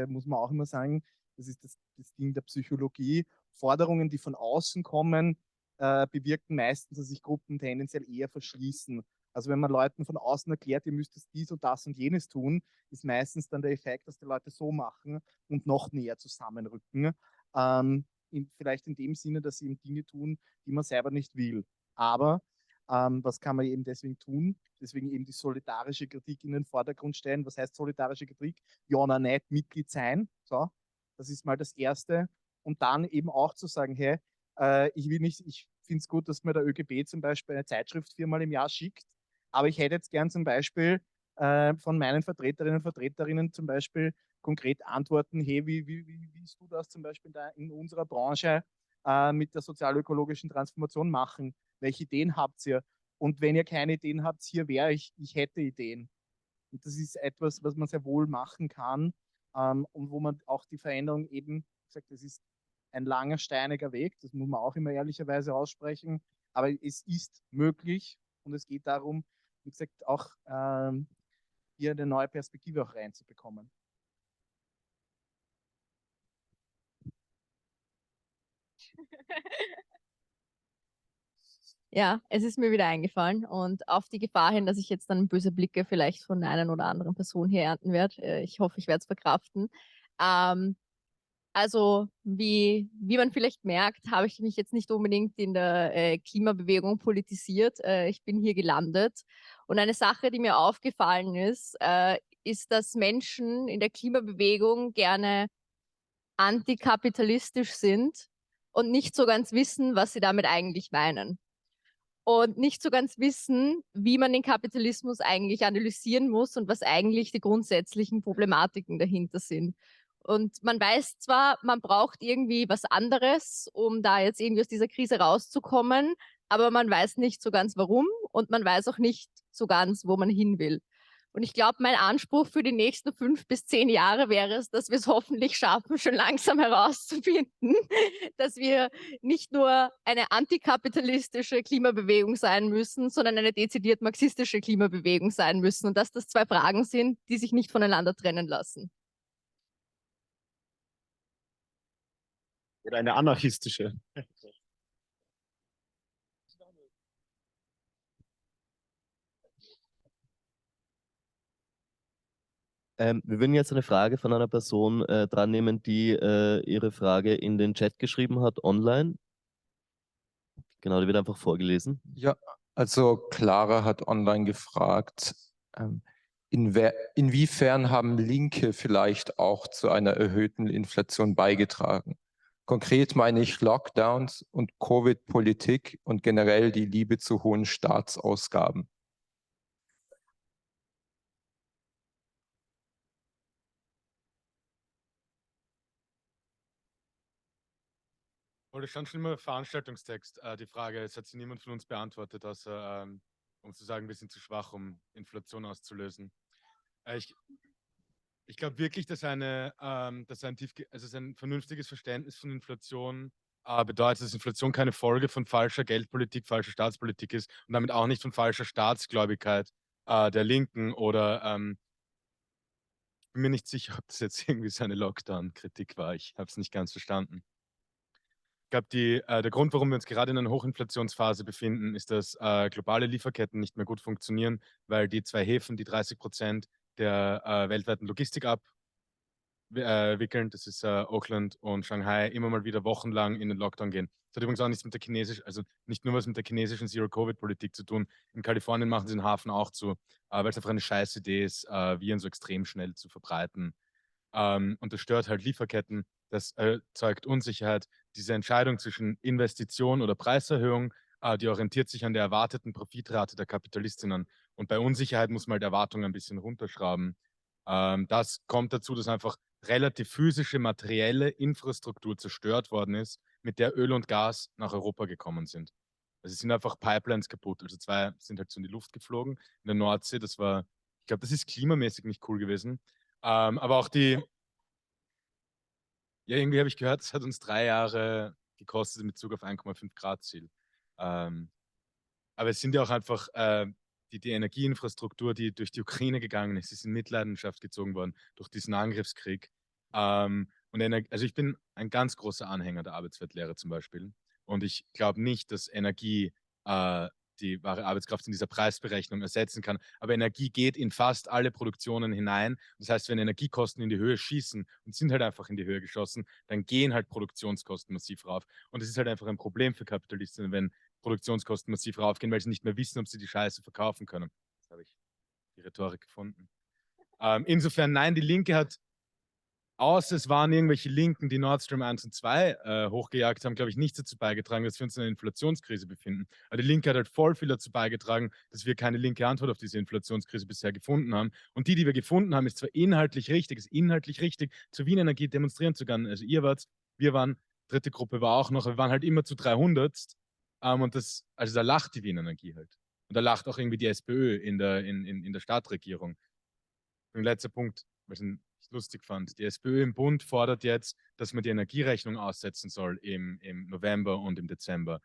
muss man auch immer sagen, das ist das Ding der Psychologie, Forderungen, die von außen kommen, bewirken meistens, dass sich Gruppen tendenziell eher verschließen Also wenn man Leuten von außen erklärt, ihr müsst dies und das und jenes tun, ist meistens dann der Effekt, dass die Leute so machen und noch näher zusammenrücken. Vielleicht in dem Sinne, dass sie eben Dinge tun, die man selber nicht will. Aber was kann man eben deswegen tun? Deswegen eben die solidarische Kritik in den Vordergrund stellen. Was heißt solidarische Kritik? Ja, na, nicht Mitglied sein. So, das ist mal das Erste. Und dann eben auch zu sagen, hey, ich finde es gut, dass mir der ÖGB zum Beispiel eine Zeitschrift 4-mal im Jahr schickt, aber ich hätte jetzt gern zum Beispiel von meinen Vertreterinnen und Vertreterinnen zum Beispiel konkret Antworten, hey, wie willst du das zum Beispiel in unserer Branche mit der sozialökologischen Transformation machen? Welche Ideen habt ihr? Und wenn ihr keine Ideen habt, hier wäre ich hätte Ideen. Und das ist etwas, was man sehr wohl machen kann und wo man auch die Veränderung eben, wie gesagt, das ist ein langer, steiniger Weg, das muss man auch immer ehrlicherweise aussprechen, aber es ist möglich und es geht darum, wie gesagt, auch hier eine neue Perspektive auch reinzubekommen. Ja, es ist mir wieder eingefallen und auf die Gefahr hin, dass ich jetzt dann böse Blicke vielleicht von der einen oder anderen Person hier ernten werde. Ich hoffe, ich werde es verkraften. Also, wie man vielleicht merkt, habe ich mich jetzt nicht unbedingt in der Klimabewegung politisiert. Ich bin hier gelandet. Und eine Sache, die mir aufgefallen ist, ist, dass Menschen in der Klimabewegung gerne antikapitalistisch sind und nicht so ganz wissen, was sie damit eigentlich meinen. Und nicht so ganz wissen, wie man den Kapitalismus eigentlich analysieren muss und was eigentlich die grundsätzlichen Problematiken dahinter sind. Und man weiß zwar, man braucht irgendwie was anderes, um da jetzt irgendwie aus dieser Krise rauszukommen, aber man weiß nicht so ganz warum und man weiß auch nicht so ganz, wo man hin will. Und ich glaube, mein Anspruch für die nächsten 5 bis 10 Jahre wäre es, dass wir es hoffentlich schaffen, schon langsam herauszufinden, dass wir nicht nur eine antikapitalistische Klimabewegung sein müssen, sondern eine dezidiert marxistische Klimabewegung sein müssen und dass das 2 Fragen sind, die sich nicht voneinander trennen lassen. Oder eine anarchistische. Wir würden jetzt eine Frage von einer Person dran nehmen, die ihre Frage in den Chat geschrieben hat, online. Genau, die wird einfach vorgelesen. Ja, also Clara hat online gefragt, inwiefern haben Linke vielleicht auch zu einer erhöhten Inflation beigetragen? Konkret meine ich Lockdowns und Covid-Politik und generell die Liebe zu hohen Staatsausgaben. Wurde schon immer Veranstaltungstext. Die Frage, es hat sich niemand von uns beantwortet, außer um zu sagen, wir sind zu schwach, um Inflation auszulösen. Ich glaube wirklich, dass ein vernünftiges Verständnis von Inflation bedeutet, dass Inflation keine Folge von falscher Geldpolitik, falscher Staatspolitik ist und damit auch nicht von falscher Staatsgläubigkeit der Linken oder ich bin mir nicht sicher, ob das jetzt irgendwie so eine Lockdown-Kritik war. Ich habe es nicht ganz verstanden. Ich glaube, der Grund, warum wir uns gerade in einer Hochinflationsphase befinden, ist, dass globale Lieferketten nicht mehr gut funktionieren, weil die 2 Häfen, die 30% der weltweiten Logistik abwickeln, das ist Auckland und Shanghai, immer mal wieder wochenlang in den Lockdown gehen. Das hat übrigens auch nichts mit der also nicht nur was mit der chinesischen Zero-Covid-Politik zu tun. In Kalifornien machen sie den Hafen auch zu, weil es einfach eine scheiß Idee ist, Viren so extrem schnell zu verbreiten. Und das stört halt Lieferketten, das erzeugt Unsicherheit. Diese Entscheidung zwischen Investition oder Preiserhöhung, die orientiert sich an der erwarteten Profitrate der Kapitalistinnen. Und bei Unsicherheit muss man halt Erwartungen ein bisschen runterschrauben. Das kommt dazu, dass einfach relativ physische, materielle Infrastruktur zerstört worden ist, mit der Öl und Gas nach Europa gekommen sind. Also es sind einfach Pipelines kaputt. Also 2 sind halt so in die Luft geflogen. In der Nordsee, ich glaube, das ist klimamäßig nicht cool gewesen. Aber auch irgendwie habe ich gehört, es hat uns 3 Jahre gekostet in Bezug auf 1,5 Grad Ziel. Aber es sind ja auch einfach die Energieinfrastruktur, die durch die Ukraine gegangen ist, ist in Mitleidenschaft gezogen worden durch diesen Angriffskrieg. Also ich bin ein ganz großer Anhänger der Arbeitsweltlehre zum Beispiel. Und ich glaube nicht, dass Energie die wahre Arbeitskraft in dieser Preisberechnung ersetzen kann. Aber Energie geht in fast alle Produktionen hinein. Das heißt, wenn Energiekosten in die Höhe schießen und sind halt einfach in die Höhe geschossen, dann gehen halt Produktionskosten massiv rauf. Und das ist halt einfach ein Problem für Kapitalisten, wenn Produktionskosten massiv raufgehen, weil sie nicht mehr wissen, ob sie die Scheiße verkaufen können. Jetzt habe ich die Rhetorik gefunden. Insofern, nein, die Linke hat, außer es waren irgendwelche Linken, die Nord Stream 1 und 2 hochgejagt haben, glaube ich, nichts dazu beigetragen, dass wir uns in einer Inflationskrise befinden. Aber die Linke hat halt voll viel dazu beigetragen, dass wir keine linke Antwort auf diese Inflationskrise bisher gefunden haben. Und die wir gefunden haben, ist zwar inhaltlich richtig, zur Wien-Energie demonstrieren zu gehen. Also ihr wart, wir waren, dritte Gruppe war auch noch, wir waren halt immer zu 300. Und das, also da lacht die Wien-Energie halt. Und da lacht auch irgendwie die SPÖ in der Stadtregierung. Und letzter Punkt, was ich lustig fand. Die SPÖ im Bund fordert jetzt, dass man die Energierechnung aussetzen soll im November und im Dezember.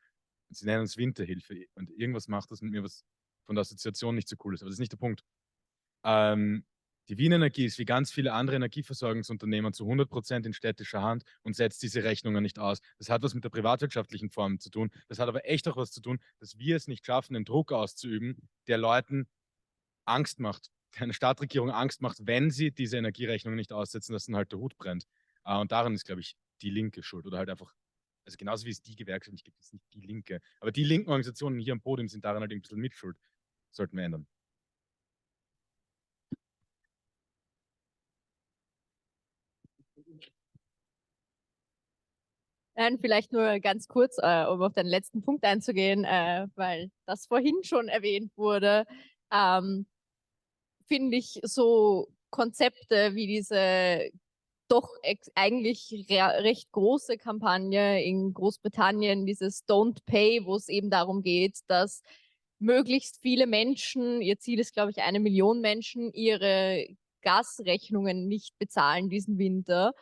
Und sie nennen es Winterhilfe. Und irgendwas macht das mit mir, was von der Assoziation nicht so cool ist. Aber das ist nicht der Punkt. Die Wien Energie ist wie ganz viele andere Energieversorgungsunternehmen zu 100% in städtischer Hand und setzt diese Rechnungen nicht aus. Das hat was mit der privatwirtschaftlichen Form zu tun. Das hat aber echt auch was zu tun, dass wir es nicht schaffen, den Druck auszuüben, der Leuten Angst macht, der eine Stadtregierung Angst macht, wenn sie diese Energierechnungen nicht aussetzen, dass dann halt der Hut brennt. Und daran ist, glaube ich, die Linke schuld. Oder halt einfach, also genauso wie es die Gewerkschaft nicht gibt, ist nicht die Linke. Aber die linken Organisationen hier am Podium sind daran halt ein bisschen mitschuld. Sollten wir ändern. Nein, vielleicht nur ganz kurz, um auf den letzten Punkt einzugehen, weil das vorhin schon erwähnt wurde, finde ich so Konzepte wie diese doch eigentlich recht große Kampagne in Großbritannien, dieses Don't Pay, wo es eben darum geht, dass möglichst viele Menschen, ihr Ziel ist, glaube ich, 1 Million Menschen, ihre Gasrechnungen nicht bezahlen diesen Winter.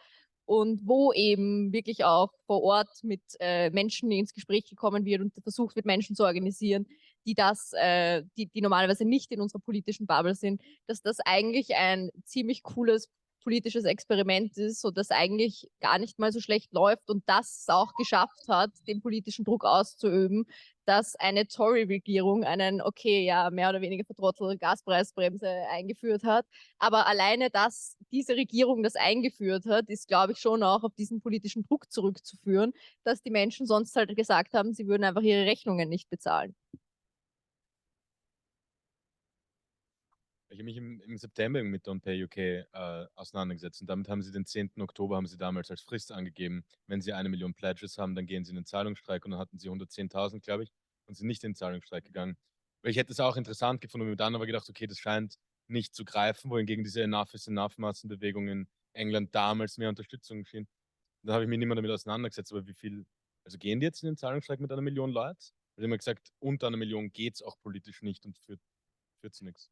Und wo eben wirklich auch vor Ort mit Menschen ins Gespräch gekommen wird und versucht wird, Menschen zu organisieren, die die normalerweise nicht in unserer politischen Bubble sind, dass das eigentlich ein ziemlich cooles politisches Experiment ist und das eigentlich gar nicht mal so schlecht läuft und das auch geschafft hat, den politischen Druck auszuüben, dass eine Tory-Regierung einen, okay, ja, mehr oder weniger vertrottelte Gaspreisbremse eingeführt hat. Aber alleine, dass diese Regierung das eingeführt hat, ist, glaube ich, schon auch auf diesen politischen Druck zurückzuführen, dass die Menschen sonst halt gesagt haben, sie würden einfach ihre Rechnungen nicht bezahlen. Ich habe mich im September mit Don't Pay UK auseinandergesetzt und damit haben sie den 10. Oktober haben sie damals als Frist angegeben. Wenn sie 1 Million Pledges haben, dann gehen sie in den Zahlungsstreik und dann hatten sie 110.000, glaube ich, und sind nicht in den Zahlungsstreik gegangen. Weil ich hätte es auch interessant gefunden und mir dann aber gedacht, okay, das scheint nicht zu greifen, wohingegen diese Enough is Enough Massenbewegung in England damals mehr Unterstützung schien. Da habe ich mich nicht mehr damit auseinandergesetzt, aber wie viel, also gehen die jetzt in den Zahlungsstreik mit 1 Million Leuten? Ich habe immer gesagt, unter 1 Million geht es auch politisch nicht und führt zu nichts.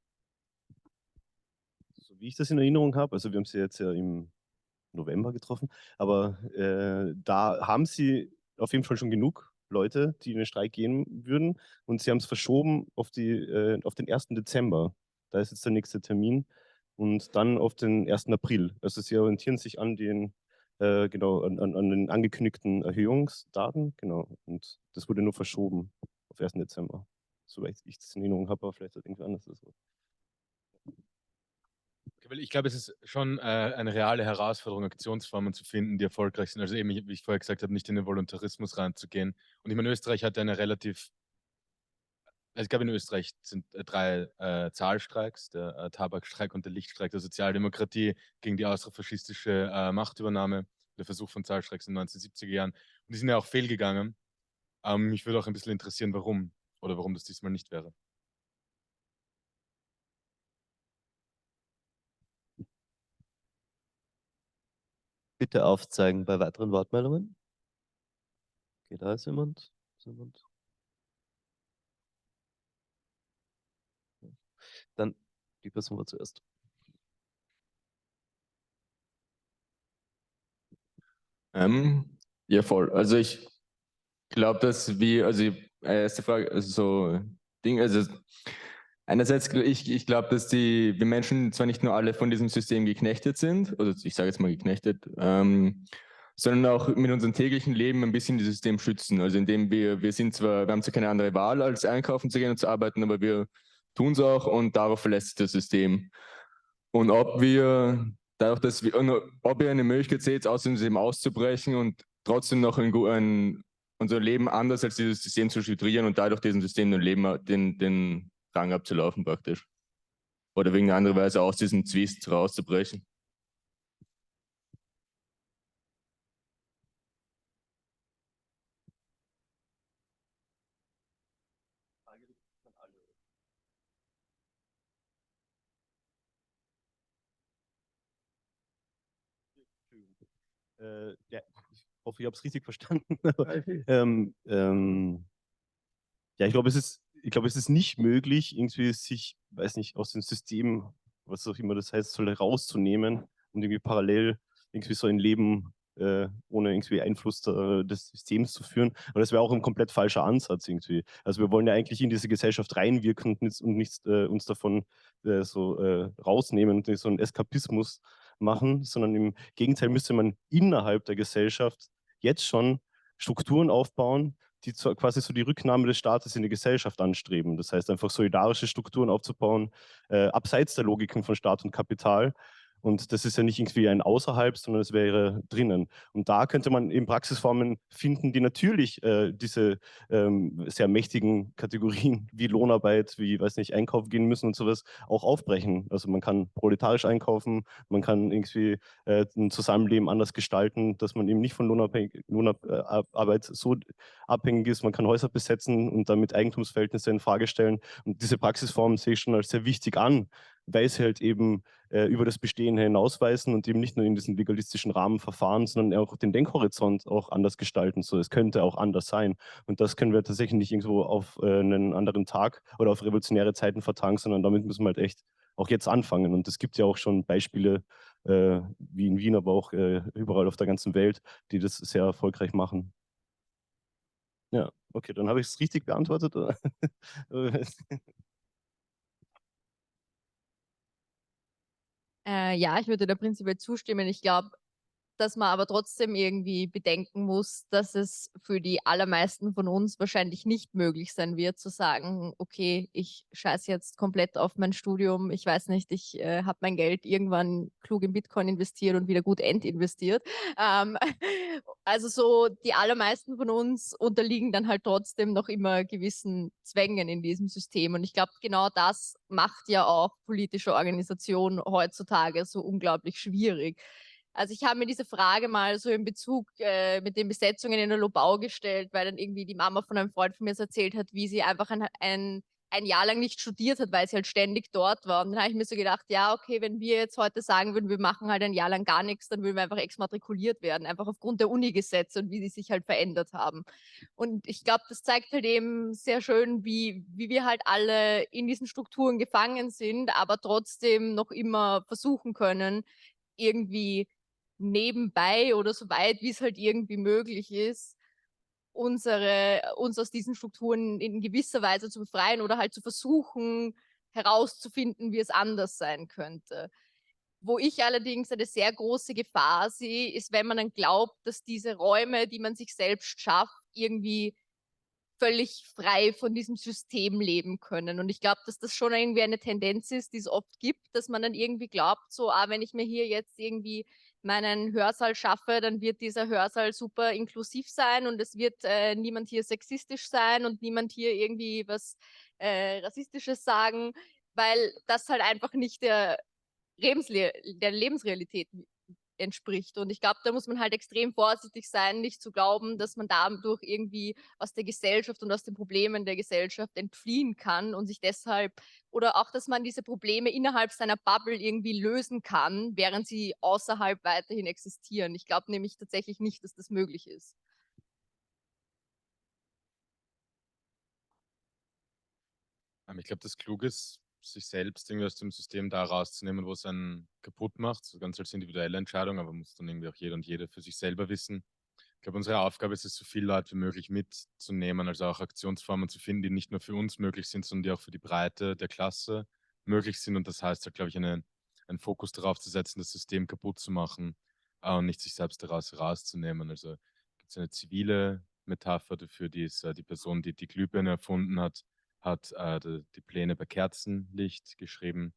So wie ich das in Erinnerung habe, also wir haben sie jetzt ja im November getroffen, aber da haben sie auf jeden Fall schon genug Leute, die in den Streik gehen würden und sie haben es verschoben auf den 1. Dezember. Da ist jetzt der nächste Termin und dann auf den 1. April. Also sie orientieren sich an den an den angekündigten Erhöhungsdaten, genau. Und das wurde nur verschoben auf 1. Dezember. Soweit ich das in Erinnerung habe, aber vielleicht irgendwie anders ist. Ich glaube, es ist schon eine reale Herausforderung, Aktionsformen zu finden, die erfolgreich sind. Also eben, wie ich vorher gesagt habe, nicht in den Voluntarismus reinzugehen. Und ich meine, Österreich hat eine relativ, also ich glaube, in Österreich sind 3 Zahlstreiks, der Tabakstreik und der Lichtstreik der Sozialdemokratie gegen die austrofaschistische Machtübernahme, der Versuch von Zahlstreiks in den 1970er Jahren. Und die sind ja auch fehlgegangen. Mich würde auch ein bisschen interessieren, warum oder warum das diesmal nicht wäre. Bitte aufzeigen bei weiteren Wortmeldungen. Okay, da ist jemand. Dann die Person war zuerst. Ja, voll. Also ich glaube, dass wir, also die erste Frage, also so Ding, also einerseits, ich glaube, dass wir Menschen zwar nicht nur alle von diesem System geknechtet sind, also ich sage jetzt mal geknechtet, sondern auch mit unserem täglichen Leben ein bisschen das System schützen. Also indem wir haben zwar keine andere Wahl, als einkaufen zu gehen und zu arbeiten, aber wir tun es auch und darauf verlässt sich das System. Und ob wir eine Möglichkeit seht, aus dem System auszubrechen und trotzdem noch unser Leben anders als dieses System zu strukturieren und dadurch diesem System den Rang abzulaufen praktisch. Oder wegen einer anderen Weise aus diesem Zwist rauszubrechen. Ja, ich hoffe, ich habe es richtig verstanden. Ja, ich glaube, es ist nicht möglich, irgendwie sich, weiß nicht, aus dem System, was auch immer das heißt, soll rauszunehmen und irgendwie parallel irgendwie so ein Leben ohne irgendwie Einfluss des Systems zu führen. Aber das wäre auch ein komplett falscher Ansatz irgendwie. Also wir wollen ja eigentlich in diese Gesellschaft reinwirken und nicht uns davon rausnehmen und so einen Eskapismus machen, sondern im Gegenteil müsste man innerhalb der Gesellschaft jetzt schon Strukturen aufbauen, die quasi so die Rücknahme des Staates in die Gesellschaft anstreben. Das heißt, einfach solidarische Strukturen aufzubauen, abseits der Logiken von Staat und Kapital. Und das ist ja nicht irgendwie ein Außerhalb, sondern es wäre drinnen. Und da könnte man eben Praxisformen finden, die natürlich diese sehr mächtigen Kategorien wie Lohnarbeit, wie, weiß nicht, einkaufen gehen müssen und sowas auch aufbrechen. Also man kann proletarisch einkaufen, man kann irgendwie ein Zusammenleben anders gestalten, dass man eben nicht von Lohnarbeit so abhängig ist. Man kann Häuser besetzen und damit Eigentumsverhältnisse in Frage stellen. Und diese Praxisformen sehe ich schon als sehr wichtig an, weil sie halt eben über das Bestehen hinausweisen und eben nicht nur in diesen legalistischen Rahmen verfahren, sondern auch den Denkhorizont auch anders gestalten. So, es könnte auch anders sein. Und das können wir tatsächlich nicht irgendwo auf einen anderen Tag oder auf revolutionäre Zeiten vertagen, sondern damit müssen wir halt echt auch jetzt anfangen. Und es gibt ja auch schon Beispiele, wie in Wien, aber auch überall auf der ganzen Welt, die das sehr erfolgreich machen. Ja, okay, dann habe ich es richtig beantwortet. Ja, ich würde da prinzipiell zustimmen. Ich glaube, dass man aber trotzdem irgendwie bedenken muss, dass es für die allermeisten von uns wahrscheinlich nicht möglich sein wird, zu sagen, okay, ich scheiße jetzt komplett auf mein Studium, ich weiß nicht, ich habe mein Geld irgendwann klug in Bitcoin investiert und wieder gut entinvestiert. Also so die allermeisten von uns unterliegen dann halt trotzdem noch immer gewissen Zwängen in diesem System. Und ich glaube, genau das macht ja auch politische Organisation heutzutage so unglaublich schwierig. Also ich habe mir diese Frage mal so in Bezug mit den Besetzungen in der Lobau gestellt, weil dann irgendwie die Mama von einem Freund von mir so erzählt hat, wie sie einfach ein Jahr lang nicht studiert hat, weil sie halt ständig dort war. Und dann habe ich mir so gedacht, ja, okay, wenn wir jetzt heute sagen würden, wir machen halt ein Jahr lang gar nichts, dann würden wir einfach exmatrikuliert werden, einfach aufgrund der Uni-Gesetze und wie die sich halt verändert haben. Und ich glaube, das zeigt halt eben sehr schön, wie wir halt alle in diesen Strukturen gefangen sind, aber trotzdem noch immer versuchen können, irgendwie nebenbei oder so weit, wie es halt irgendwie möglich ist, uns aus diesen Strukturen in gewisser Weise zu befreien oder halt zu versuchen, herauszufinden, wie es anders sein könnte. Wo ich allerdings eine sehr große Gefahr sehe, ist, wenn man dann glaubt, dass diese Räume, die man sich selbst schafft, irgendwie völlig frei von diesem System leben können. Und ich glaube, dass das schon irgendwie eine Tendenz ist, die es oft gibt, dass man dann irgendwie glaubt, so, wenn ich mir hier jetzt irgendwie meinen Hörsaal schaffe, dann wird dieser Hörsaal super inklusiv sein und es wird niemand hier sexistisch sein und niemand hier irgendwie was Rassistisches sagen, weil das halt einfach nicht der Lebensrealität entspricht. Und ich glaube, da muss man halt extrem vorsichtig sein, nicht zu glauben, dass man dadurch irgendwie aus der Gesellschaft und aus den Problemen der Gesellschaft entfliehen kann und sich deshalb, oder auch, dass man diese Probleme innerhalb seiner Bubble irgendwie lösen kann, während sie außerhalb weiterhin existieren. Ich glaube nämlich tatsächlich nicht, dass das möglich ist. Ich glaube, das Kluge ist, sich selbst irgendwie aus dem System da rauszunehmen, wo es einen kaputt macht, so ganz als individuelle Entscheidung, aber muss dann irgendwie auch jeder und jede für sich selber wissen. Ich glaube, unsere Aufgabe ist es, so viele Leute wie möglich mitzunehmen, also auch Aktionsformen zu finden, die nicht nur für uns möglich sind, sondern die auch für die Breite der Klasse möglich sind. Und das heißt halt, glaube ich, einen Fokus darauf zu setzen, das System kaputt zu machen, und nicht sich selbst daraus rauszunehmen. Also gibt es eine zivile Metapher dafür, die ist die Person, die die Glühbirne erfunden hat, hat die Pläne bei Kerzenlicht geschrieben.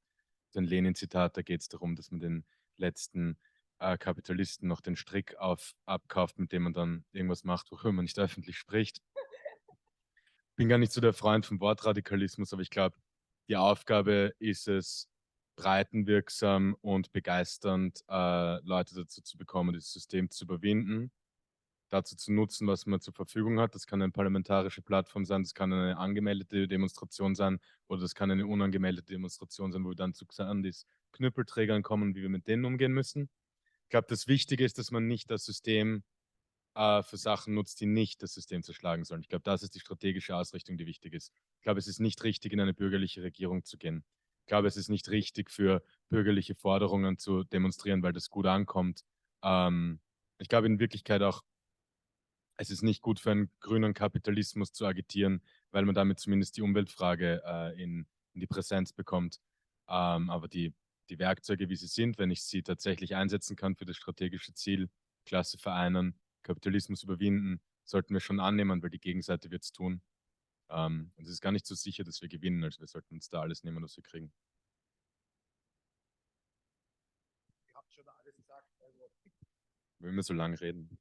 Das ist ein Lenin-Zitat, da geht es darum, dass man den letzten Kapitalisten noch den Strick abkauft, mit dem man dann irgendwas macht, worüber man nicht öffentlich spricht. Ich bin gar nicht so der Freund vom Wortradikalismus, aber ich glaube, die Aufgabe ist es, breitenwirksam und begeisternd Leute dazu zu bekommen, dieses System zu überwinden, dazu zu nutzen, was man zur Verfügung hat. Das kann eine parlamentarische Plattform sein, das kann eine angemeldete Demonstration sein oder das kann eine unangemeldete Demonstration sein, wo wir dann zu Xandis Knüppelträgern kommen, wie wir mit denen umgehen müssen. Ich glaube, das Wichtige ist, dass man nicht das System für Sachen nutzt, die nicht das System zerschlagen sollen. Ich glaube, das ist die strategische Ausrichtung, die wichtig ist. Ich glaube, es ist nicht richtig, in eine bürgerliche Regierung zu gehen. Ich glaube, es ist nicht richtig, für bürgerliche Forderungen zu demonstrieren, weil das gut ankommt. Ich glaube in Wirklichkeit auch, es ist nicht gut für einen grünen Kapitalismus zu agitieren, weil man damit zumindest die Umweltfrage in die Präsenz bekommt. Aber die Werkzeuge, wie sie sind, wenn ich sie tatsächlich einsetzen kann für das strategische Ziel, Klasse vereinen, Kapitalismus überwinden, sollten wir schon annehmen, weil die Gegenseite wird es tun. Und es ist gar nicht so sicher, dass wir gewinnen. Also wir sollten uns da alles nehmen, was wir kriegen. Ihr habt schon alles gesagt. Wir müssen so lange reden.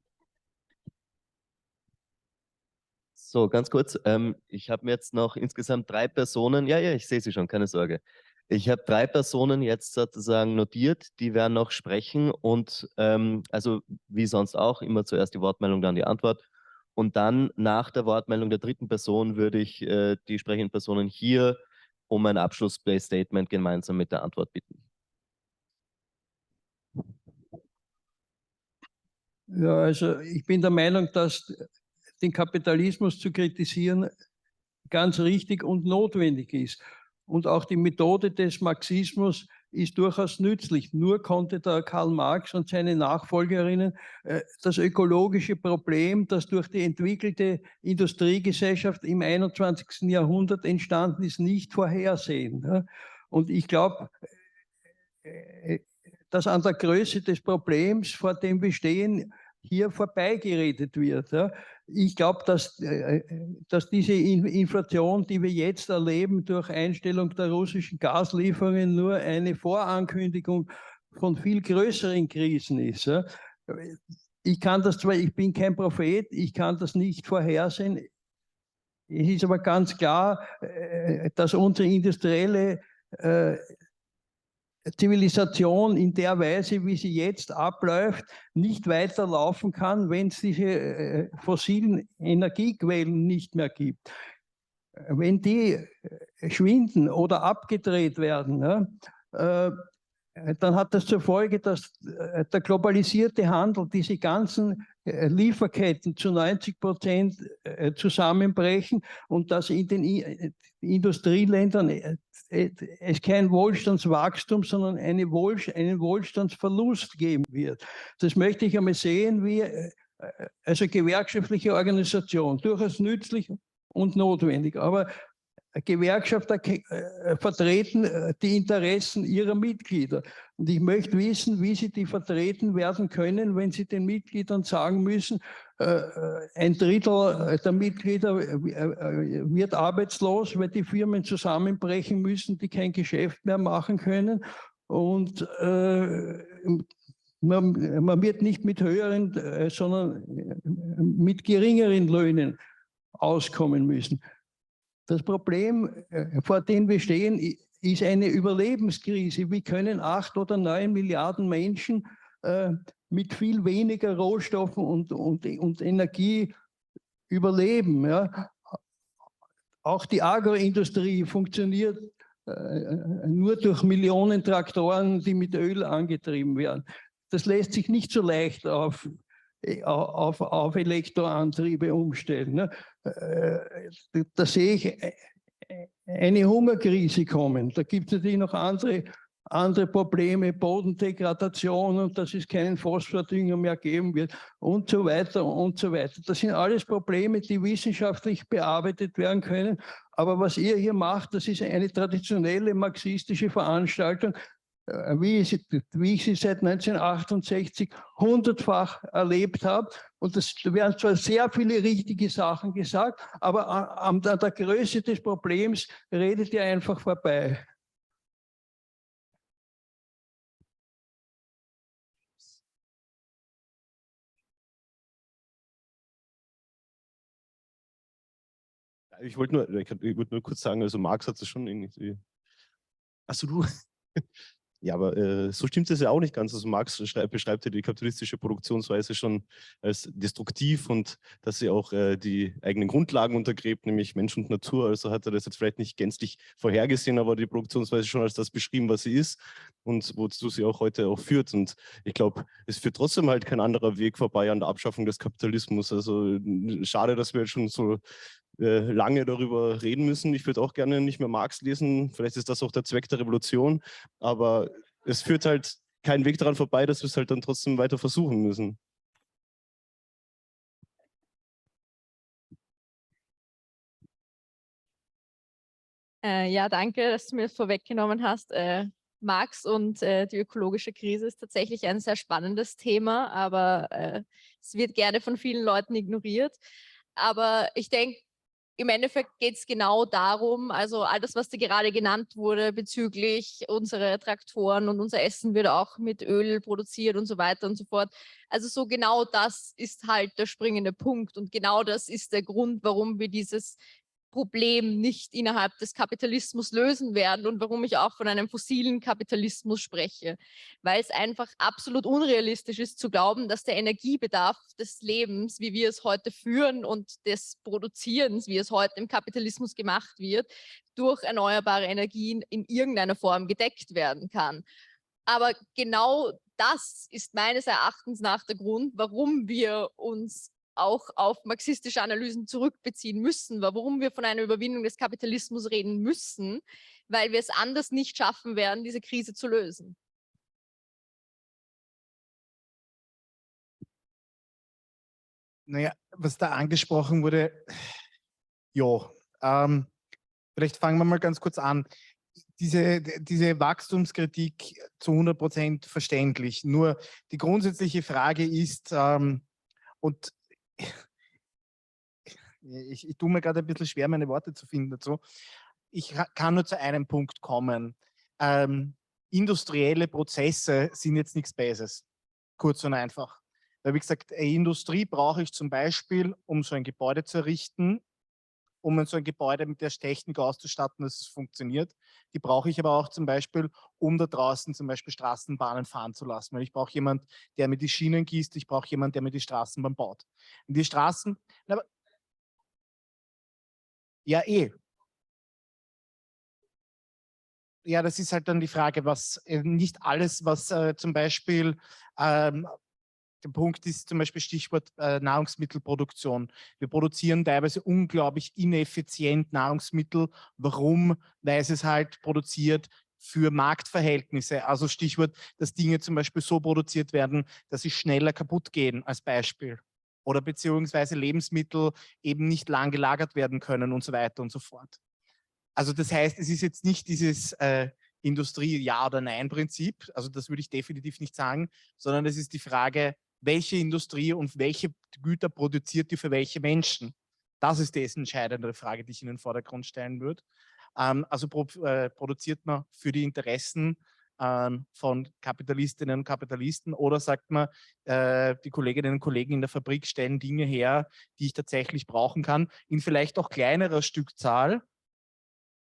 So, ganz kurz. Ich habe mir jetzt noch insgesamt 3 Personen, ja, ich sehe sie schon, keine Sorge. Ich habe 3 Personen jetzt sozusagen notiert, die werden noch sprechen und also wie sonst auch, immer zuerst die Wortmeldung, dann die Antwort. Und dann nach der Wortmeldung der 3. Person würde ich die sprechenden Personen hier um ein Abschluss-Statement gemeinsam mit der Antwort bitten. Ja, also ich bin der Meinung, dass den Kapitalismus zu kritisieren ganz richtig und notwendig ist. Und auch die Methode des Marxismus ist durchaus nützlich. Nur konnte der Karl Marx und seine Nachfolgerinnen das ökologische Problem, das durch die entwickelte Industriegesellschaft im 21. Jahrhundert entstanden ist, nicht vorhersehen. Und ich glaube, dass an der Größe des Problems, vor dem wir stehen, hier vorbeigeredet wird. Ich glaube, dass diese Inflation, die wir jetzt erleben durch Einstellung der russischen Gaslieferungen, nur eine Vorankündigung von viel größeren Krisen ist. Ich kann das zwar, ich bin kein Prophet, ich kann das nicht vorhersehen. Es ist aber ganz klar, dass unsere industrielle Zivilisation in der Weise, wie sie jetzt abläuft, nicht weiterlaufen kann, wenn es diese fossilen Energiequellen nicht mehr gibt. Wenn die schwinden oder abgedreht werden, dann hat das zur Folge, dass der globalisierte Handel, diese ganzen Lieferketten zu 90% zusammenbrechen und dass in den Industrieländern es kein Wohlstandswachstum, sondern einen Wohlstandsverlust geben wird. Das möchte ich einmal sehen, wie also gewerkschaftliche Organisation, durchaus nützlich und notwendig, aber Gewerkschafter vertreten die Interessen ihrer Mitglieder. Und ich möchte wissen, wie sie die vertreten werden können, wenn sie den Mitgliedern sagen müssen, ein Drittel der Mitglieder wird arbeitslos, weil die Firmen zusammenbrechen müssen, die kein Geschäft mehr machen können. Und man wird nicht mit höheren, sondern mit geringeren Löhnen auskommen müssen. Das Problem, vor dem wir stehen, ist eine Überlebenskrise. Wie können 8 oder 9 Milliarden Menschen mit viel weniger Rohstoffen und Energie überleben? Ja? Auch die Agroindustrie funktioniert nur durch Millionen Traktoren, die mit Öl angetrieben werden. Das lässt sich nicht so leicht auf Elektroantriebe umstellen. Ne? Da sehe ich eine Hungerkrise kommen. Da gibt es natürlich noch andere Probleme, Bodendegradation und dass es keinen Phosphordünger mehr geben wird und so weiter und so weiter. Das sind alles Probleme, die wissenschaftlich bearbeitet werden können. Aber was ihr hier macht, das ist eine traditionelle marxistische Veranstaltung, wie ich sie seit 1968 hundertfach erlebt habe. Und es werden zwar sehr viele richtige Sachen gesagt, aber an der Größe des Problems redet ihr einfach vorbei. Ich wollte nur kurz sagen, also Marx hat es schon irgendwie. Achso, du. Ja, aber so stimmt es ja auch nicht ganz. Also Marx beschreibt ja die kapitalistische Produktionsweise schon als destruktiv und dass sie auch die eigenen Grundlagen untergräbt, nämlich Mensch und Natur. Also hat er das jetzt vielleicht nicht gänzlich vorhergesehen, aber die Produktionsweise schon als das beschrieben, was sie ist und wozu sie auch heute auch führt. Und ich glaube, es führt trotzdem halt kein anderer Weg vorbei an der Abschaffung des Kapitalismus. Also schade, dass wir jetzt schon so lange darüber reden müssen. Ich würde auch gerne nicht mehr Marx lesen. Vielleicht ist das auch der Zweck der Revolution. Aber es führt halt keinen Weg daran vorbei, dass wir es halt dann trotzdem weiter versuchen müssen. Ja, danke, dass du mir das vorweggenommen hast. Marx und die ökologische Krise ist tatsächlich ein sehr spannendes Thema, aber es wird gerne von vielen Leuten ignoriert. Aber ich denke, im Endeffekt geht es genau darum, also all das, was da gerade genannt wurde bezüglich unsere Traktoren und unser Essen wird auch mit Öl produziert und so weiter und so fort. Also so genau das ist halt der springende Punkt und genau das ist der Grund, warum wir dieses Problem nicht innerhalb des Kapitalismus lösen werden und warum ich auch von einem fossilen Kapitalismus spreche, weil es einfach absolut unrealistisch ist zu glauben, dass der Energiebedarf des Lebens, wie wir es heute führen und des Produzierens, wie es heute im Kapitalismus gemacht wird, durch erneuerbare Energien in irgendeiner Form gedeckt werden kann. Aber genau das ist meines Erachtens nach der Grund, warum wir uns auch auf marxistische Analysen zurückbeziehen müssen, warum wir von einer Überwindung des Kapitalismus reden müssen, weil wir es anders nicht schaffen werden, diese Krise zu lösen. Naja, was da angesprochen wurde, ja, vielleicht fangen wir mal ganz kurz an. Diese Wachstumskritik zu 100% verständlich. Nur die grundsätzliche Frage ist, und ich tue mir gerade ein bisschen schwer, meine Worte zu finden dazu. Ich kann nur zu einem Punkt kommen. Industrielle Prozesse sind jetzt nichts Böses. Kurz und einfach. Weil, wie gesagt, eine Industrie brauche ich zum Beispiel, um so ein Gebäude zu errichten, um so ein Gebäude mit der Technik auszustatten, dass es funktioniert. Die brauche ich aber auch zum Beispiel, um da draußen zum Beispiel Straßenbahnen fahren zu lassen. Weil ich brauche jemanden, der mir die Schienen gießt, ich brauche jemanden, der mir die Straßenbahn baut. Und die Straßen, aber, ja, ja, das ist halt dann die Frage, was nicht alles, was zum Beispiel der Punkt ist zum Beispiel Stichwort Nahrungsmittelproduktion. Wir produzieren teilweise unglaublich ineffizient Nahrungsmittel. Warum? Weil es halt produziert für Marktverhältnisse. Also Stichwort, dass Dinge zum Beispiel so produziert werden, dass sie schneller kaputt gehen, als Beispiel. Oder beziehungsweise Lebensmittel eben nicht lang gelagert werden können und so weiter und so fort. Also das heißt, es ist jetzt nicht dieses Industrie-Ja- oder Nein-Prinzip, also das würde ich definitiv nicht sagen, sondern es ist die Frage, welche Industrie und welche Güter produziert die für welche Menschen? Das ist die entscheidende Frage, die ich in den Vordergrund stellen würde. Also produziert man für die Interessen von Kapitalistinnen und Kapitalisten oder sagt man, die Kolleginnen und Kollegen in der Fabrik stellen Dinge her, die ich tatsächlich brauchen kann, in vielleicht auch kleinerer Stückzahl,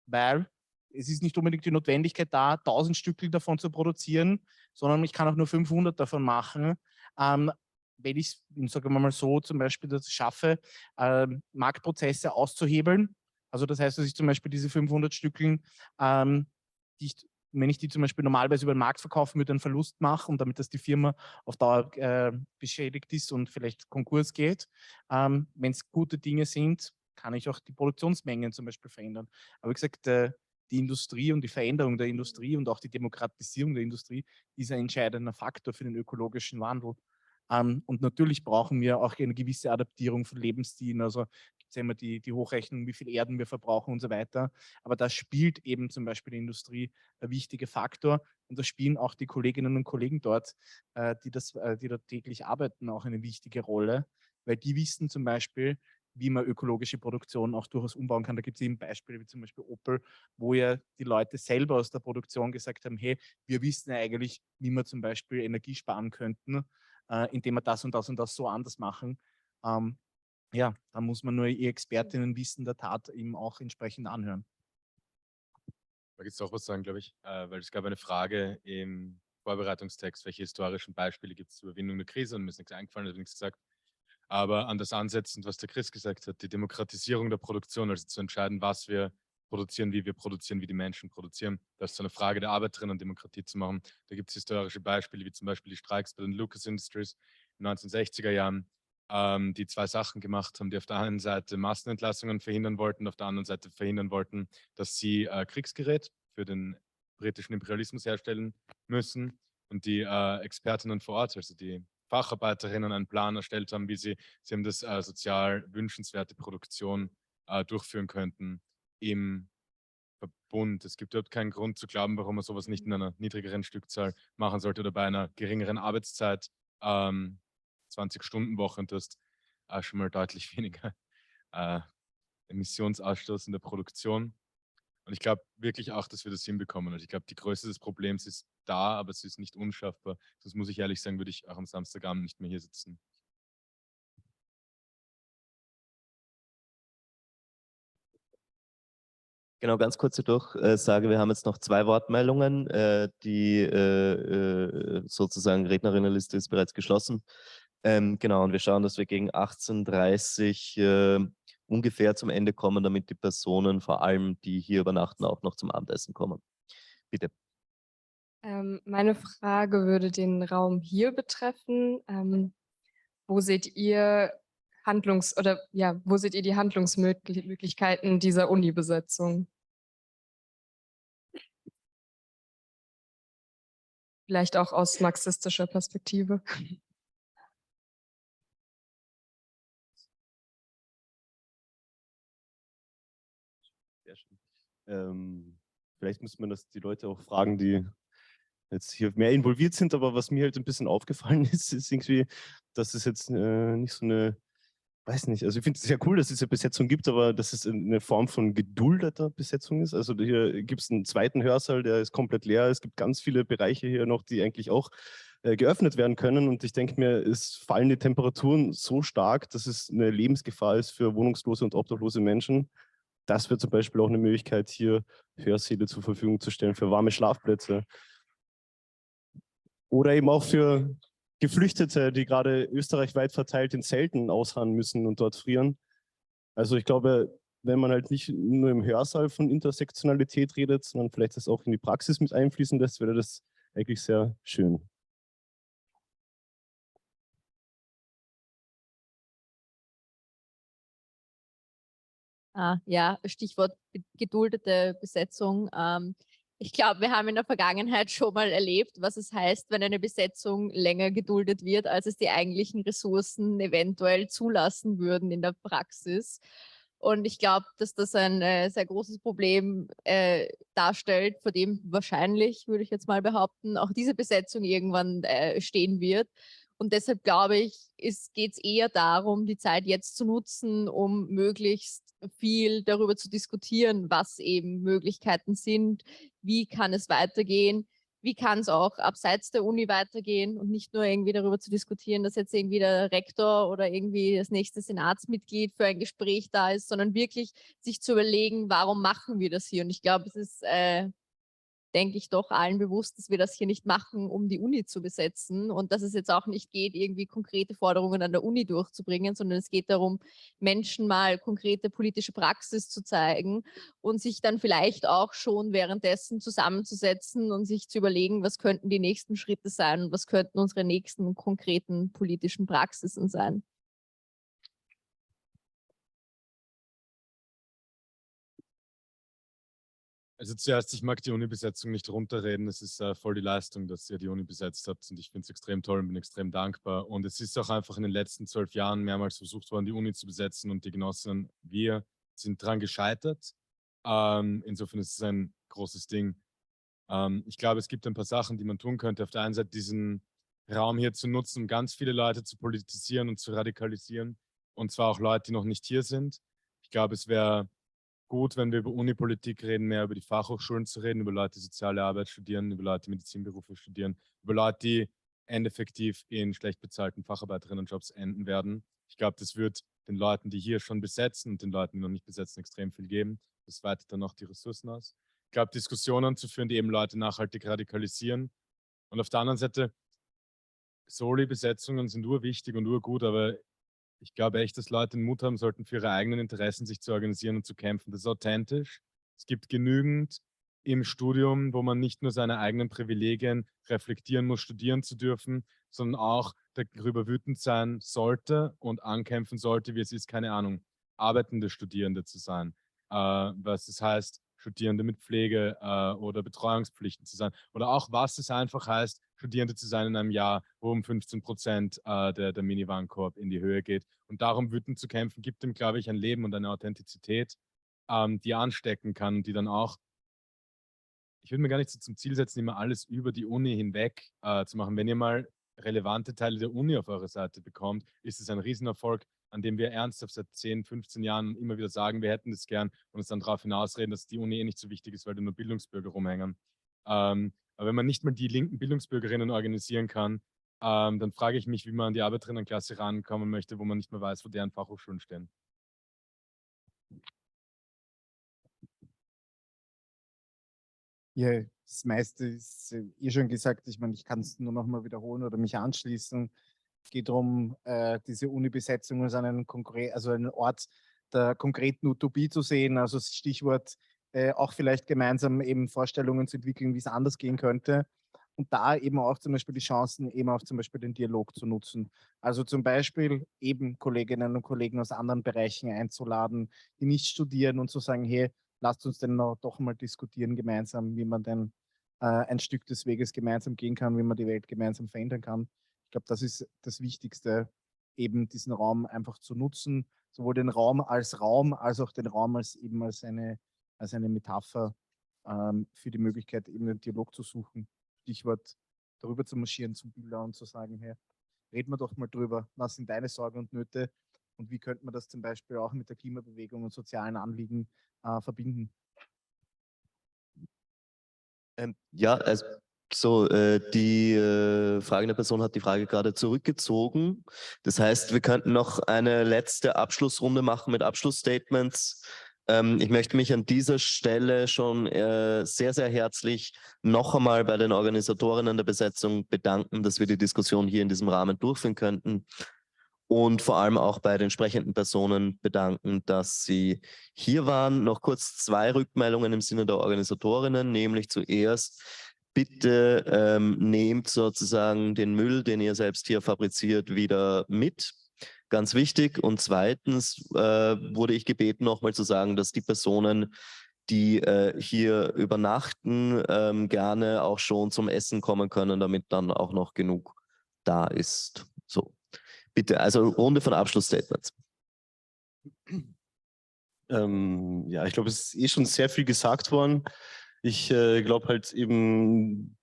weil es ist nicht unbedingt die Notwendigkeit da, 1000 Stückchen davon zu produzieren, sondern ich kann auch nur 500 davon machen. Wenn ich es, sagen wir mal so, zum Beispiel das schaffe, Marktprozesse auszuhebeln. Also das heißt, dass ich zum Beispiel diese 500 Stückchen, wenn ich die zum Beispiel normalerweise über den Markt verkaufen würde, einen Verlust mache und damit, dass die Firma auf Dauer beschädigt ist und vielleicht Konkurs geht. Wenn es gute Dinge sind, kann ich auch die Produktionsmengen zum Beispiel verändern. Aber wie gesagt, die Industrie und die Veränderung der Industrie und auch die Demokratisierung der Industrie ist ein entscheidender Faktor für den ökologischen Wandel. Und natürlich brauchen wir auch eine gewisse Adaptierung von Lebensstilen. Also gibt ja immer die Hochrechnung, wie viel Erden wir verbrauchen und so weiter. Aber da spielt eben zum Beispiel die Industrie ein wichtiger Faktor und da spielen auch die Kolleginnen und Kollegen dort, die dort täglich arbeiten, auch eine wichtige Rolle, weil die wissen zum Beispiel, wie man ökologische Produktion auch durchaus umbauen kann. Da gibt es eben Beispiele wie zum Beispiel Opel, wo ja die Leute selber aus der Produktion gesagt haben, hey, wir wissen ja eigentlich, wie wir zum Beispiel Energie sparen könnten, indem wir das und das und das so anders machen. Ja, da muss man nur ihr Expertinnenwissen der Tat eben auch entsprechend anhören. Da gibt es auch was sagen, glaube ich, weil es gab eine Frage im Vorbereitungstext, welche historischen Beispiele gibt es zur Überwindung der Krise, und mir ist nichts eingefallen, habe nichts gesagt. Aber an das ansetzend, was der Chris gesagt hat, die Demokratisierung der Produktion, also zu entscheiden, was wir produzieren, wie die Menschen produzieren, das ist so eine Frage der Arbeiterinnen und Demokratie zu machen. Da gibt es historische Beispiele, wie zum Beispiel die Streiks bei den Lucas Industries in den 1960er Jahren, die zwei Sachen gemacht haben, die auf der einen Seite Massenentlassungen verhindern wollten, auf der anderen Seite verhindern wollten, dass sie Kriegsgerät für den britischen Imperialismus herstellen müssen, und die Expertinnen vor Ort, also die Facharbeiterinnen, einen Plan erstellt haben, wie sie haben das sozial wünschenswerte Produktion durchführen könnten im Verbund. Es gibt dort keinen Grund zu glauben, warum man sowas nicht in einer niedrigeren Stückzahl machen sollte oder bei einer geringeren Arbeitszeit, 20-Stunden-Woche, und du hast schon mal deutlich weniger Emissionsausstoß in der Produktion. Und ich glaube wirklich auch, dass wir das hinbekommen. Also ich glaube, die Größe des Problems ist da, aber es ist nicht unschaffbar. Sonst muss ich ehrlich sagen, würde ich auch am Samstagabend nicht mehr hier sitzen. Genau, ganz kurze Durchsage. Wir haben jetzt noch 2 Wortmeldungen. Die sozusagen Rednerinnenliste ist bereits geschlossen. Genau, und wir schauen, dass wir gegen 18:30 ungefähr zum Ende kommen, damit die Personen, vor allem die hier übernachten, auch noch zum Abendessen kommen. Bitte. Meine Frage würde den Raum hier betreffen. Wo seht ihr wo seht ihr die Handlungsmöglichkeiten dieser Uni-Besetzung? Vielleicht auch aus marxistischer Perspektive. Sehr schön. Vielleicht müsste man das die Leute auch fragen, die jetzt hier mehr involviert sind, aber was mir halt ein bisschen aufgefallen ist irgendwie, dass es jetzt nicht so eine, weiß nicht, also ich finde es sehr cool, dass es eine Besetzung gibt, aber dass es eine Form von geduldeter Besetzung ist. Also hier gibt es einen zweiten Hörsaal, der ist komplett leer. Es gibt ganz viele Bereiche hier noch, die eigentlich auch geöffnet werden können, und ich denke mir, es fallen die Temperaturen so stark, dass es eine Lebensgefahr ist für wohnungslose und obdachlose Menschen. Das wäre zum Beispiel auch eine Möglichkeit, hier Hörsäle zur Verfügung zu stellen für warme Schlafplätze. Oder eben auch für Geflüchtete, die gerade österreichweit verteilt in Zelten ausharren müssen und dort frieren. Also ich glaube, wenn man halt nicht nur im Hörsaal von Intersektionalität redet, sondern vielleicht das auch in die Praxis mit einfließen lässt, wäre das eigentlich sehr schön. Ja, Stichwort geduldete Besetzung. Ich glaube, wir haben in der Vergangenheit schon mal erlebt, was es heißt, wenn eine Besetzung länger geduldet wird, als es die eigentlichen Ressourcen eventuell zulassen würden in der Praxis. Und ich glaube, dass das ein sehr großes Problem darstellt, vor dem wahrscheinlich, würde ich jetzt mal behaupten, auch diese Besetzung irgendwann stehen wird. Und deshalb glaube ich, geht es eher darum, die Zeit jetzt zu nutzen, um möglichst viel darüber zu diskutieren, was eben Möglichkeiten sind, wie kann es weitergehen, wie kann es auch abseits der Uni weitergehen, und nicht nur irgendwie darüber zu diskutieren, dass jetzt irgendwie der Rektor oder irgendwie das nächste Senatsmitglied für ein Gespräch da ist, sondern wirklich sich zu überlegen, warum machen wir das hier? Und ich glaube, es ist denke ich, doch allen bewusst, dass wir das hier nicht machen, um die Uni zu besetzen, und dass es jetzt auch nicht geht, irgendwie konkrete Forderungen an der Uni durchzubringen, sondern es geht darum, Menschen mal konkrete politische Praxis zu zeigen und sich dann vielleicht auch schon währenddessen zusammenzusetzen und sich zu überlegen, was könnten die nächsten Schritte sein und was könnten unsere nächsten konkreten politischen Praxisen sein. Also zuerst, ich mag die Uni-Besetzung nicht runterreden. Es ist voll die Leistung, dass ihr die Uni besetzt habt und ich finde es extrem toll und bin extrem dankbar. Und es ist auch einfach in den letzten 12 Jahren mehrmals versucht worden, die Uni zu besetzen und die Genossinnen, wir sind daran gescheitert. Insofern ist es ein großes Ding. Ich glaube, es gibt ein paar Sachen, die man tun könnte. Auf der einen Seite diesen Raum hier zu nutzen, um ganz viele Leute zu politisieren und zu radikalisieren. Und zwar auch Leute, die noch nicht hier sind. Ich glaube, es wäre gut, wenn wir über Unipolitik reden, mehr über die Fachhochschulen zu reden, über Leute, die soziale Arbeit studieren, über Leute, die Medizinberufe studieren, über Leute, die endeffektiv in schlecht bezahlten Facharbeiterinnenjobs enden werden. Ich glaube, das wird den Leuten, die hier schon besetzen und den Leuten, die noch nicht besetzen, extrem viel geben. Das weitet dann auch die Ressourcen aus. Ich glaube, Diskussionen zu führen, die eben Leute nachhaltig radikalisieren. Und auf der anderen Seite, Soli-Besetzungen sind urwichtig und urgut, aber ich glaube echt, dass Leute den Mut haben sollten, für ihre eigenen Interessen sich zu organisieren und zu kämpfen. Das ist authentisch. Es gibt genügend im Studium, wo man nicht nur seine eigenen Privilegien reflektieren muss, studieren zu dürfen, sondern auch darüber wütend sein sollte und ankämpfen sollte, wie es ist, keine Ahnung, arbeitende Studierende zu sein. Was es heißt, Studierende mit Pflege oder Betreuungspflichten zu sein. Oder auch, was es einfach heißt, Studierende zu sein in einem Jahr, wo um 15% der Mini-Warenkorb in die Höhe geht. Und darum wütend zu kämpfen, gibt ihm, glaube ich, ein Leben und eine Authentizität, die anstecken kann, die dann auch, ich würde mir gar nicht so zum Ziel setzen, immer alles über die Uni hinweg zu machen. Wenn ihr mal relevante Teile der Uni auf eurer Seite bekommt, ist es ein Riesenerfolg, an dem wir ernsthaft seit 10, 15 Jahren immer wieder sagen, wir hätten das gern und uns dann darauf hinausreden, dass die Uni eh nicht so wichtig ist, weil da nur Bildungsbürger rumhängen. Aber wenn man nicht mal die linken Bildungsbürgerinnen organisieren kann, dann frage ich mich, wie man an die Arbeiterinnenklasse rankommen möchte, wo man nicht mehr weiß, wo deren Fachhochschulen stehen. Ja, das meiste ist eh schon gesagt. Ich meine, ich kann es nur noch mal wiederholen oder mich anschließen. Es geht darum, diese Uni-Besetzung als einen Ort der konkreten Utopie zu sehen. Also Stichwort auch vielleicht gemeinsam eben Vorstellungen zu entwickeln, wie es anders gehen könnte. Und da eben auch zum Beispiel die Chancen, eben auch zum Beispiel den Dialog zu nutzen. Also zum Beispiel eben Kolleginnen und Kollegen aus anderen Bereichen einzuladen, die nicht studieren und zu sagen, hey, lasst uns denn doch mal diskutieren gemeinsam, wie man denn ein Stück des Weges gemeinsam gehen kann, wie man die Welt gemeinsam verändern kann. Ich glaube, das ist das Wichtigste, eben diesen Raum einfach zu nutzen, sowohl den Raum, als auch den Raum als eben als eine Metapher für die Möglichkeit, eben den Dialog zu suchen. Stichwort darüber zu marschieren zum Bilder und zu sagen, hey, reden wir doch mal drüber, was sind deine Sorgen und Nöte und wie könnte man das zum Beispiel auch mit der Klimabewegung und sozialen Anliegen verbinden? Ja, also die fragende Person hat die Frage gerade zurückgezogen. Das heißt, wir könnten noch eine letzte Abschlussrunde machen mit Abschlussstatements. Ich möchte mich an dieser Stelle schon sehr, sehr herzlich noch einmal bei den Organisatorinnen der Besetzung bedanken, dass wir die Diskussion hier in diesem Rahmen durchführen könnten. Und vor allem auch bei den sprechenden Personen bedanken, dass sie hier waren. Noch kurz 2 Rückmeldungen im Sinne der Organisatorinnen, nämlich zuerst, bitte nehmt sozusagen den Müll, den ihr selbst hier fabriziert, wieder mit. Ganz wichtig. Und zweitens wurde ich gebeten, nochmal zu sagen, dass die Personen, die hier übernachten, gerne auch schon zum Essen kommen können, damit dann auch noch genug da ist. So. Bitte, also Runde von Abschlussstatements. Ja, ich glaube, es ist eh schon sehr viel gesagt worden. Ich glaube halt eben,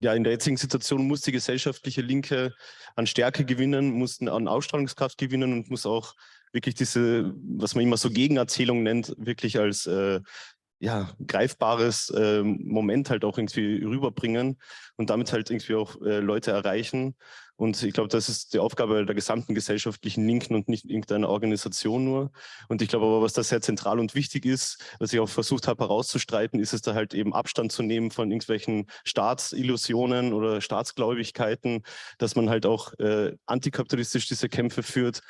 ja, in der jetzigen Situation muss die gesellschaftliche Linke an Stärke gewinnen, muss an Ausstrahlungskraft gewinnen und muss auch wirklich diese, was man immer so Gegenerzählung nennt, wirklich als ja, greifbares Moment halt auch irgendwie rüberbringen und damit halt irgendwie auch Leute erreichen. Und ich glaube, das ist die Aufgabe der gesamten gesellschaftlichen Linken und nicht irgendeiner Organisation nur. Und ich glaube aber, was da sehr zentral und wichtig ist, was ich auch versucht habe herauszustreiten, ist es da halt eben Abstand zu nehmen von irgendwelchen Staatsillusionen oder Staatsgläubigkeiten, dass man halt auch antikapitalistisch diese Kämpfe führt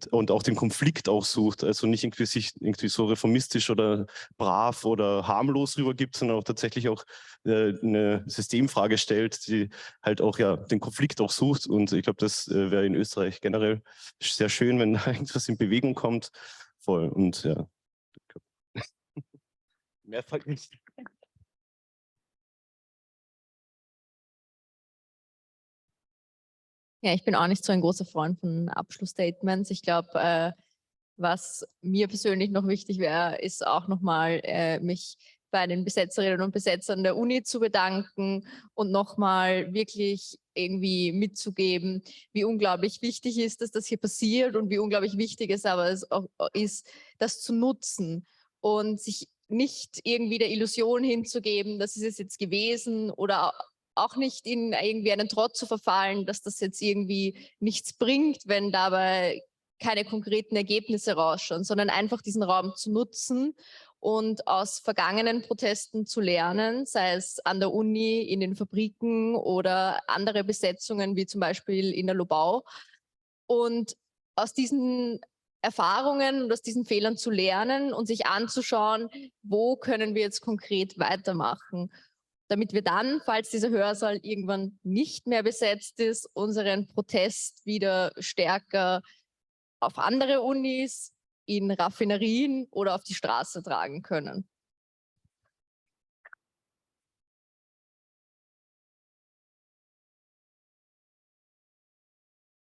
und auch den Konflikt auch sucht. Also nicht irgendwie sich irgendwie so reformistisch oder brav oder harmlos rübergibt, sondern auch tatsächlich auch eine Systemfrage stellt, die halt auch ja den Konflikt auch sucht. Und ich glaube, das wäre in Österreich generell sehr schön, wenn da irgendwas in Bewegung kommt. Voll. Und ja. Mehr fällt nicht. Ja, ich bin auch nicht so ein großer Freund von Abschlussstatements. Ich glaube, was mir persönlich noch wichtig wäre, ist auch nochmal mich bei den Besetzerinnen und Besetzern der Uni zu bedanken und nochmal wirklich irgendwie mitzugeben, wie unglaublich wichtig ist, dass das hier passiert und wie unglaublich wichtig es aber auch ist, das zu nutzen und sich nicht irgendwie der Illusion hinzugeben, das ist es jetzt gewesen oder auch nicht in irgendwie einen Trott zu verfallen, dass das jetzt irgendwie nichts bringt, wenn dabei keine konkreten Ergebnisse rausschauen, sondern einfach diesen Raum zu nutzen und aus vergangenen Protesten zu lernen, sei es an der Uni, in den Fabriken oder andere Besetzungen, wie zum Beispiel in der Lobau. Und aus diesen Erfahrungen und aus diesen Fehlern zu lernen und sich anzuschauen, wo können wir jetzt konkret weitermachen, damit wir dann, falls dieser Hörsaal irgendwann nicht mehr besetzt ist, unseren Protest wieder stärker auf andere Unis, in Raffinerien oder auf die Straße tragen können.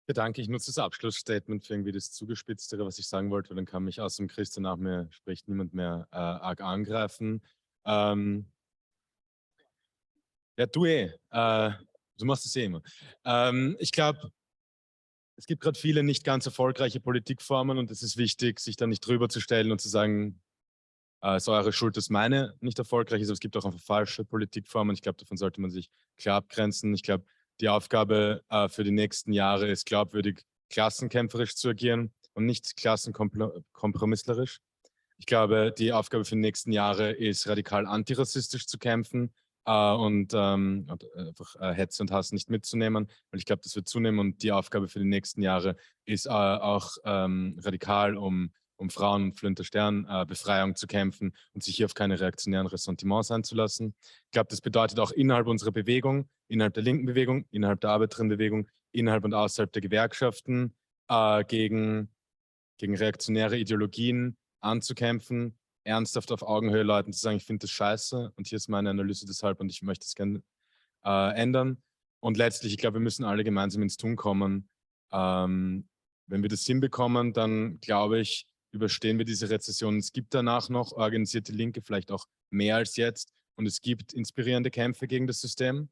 Danke, ich nutze das Abschlussstatement für irgendwie das Zugespitztere, was ich sagen wollte, weil dann kann mich außer dem Christian nach mir spricht niemand mehr arg angreifen. Ja, du du machst es immer. Ich glaube, es gibt gerade viele nicht ganz erfolgreiche Politikformen und es ist wichtig, sich da nicht drüber zu stellen und zu sagen, es ist eure Schuld, dass meine nicht erfolgreich ist, aber es gibt auch einfach falsche Politikformen. Ich glaube, davon sollte man sich klar abgrenzen. Ich glaube, die Aufgabe für die nächsten Jahre ist, glaubwürdig klassenkämpferisch zu agieren und nicht klassenkompromisslerisch. Ich glaube, die Aufgabe für die nächsten Jahre ist, radikal antirassistisch zu kämpfen und einfach Hetze und Hass nicht mitzunehmen, weil ich glaube, das wird zunehmen und die Aufgabe für die nächsten Jahre ist auch radikal, um Frauen- und Flinter-Stern-Befreiung zu kämpfen und sich hier auf keine reaktionären Ressentiments einzulassen. Ich glaube, das bedeutet auch innerhalb unserer Bewegung, innerhalb der linken Bewegung, innerhalb der Arbeiterinnenbewegung, innerhalb und außerhalb der Gewerkschaften gegen reaktionäre Ideologien anzukämpfen, ernsthaft auf Augenhöhe Leuten zu sagen, ich finde das scheiße und hier ist meine Analyse deshalb und ich möchte es gerne ändern. Und letztlich, ich glaube, wir müssen alle gemeinsam ins Tun kommen. Wenn wir das hinbekommen, dann glaube ich, überstehen wir diese Rezession. Es gibt danach noch organisierte Linke, vielleicht auch mehr als jetzt. Und es gibt inspirierende Kämpfe gegen das System.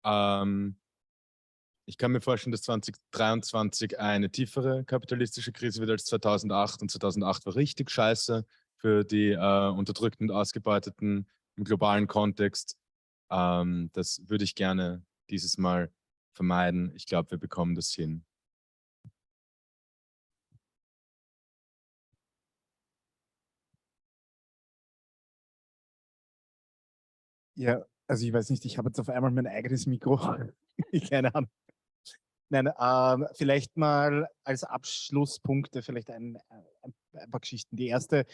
Ich kann mir vorstellen, dass 2023 eine tiefere kapitalistische Krise wird als 2008. Und 2008 war richtig scheiße für die Unterdrückten und Ausgebeuteten im globalen Kontext. Das würde ich gerne dieses Mal vermeiden. Ich glaube, wir bekommen das hin. Ja, also ich weiß nicht, ich habe jetzt auf einmal mein eigenes Mikro. Keine Ahnung. Nein, vielleicht mal als Abschlusspunkte vielleicht ein paar Geschichten. Die erste,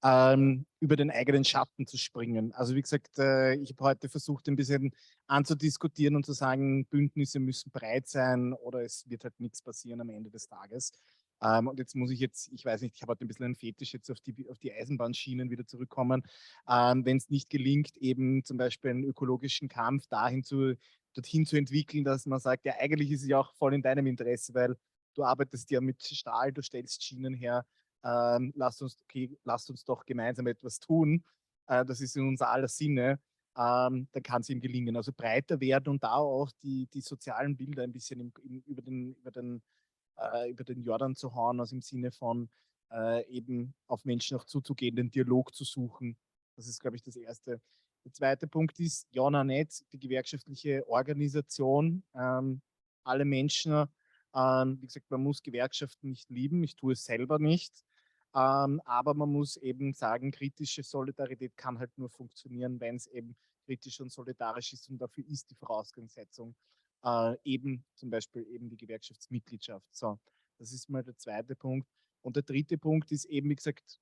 über den eigenen Schatten zu springen. Also wie gesagt, ich habe heute versucht, ein bisschen anzudiskutieren und zu sagen, Bündnisse müssen breit sein oder es wird halt nichts passieren am Ende des Tages. Und jetzt muss ich weiß nicht, ich habe heute ein bisschen einen Fetisch jetzt auf die Eisenbahnschienen wieder zurückkommen. Wenn es nicht gelingt, eben zum Beispiel einen ökologischen Kampf dorthin zu entwickeln, dass man sagt, ja, eigentlich ist es ja auch voll in deinem Interesse, weil du arbeitest ja mit Stahl, du stellst Schienen her, lasst uns doch gemeinsam etwas tun. Das ist in unser aller Sinne. Dann kann es ihm gelingen. Also breiter werden und da auch die sozialen Bilder ein bisschen über den Jordan zu hauen, also im Sinne von eben auf Menschen auch zuzugehen, den Dialog zu suchen. Das ist, glaube ich, das Erste. Der zweite Punkt ist, ja, na nicht, die gewerkschaftliche Organisation, alle Menschen, wie gesagt, man muss Gewerkschaften nicht lieben, ich tue es selber nicht, aber man muss eben sagen, kritische Solidarität kann halt nur funktionieren, wenn es eben kritisch und solidarisch ist und dafür ist die Voraussetzung eben zum Beispiel eben die Gewerkschaftsmitgliedschaft. So, das ist mal der zweite Punkt. Und der dritte Punkt ist eben, wie gesagt,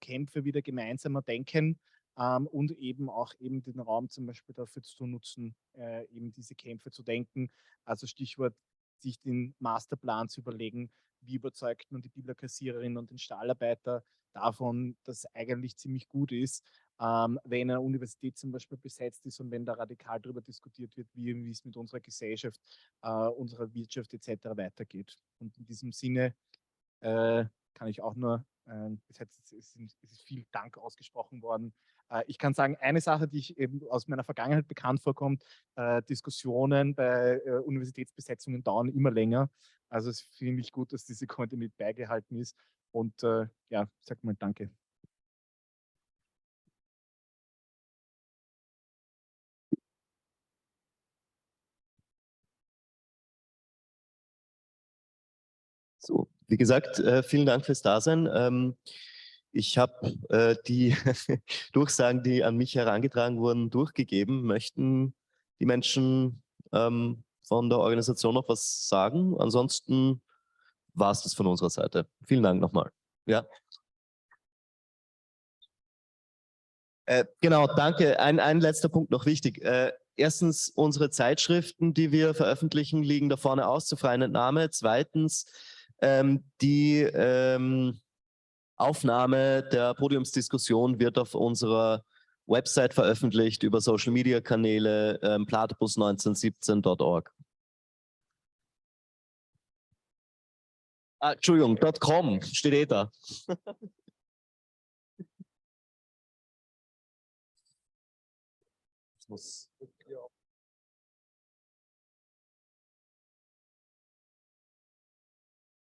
Kämpfe wieder gemeinsamer denken und eben auch eben den Raum zum Beispiel dafür zu nutzen, eben diese Kämpfe zu denken. Also Stichwort, sich den Masterplan zu überlegen, wie überzeugt man die Bilderkassiererin und den Stahlarbeiter davon, dass eigentlich ziemlich gut ist, wenn eine Universität zum Beispiel besetzt ist und wenn da radikal darüber diskutiert wird, wie es mit unserer Gesellschaft, unserer Wirtschaft etc. weitergeht. Und in diesem Sinne kann ich auch nur, es ist viel Dank ausgesprochen worden. Ich kann sagen, eine Sache, die ich eben aus meiner Vergangenheit bekannt vorkommt, Diskussionen bei Universitätsbesetzungen dauern immer länger. Also es finde ich gut, dass diese Kontinuität beigehalten ist. Und ja, sag mal danke. So, wie gesagt, vielen Dank fürs Dasein. Ich habe die Durchsagen, die an mich herangetragen wurden, durchgegeben. Möchten die Menschen von der Organisation noch was sagen? Ansonsten war es das von unserer Seite. Vielen Dank nochmal. Ja. Genau, danke. Ein letzter Punkt noch wichtig. Erstens, unsere Zeitschriften, die wir veröffentlichen, liegen da vorne aus zur freien Entnahme. Zweitens, die Aufnahme der Podiumsdiskussion wird auf unserer Website veröffentlicht über Social-Media-Kanäle platypus1917.org. Entschuldigung, .com steht eh da. Das muss